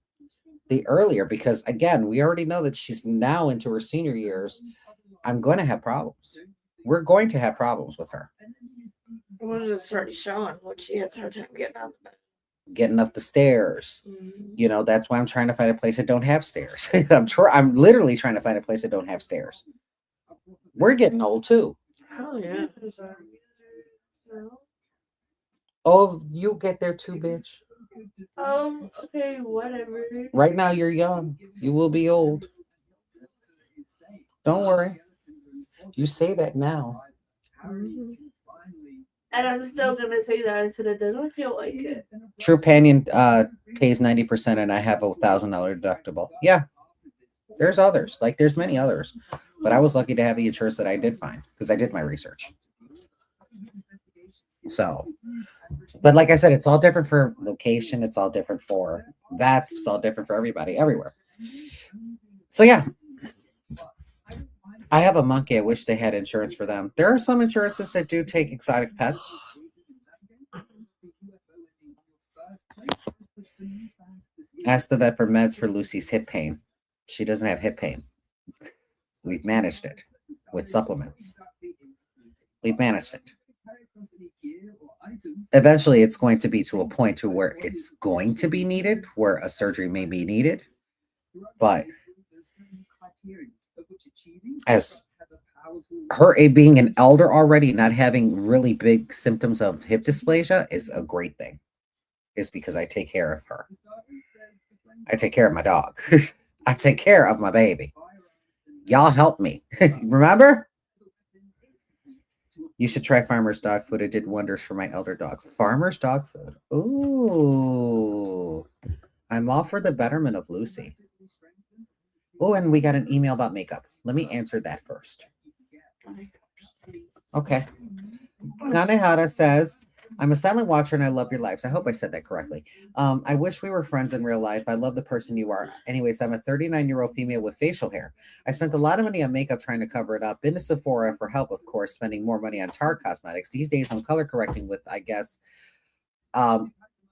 The earlier, because again, we already know that she's now into her senior years. I'm going to have problems. We're going to have problems with her. What is it's already showing? What she has a hard time getting out of bed. Getting up the stairs. Mm-hmm. That's why I'm trying to find a place that don't have stairs. I'm literally trying to find a place that don't have stairs. We're getting old too. Oh yeah. Oh, you'll get there too, bitch. Okay, whatever. Right now you're young. You will be old. Don't worry. You say that now. Mm-hmm. And I'm still gonna say that. I said it doesn't feel like it. Trupanion pays 90% and I have a $1,000 deductible. Yeah. There's others. Like there's many others. But I was lucky to have the insurance that I did find because I did my research. So, but like I said, it's all different for location. It's all different for vets. It's all different for everybody, everywhere. So yeah, I have a monkey. I wish they had insurance for them. There are some insurances that do take exotic pets. Ask the vet for meds for Lucy's hip pain. She doesn't have hip pain. We've managed it with supplements. We've managed it. Eventually, it's going to be to a point to where it's going to be needed, where a surgery may be needed. But as her being an elder already, not having really big symptoms of hip dysplasia is a great thing. Is because I take care of her. I take care of my dog. I take care of my baby. Y'all help me. Remember? You should try Farmer's dog food. It did wonders for my elder dog. Farmer's dog food. Ooh. I'm all for the betterment of Lucy. Oh, and we got an email about makeup. Let me answer that first. Okay. Ganehara says, I'm a silent watcher and I love your lives. I hope I said that correctly. I wish we were friends in real life. I love the person you are. Anyways, I'm a 39-year-old female with facial hair. I spent a lot of money on makeup trying to cover it up. Been to Sephora for help, of course, spending more money on Tarte cosmetics. These days I'm color correcting with, I guess,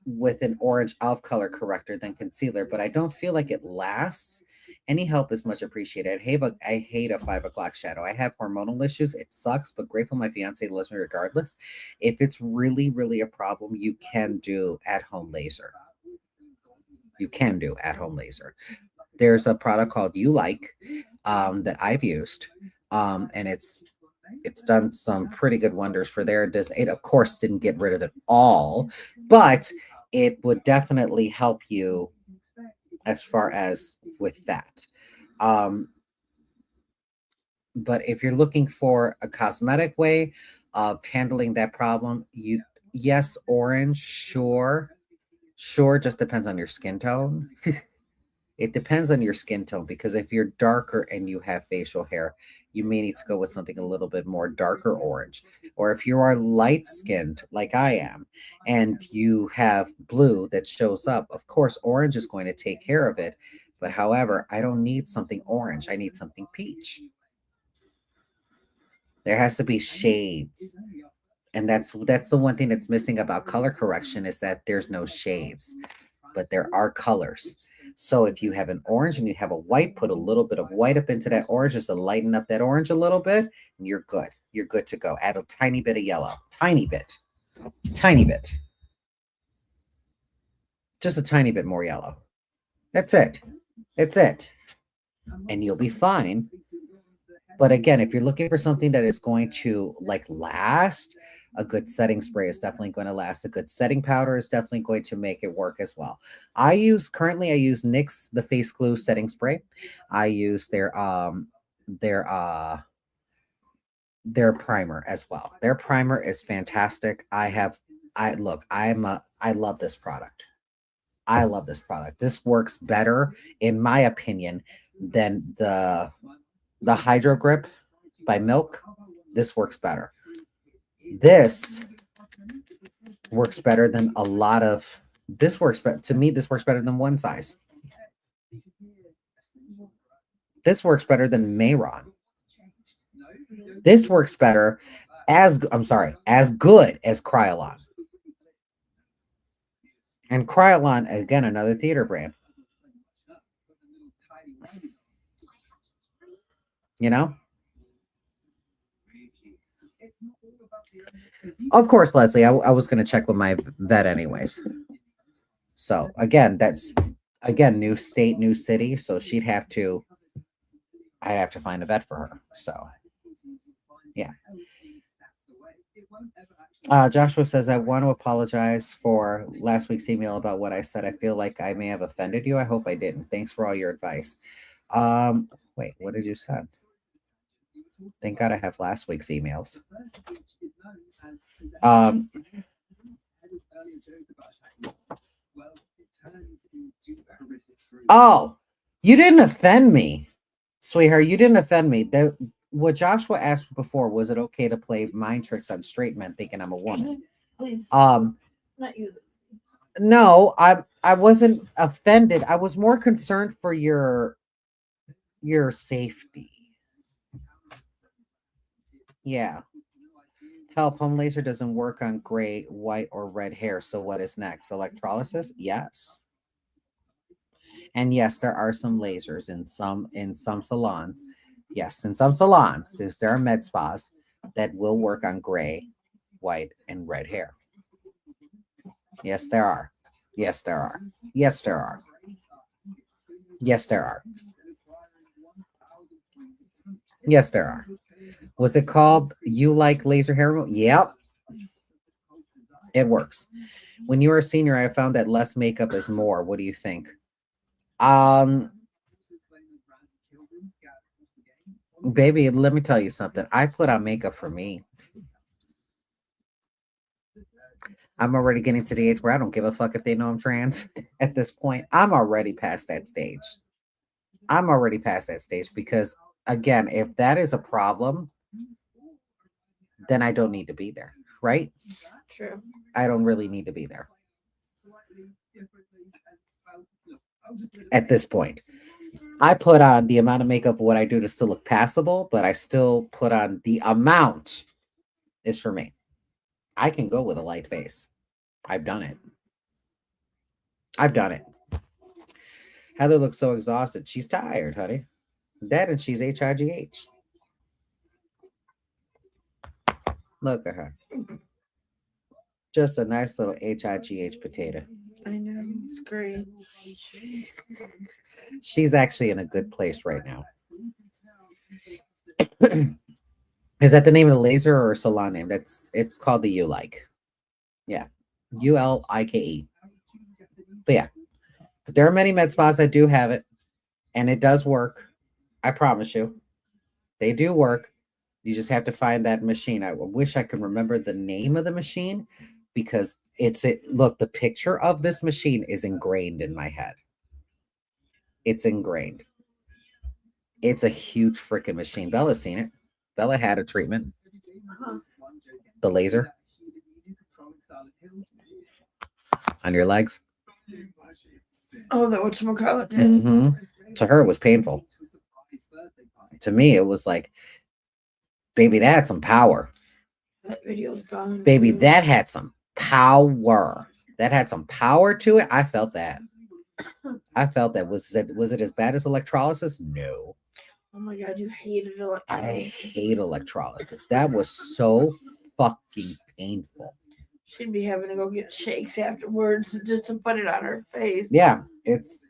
with an orange elf color corrector than concealer, but I don't feel like it lasts. Any help is much appreciated. I hate a 5 o'clock shadow. I have hormonal issues. It sucks, but grateful my fiance loves me regardless. If it's really, really a problem, you can do at-home laser. You can do at-home laser. There's a product called You Like that I've used, and it's done some pretty good wonders for there. It of course didn't get rid of it all, but it would definitely help you as far as with that. But if you're looking for a cosmetic way of handling that problem, yes, orange, sure, just depends on your skin tone. It depends on your skin tone because if you're darker and you have facial hair, you may need to go with something a little bit more darker orange. Or if you are light skinned like I am and you have blue that shows up, of course, orange is going to take care of it. But however, I don't need something orange. I need something peach. There has to be shades. And that's the one thing that's missing about color correction is that there's no shades, but there are colors. So if you have an orange and you have a white, put a little bit of white up into that orange just to lighten up that orange a little bit, and you're good. You're good to go. Add a tiny bit of yellow. Tiny bit. Tiny bit. Just a tiny bit more yellow. That's it. That's it. And you'll be fine. But again, if you're looking for something that is going to like last, a good setting spray is definitely going to last. A good setting powder is definitely going to make it work as well. I use NYX the face glue setting spray. I use their primer as well. Their primer is fantastic. I love this product. I love this product. This works better, in my opinion, than the Hydro Grip by Milk. This works better. This works better than a lot of. This works better to me. This works better than One Size. This works better than Mayron. This works better as good as Kryolan. And Kryolan, again, another theater brand. You know? Of course, Leslie, I was going to check with my vet anyways. So, again, new state, new city. So I'd have to find a vet for her. So, yeah. Joshua says, I want to apologize for last week's email about what I said. I feel like I may have offended you. I hope I didn't. Thanks for all your advice. Wait, what did you say? Thank God I have last week's emails. Oh, you didn't offend me, sweetheart. You didn't offend me. What Joshua asked before, was it okay to play mind tricks on straight men thinking I'm a woman? Please. Not you. No, I wasn't offended. I was more concerned for your safety. Yeah. Help, home laser doesn't work on gray, white, or red hair. So what is next? Electrolysis? Yes. And yes, there are some lasers in some salons. Yes, in some salons, there are med spas that will work on gray, white, and red hair. Yes, there are. Yes, there are. Yes, there are. Yes, there are. Yes, there are. Was it called You Like Laser Hair Removal? Yep. It works. When you are a senior, I have found that less makeup is more. What do you think? Baby, let me tell you something. I put on makeup for me. I'm already getting to the age where I don't give a fuck if they know I'm trans at this point. I'm already past that stage. I'm already past that stage because, again, if that is a problem, then I don't need to be there, right? True. I don't really need to be there at this point. I put on the amount of makeup what I do to still look passable, but I still put on the amount is for me. I can go with a light face. I've done it. I've done it. Heather looks so exhausted. She's tired, honey. That and she's HIGH. Look at her. Just a nice little HIGH potato. I know. It's great. She's actually in a good place right now. Is that the name of the laser or salon name? It's called the U Like. Yeah. ULIKE. But yeah. But there are many med spas that do have it, and it does work. I promise you. They do work. You just have to find that machine. I wish I could remember the name of the machine because it's it. Look, the picture of this machine is ingrained in my head. It's ingrained. It's a huge freaking machine. Bella's seen it. Bella had a treatment. The laser on your legs. Oh, that whatchamacallit did. Mm-hmm. To her, it was painful. To me, it was like, baby, that had some power. That video's gone. Baby, too. that had some power. That had some power to it. I felt that. I felt that. Was it as bad as electrolysis? No. Oh my god, you hated it. I hate electrolysis. That was so fucking painful. She'd be having to go get shakes afterwards just to put it on her face. Yeah, it's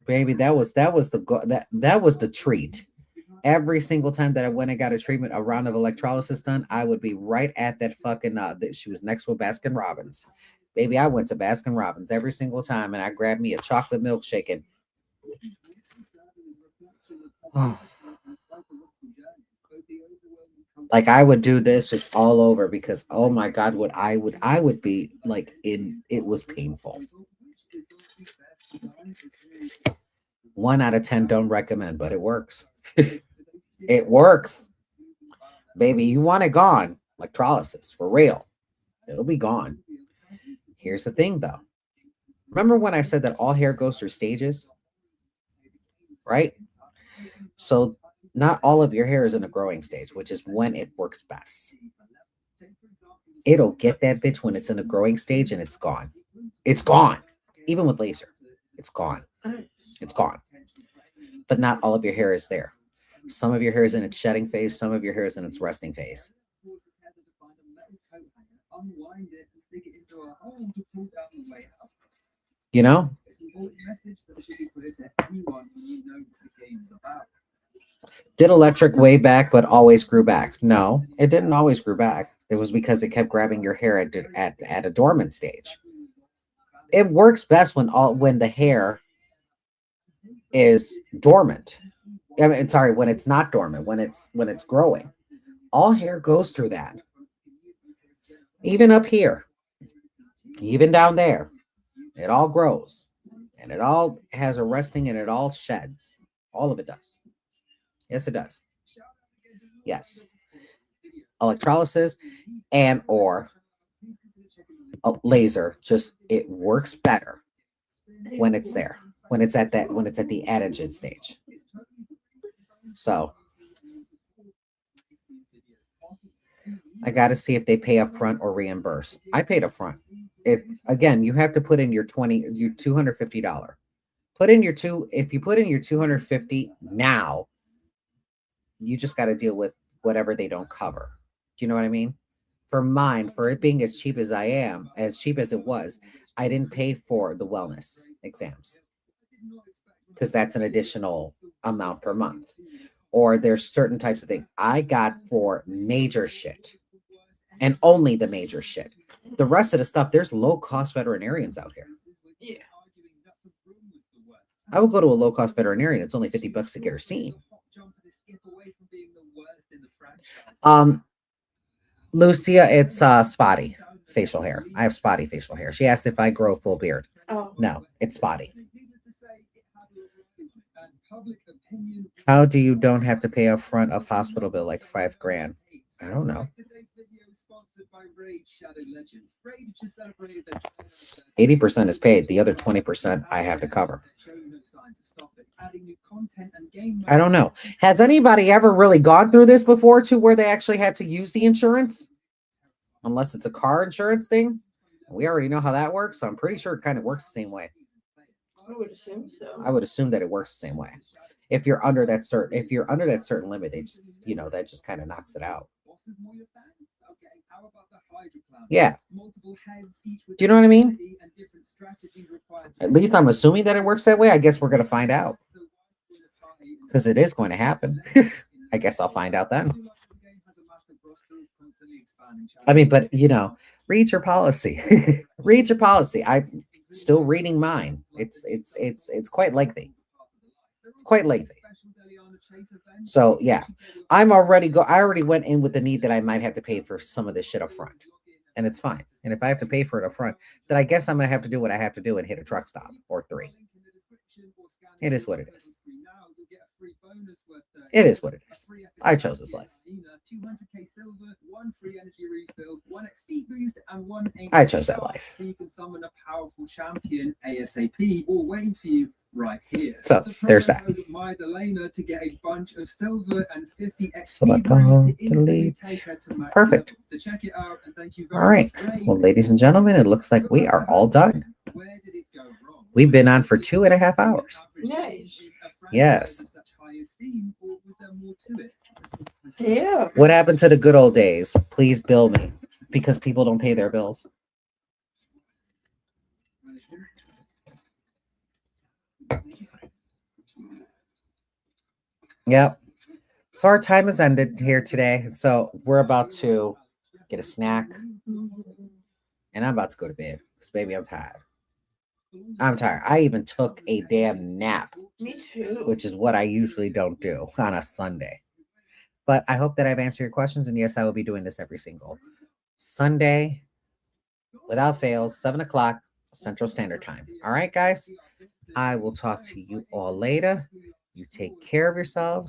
baby. That was the treat. Every single time that I went and got a treatment, a round of electrolysis done, I would be right at that fucking. That she was next to a Baskin Robbins. Baby, I went to Baskin Robbins every single time, and I grabbed me a chocolate milkshake and. Like I would do this just all over because oh my god, what I would be like in it was painful. 1 out of 10 don't recommend, but it works. It works. Baby, you want it gone. Electrolysis for real. It'll be gone. Here's the thing though. Remember when I said that all hair goes through stages? Right? So not all of your hair is in a growing stage, which is when it works best. It'll get that bitch when it's in a growing stage and it's gone. It's gone. Even with laser. It's gone. It's gone. But not all of your hair is there. Some of your hair is in its shedding phase. Some of your hair is in its resting phase. You know? Did electric way back, but always grew back? No, it didn't always grew back. It was because it kept grabbing your hair at a dormant stage. It works best when the hair is dormant. I mean, sorry, when it's not dormant, when it's growing. All hair goes through that. Even up here, even down there, it all grows, and it all has a resting, and it all sheds. All of it does. Yes, it does. Yes. Electrolysis and or a laser just it works better when it's there. When it's at the adagent stage. So I got to see if they pay up front or reimburse. I paid up front. If again, you have to put in your $250. If you put in your $250 now, you just got to deal with whatever they don't cover. Do you know what I mean? For mine, for it being as cheap as it was, I didn't pay for the wellness exams because that's an additional amount per month. Or there's certain types of things I got for major shit and only the major shit. The rest of the stuff, there's low cost veterinarians out here. Yeah. I will go to a low cost veterinarian. It's only $50 to get her seen. Lucia, it's spotty facial hair. I have spotty facial hair. She asked if I grow a full beard. Oh, No, it's spotty. How do you don't have to pay up front of hospital bill like $5,000? I don't know. 80% is paid. The other 20% I have to cover. I don't know. Has anybody ever really gone through this before to where they actually had to use the insurance? Unless it's a car insurance thing. We already know how that works, so I'm pretty sure it kind of works the same way. I would assume so. I would assume that it works the same way. If you're under that certain limit, they just, that just kind of knocks it out. Yeah. Do you know what I mean? At least I'm assuming that it works that way. I guess we're going to find out. Because it is going to happen. I guess I'll find out then. I mean, but read your policy. Read your policy. I'm still reading mine. It's quite lengthy. It's quite lengthy. So yeah, I already went in with the need that I might have to pay for some of this shit up front. And it's fine. And if I have to pay for it up front, then I guess I'm gonna have to do what I have to do and hit a truck stop or 3. It is what it is. It is what it is. I chose this life. I chose that life. So you can summon a powerful champion ASAP or waiting for you right here. So there's that. To get a bunch of silver and 50 Select all, delete. Perfect. To check it out, and thank you all right. Well, ladies and gentlemen, it looks like we are all done. Where did it go wrong? We've been on for 2.5 hours. Nice. Yes. Yeah. What happened to the good old days? Please bill me because people don't pay their bills. Yep. So our time has ended here today. So we're about to get a snack. And I'm about to go to bed. Because baby, I'm tired. I'm tired. I even took a damn nap. Me too. Which is what I usually don't do on a Sunday. But I hope that I've answered your questions. And yes, I will be doing this every single Sunday without fail, 7 o'clock Central Standard Time. All right, guys. I will talk to you all later. You take care of yourselves.